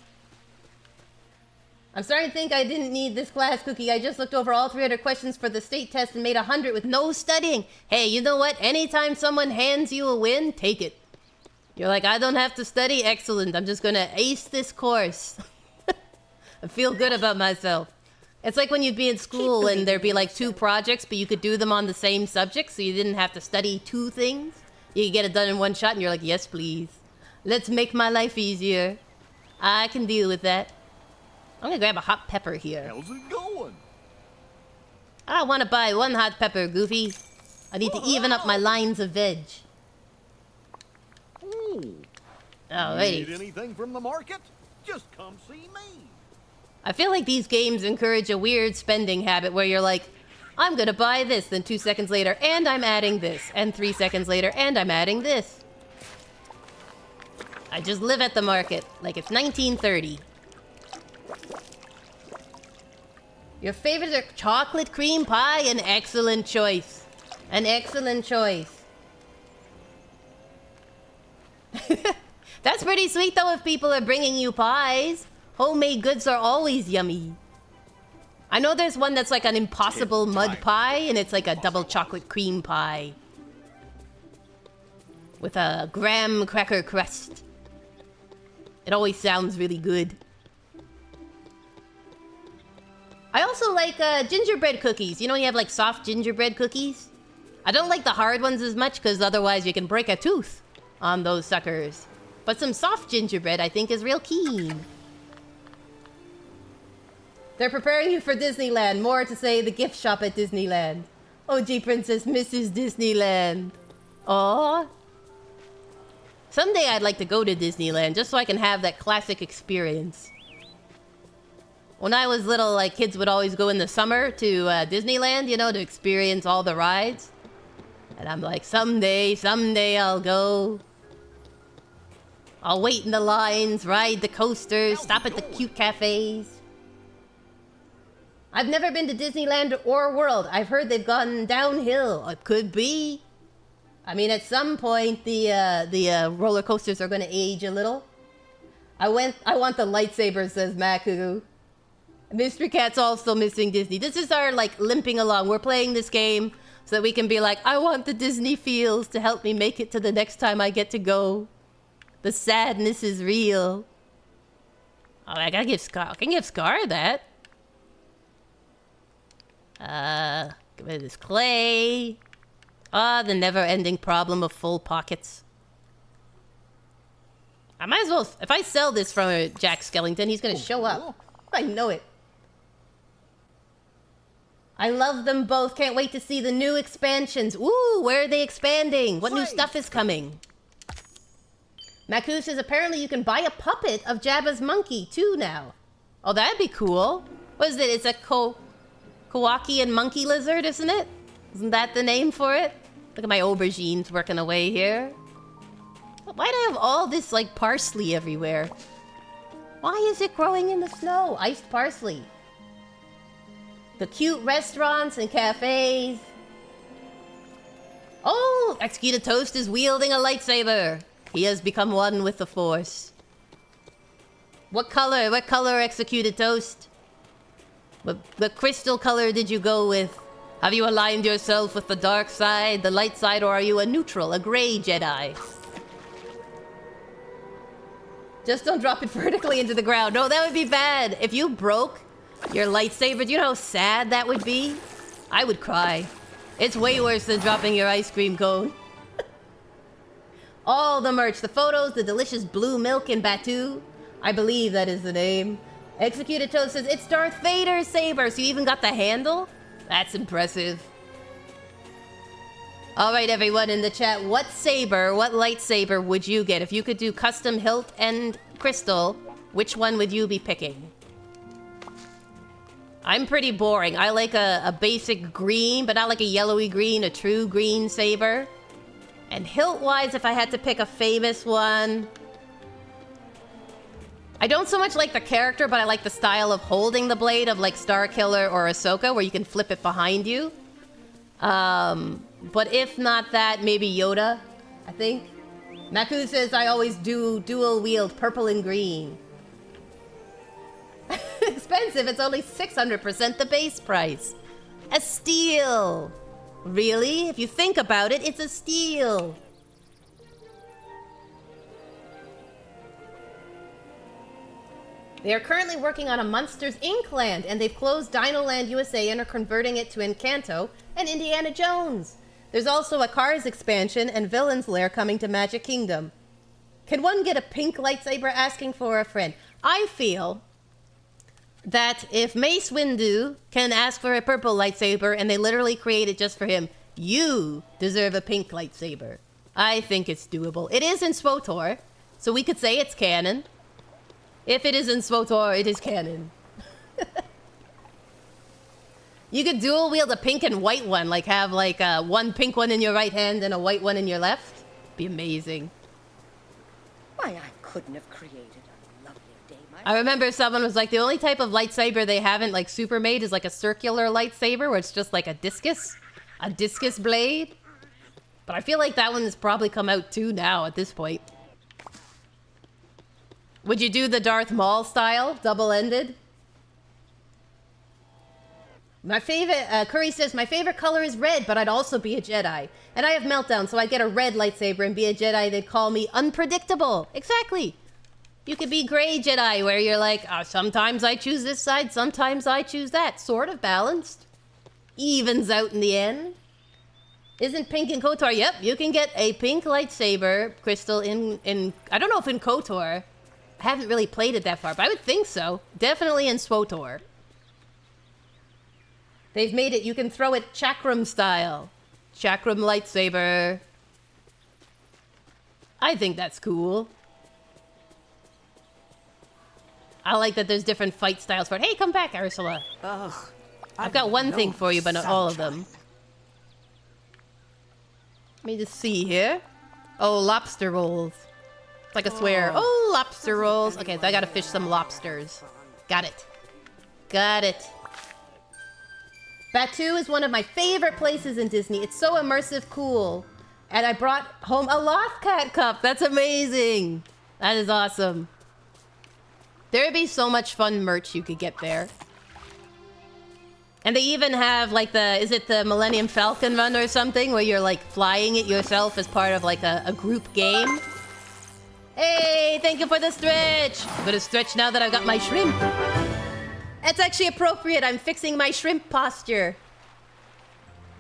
I'm starting to think I didn't need this class, Kooky. I just looked over all 300 questions for the state test and made 100 with no studying. Hey, you know what? Anytime someone hands you a win, take it. You're like, I don't have to study? Excellent. I'm just gonna ace this course. I feel good about myself. It's like when you'd be in school and there'd be like 2 projects, but you could do them on the same subject, so you didn't have to study 2 things. You could get it done in one shot, and you're like, yes, please. Let's make my life easier. I can deal with that. I'm gonna grab a hot pepper here. How's it going? I want to buy 1 hot pepper, Goofy. I need to even up my lines of veg. Oh, Alrighty. need anything from the market? Just come see me. I feel like these games encourage a weird spending habit where you're like, I'm gonna buy this, then 2 seconds later, and I'm adding this, and 3 seconds later, and I'm adding this. I just live at the market, like it's 1930. Your favorites are chocolate cream pie? An excellent choice. An excellent choice. That's pretty sweet though if people are bringing you pies. Homemade goods are always yummy. I know there's one that's like an impossible mud pie and it's like a double chocolate cream pie. with a graham cracker crust. It always sounds really good. I also like gingerbread cookies. You know, you have like soft gingerbread cookies. I don't like the hard ones as much because otherwise you can break a tooth on those suckers. But some soft gingerbread I think is real keen. They're preparing you for Disneyland. More to say, the gift shop at Disneyland. OG Princess Mrs. Disneyland. Aww. Someday I'd like to go to Disneyland just so I can have that classic experience. When I was little, like, kids would always go in the summer to Disneyland, you know, to experience all the rides. And I'm like, someday I'll go. I'll wait in the lines, ride the coasters, stop at the cute cafes. I've never been to Disneyland or World. I've heard they've gone downhill. It could be. I mean, at some point, the roller coasters are going to age a little. I want the lightsaber, says Maku. Mystery Cat's also missing Disney. This is our, like, limping along. We're playing this game so that we can be like, I want the Disney feels to help me make it to the next time I get to go. The sadness is real. Oh, I gotta give Scar. I can give Scar that. Give it this clay. Ah, the never-ending problem of full pockets. I might as well... If I sell this from Jack Skellington, he's gonna show up. I know it. I love them both. Can't wait to see the new expansions. Ooh, where are they expanding? What new stuff is coming? Maku says apparently you can buy a puppet of Jabba's monkey too now. Oh, that'd be cool. What is it? It's a Kowakian monkey lizard, isn't it? Isn't that the name for it? Look at my aubergines working away here. Why do I have all this, like, parsley everywhere? Why is it growing in the snow? Iced parsley. The cute restaurants and cafes. Oh, Executed Toast is wielding a lightsaber. He has become one with the Force. What color? What color, Executed Toast? What crystal color did you go with? Have you aligned yourself with the dark side, the light side, or are you a neutral, a gray Jedi? Just don't drop it vertically into the ground. No, that would be bad. If you broke your lightsaber, do you know how sad that would be? I would cry. It's way worse than dropping your ice cream cone. All the merch, the photos, the delicious blue milk in Batu. I believe that is the name. Executed Toast says, it's Darth Vader's saber, so you even got the handle? That's impressive. Alright, everyone in the chat, what lightsaber would you get? If you could do custom hilt and crystal, which one would you be picking? I'm pretty boring. I like a basic green, but not like a yellowy green, a true green saber. And hilt-wise, if I had to pick a famous one... I don't so much like the character, but I like the style of holding the blade of like Starkiller or Ahsoka, where you can flip it behind you. But if not that, maybe Yoda, I think. Maku says I always do dual wield purple and green. Expensive, it's only 600% the base price. A steal. Really? If you think about it, it's a steal. They are currently working on a Monsters Inc. land, and they've closed Dino Land USA and are converting it to Encanto and Indiana Jones. There's also a Cars expansion and Villain's Lair coming to Magic Kingdom. Can one get a pink lightsaber? Asking for a friend. I feel that if Mace Windu can ask for a purple lightsaber and they literally create it just for him, you deserve a pink lightsaber. I think it's doable. It is in SWTOR, so we could say it's canon. If it is in SWTOR, it is canon. You could dual wield a pink and white one, like have like one pink one in your right hand and a white one in your left. Be amazing. Why, I couldn't have created a lovely day myself. I remember someone was like, the only type of lightsaber they haven't like super made is like a circular lightsaber where it's just like a discus blade. But I feel like that one has probably come out too now at this point. Would you do the Darth Maul style, double-ended? My favorite, Curry says, my favorite color is red, but I'd also be a Jedi. And I have Meltdown, so I get a red lightsaber and be a Jedi. They'd call me unpredictable. Exactly. You could be gray Jedi, where you're like, oh, sometimes I choose this side, sometimes I choose that. Sort of balanced. Evens out in the end. Isn't pink in KOTOR? Yep, you can get a pink lightsaber crystal in I don't know if in KOTOR. I haven't really played it that far, but I would think so. Definitely in SWTOR. They've made it, you can throw it chakram style. Chakram lightsaber. I think that's cool. I like that there's different fight styles for it. Hey, come back, Ursula. Ugh. I've got one thing for you, but not all of them. Let me just see here. Oh, lobster rolls. It's like a swear. Oh, lobster rolls. Okay, so I gotta fish some lobsters. Got it. Got it. Batu is one of my favorite places in Disney. It's so immersive cool. And I brought home a Lothcat cup. That's amazing. That is awesome. There'd be so much fun merch you could get there. And they even have like is it the Millennium Falcon run or something? Where you're like flying it yourself as part of like a group game. Hey, thank you for the stretch. I'm gonna stretch now that I've got my shrimp. That's actually appropriate. I'm fixing my shrimp posture.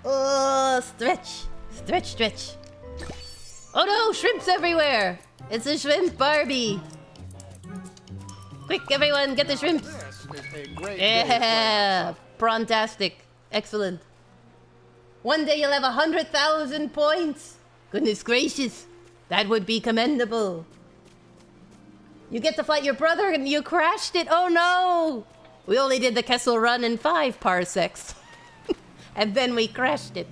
Oh, stretch. Stretch, stretch. Oh no, shrimps everywhere. It's a shrimp Barbie. Quick, everyone, get the shrimps. This is a great Yeah, prontastic. Excellent. One day you'll have 100,000 points. Goodness gracious. That would be commendable. You get to fight your brother and you crashed it. Oh no. We only did the Kessel Run in 5 parsecs. And then we crashed it.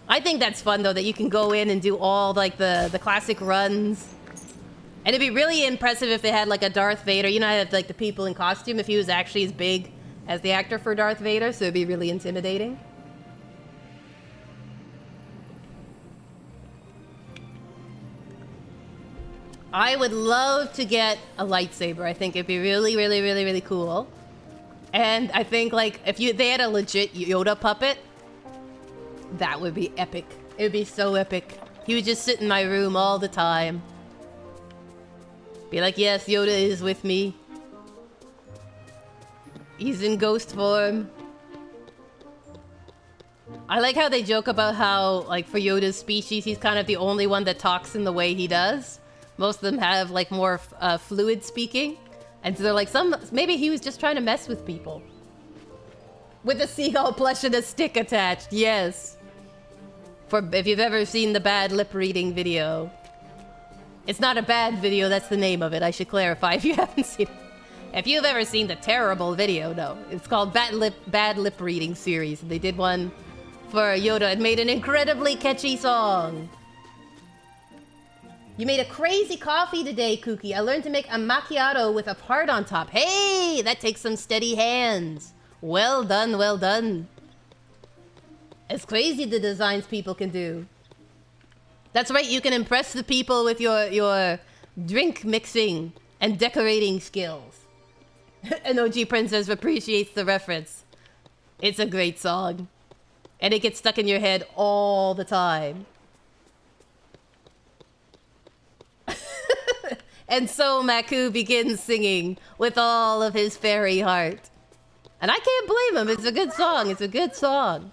I think that's fun though, that you can go in and do all like the classic runs. And it'd be really impressive if they had like a Darth Vader. You know, I have like the people in costume if he was actually as big as the actor for Darth Vader, so it'd be really intimidating. I would love to get a lightsaber. I think it'd be really, really, really, really cool. And I think like if they had a legit Yoda puppet, that would be epic. It would be so epic. He would just sit in my room all the time. Be like, yes, Yoda is with me. He's in ghost form. I like how they joke about how, like, for Yoda's species, he's kind of the only one that talks in the way he does. Most of them have, like, more fluid speaking. And so they're like, maybe he was just trying to mess with people. With a seagull plush and a stick attached, yes. If you've ever seen the bad lip reading video. It's not a bad video, that's the name of it. I should clarify if you haven't seen it. If you've ever seen the terrible video, no. It's called Bad Lip Reading Series. They did one for Yoda and made an incredibly catchy song. You made a crazy coffee today, Kooky. I learned to make a macchiato with a part on top. Hey, that takes some steady hands. Well done, well done. It's crazy the designs people can do. That's right, you can impress the people with your drink mixing and decorating skills. And OG Princess appreciates the reference. It's a great song. And it gets stuck in your head all the time. And so Maku begins singing with all of his fairy heart. And I can't blame him, it's a good song, it's a good song.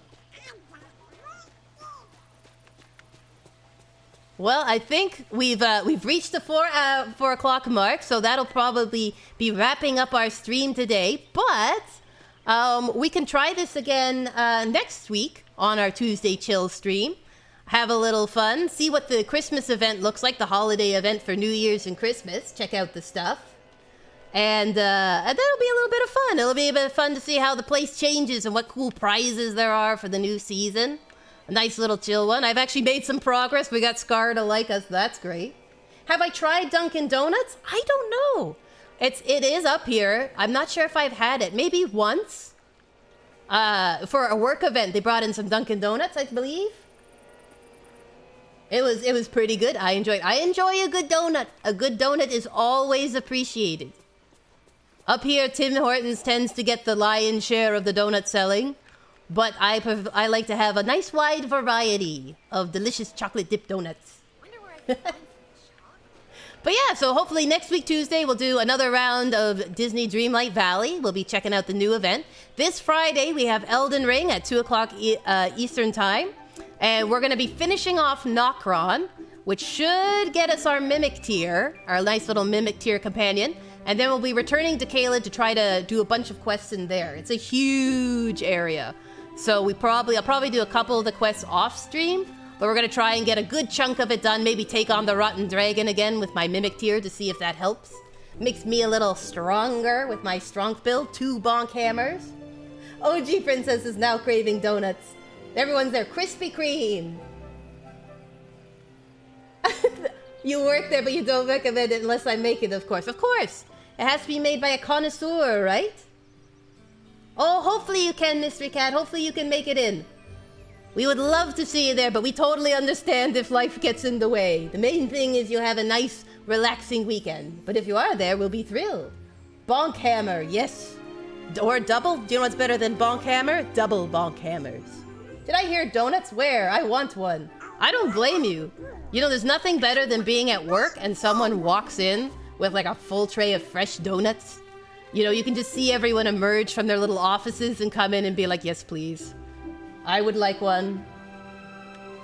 Well, I think we've reached the 4 o'clock mark, so that'll probably be wrapping up our stream today. But we can try this again next week on our Tuesday Chill stream. Have a little fun, see what the Christmas event looks like, the holiday event for New Year's and Christmas. Check out the stuff. And that'll be a little bit of fun. It'll be a bit of fun to see how the place changes and what cool prizes there are for the new season. A nice little chill one. I've actually made some progress. We got Scar to like us. That's great. Have I tried Dunkin' Donuts? I don't know. It is up here. I'm not sure if I've had it. Maybe once. For a work event, they brought in some Dunkin' Donuts, I believe. It was pretty good. I enjoy a good donut. A good donut is always appreciated. Up here, Tim Hortons tends to get the lion's share of the donut selling, but I like to have a nice wide variety of delicious chocolate dip donuts. Wonder where I can find some chocolate. But yeah, so hopefully next week, Tuesday, we'll do another round of Disney Dreamlight Valley. We'll be checking out the new event. This Friday, we have Elden Ring at 2 o'clock Eastern Time. And we're going to be finishing off Nokron, which should get us our Mimic Tier, our nice little Mimic Tier companion. And then we'll be returning to Caelid to try to do a bunch of quests in there. It's a huge area. So I'll probably do a couple of the quests off stream, but we're going to try and get a good chunk of it done. Maybe take on the Rotten Dragon again with my Mimic Tier to see if that helps. Makes me a little stronger with my strength build. 2 bonk hammers. OG Princess is now craving donuts. Everyone's there. Krispy Kreme. You work there, but you don't recommend it unless I make it, of course. Of course! It has to be made by a connoisseur, right? Oh, hopefully you can, Mystery Cat. Hopefully you can make it in. We would love to see you there, but we totally understand if life gets in the way. The main thing is you have a nice, relaxing weekend. But if you are there, we'll be thrilled. Bonk Hammer, yes. Or double. Do you know what's better than Bonk Hammer? Double Bonk Hammers. Did I hear donuts? Where? I want one. I don't blame you. You know, there's nothing better than being at work and someone walks in with like a full tray of fresh donuts. You know, you can just see everyone emerge from their little offices and come in and be like, yes, please. I would like one.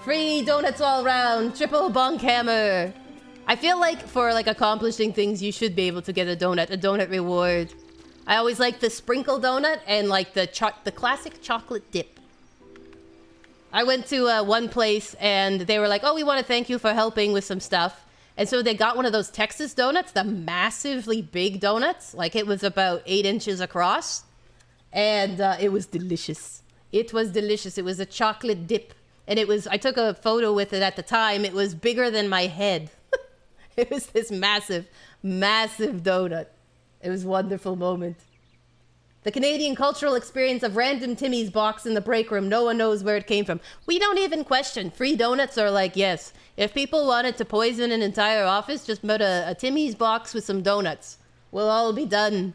Free donuts all around. Triple bonk hammer. I feel like for like accomplishing things, you should be able to get a donut reward. I always like the sprinkle donut and like the classic chocolate dip. I went to one place and they were like, oh, we want to thank you for helping with some stuff. And so they got one of those Texas donuts, the massively big donuts. Like it was about 8 inches across. And it was delicious. It was delicious. It was a chocolate dip. And I took a photo with it at the time. It was bigger than my head. It was this massive, massive donut. It was a wonderful moment. The Canadian cultural experience of random Timmy's box in the break room. No one knows where it came from. We don't even question. Free donuts are like, yes. If people wanted to poison an entire office, just put a Timmy's box with some donuts. We'll all be done.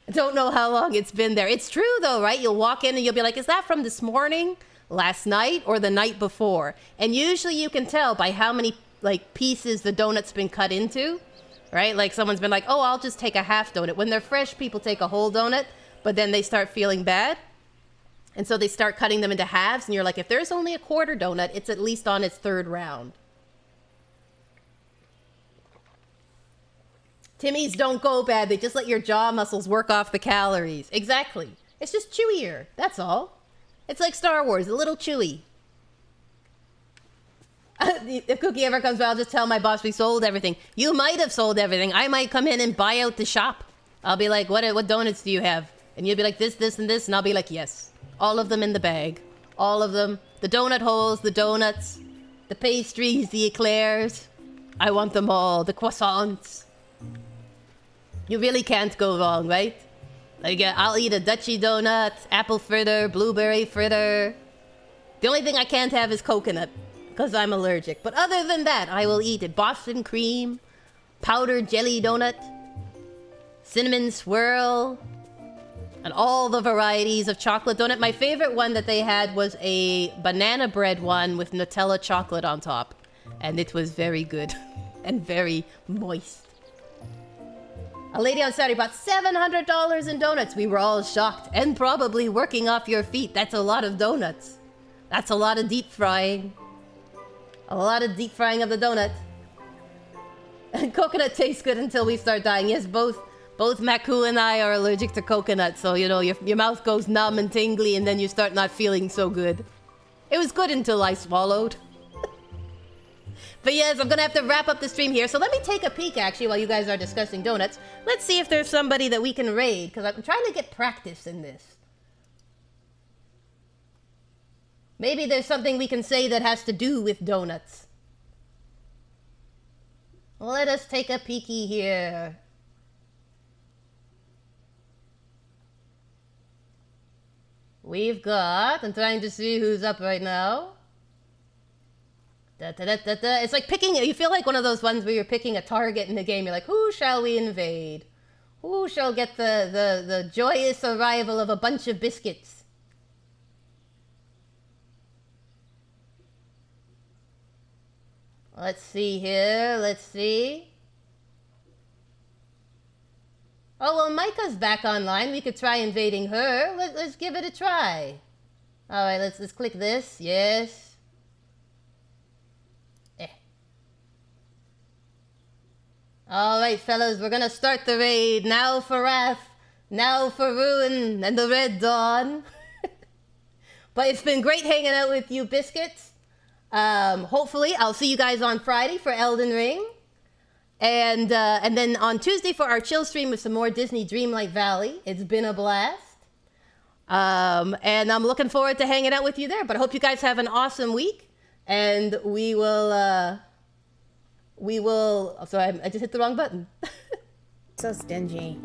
I don't know how long it's been there. It's true though, right? You'll walk in and you'll be like, is that from this morning, last night, or the night before? And usually you can tell by how many like pieces the donut's been cut into. Right? Like someone's been like, oh, I'll just take a half donut. When they're fresh, people take a whole donut, but then they start feeling bad. And so they start cutting them into halves. And you're like, if there's only a quarter donut, it's at least on its 3rd round. Timmy's don't go bad. They just let your jaw muscles work off the calories. Exactly. It's just chewier. That's all. It's like Star Wars, a little chewy. If Kooky ever comes by, I'll just tell my boss we sold everything. You might have sold everything. I might come in and buy out the shop. I'll be like, what donuts do you have? And you'll be like, this, and this. And I'll be like, yes. All of them in the bag. All of them. The donut holes, the donuts, the pastries, the eclairs. I want them all. The croissants. You really can't go wrong, right? Like, I'll eat a Dutchy donut, apple fritter, blueberry fritter. The only thing I can't have is coconut. Because I'm allergic. But other than that, I will eat it. Boston cream, powdered jelly donut, cinnamon swirl, and all the varieties of chocolate donut. My favorite one that they had was a banana bread one with Nutella chocolate on top. And it was very good and very moist. A lady on Saturday bought $700 in donuts. We were all shocked and probably working off your feet. That's a lot of donuts. That's a lot of deep frying. A lot of deep frying of the donut. And coconut tastes good until we start dying. Yes, both Maku and I are allergic to coconut. So, you know, your mouth goes numb and tingly and then you start not feeling so good. It was good until I swallowed. But yes, I'm going to have to wrap up the stream here. So let me take a peek, actually, while you guys are discussing donuts. Let's see if there's somebody that we can raid. Because I'm trying to get practice in this. Maybe there's something we can say that has to do with donuts. Let us take a peeky here. We've got... I'm trying to see who's up right now. It's like picking, you feel like one of those ones where you're picking a target in the game. You're like, who shall we invade? Who shall get the joyous arrival of a bunch of biscuits? Let's see here, let's see. Oh, well, Micah's back online. We could try invading her. Let's give it a try. All right, let's click this. Yes. All right, fellas, we're gonna start the raid. Now for Wrath, now for Ruin and the Red Dawn. But it's been great hanging out with you, biscuits. Hopefully, I'll see you guys on Friday for Elden Ring. And then on Tuesday for our chill stream with some more Disney Dreamlight Valley. It's been a blast. And I'm looking forward to hanging out with you there. But I hope you guys have an awesome week. And we will, oh, sorry, I just hit the wrong button. So stingy.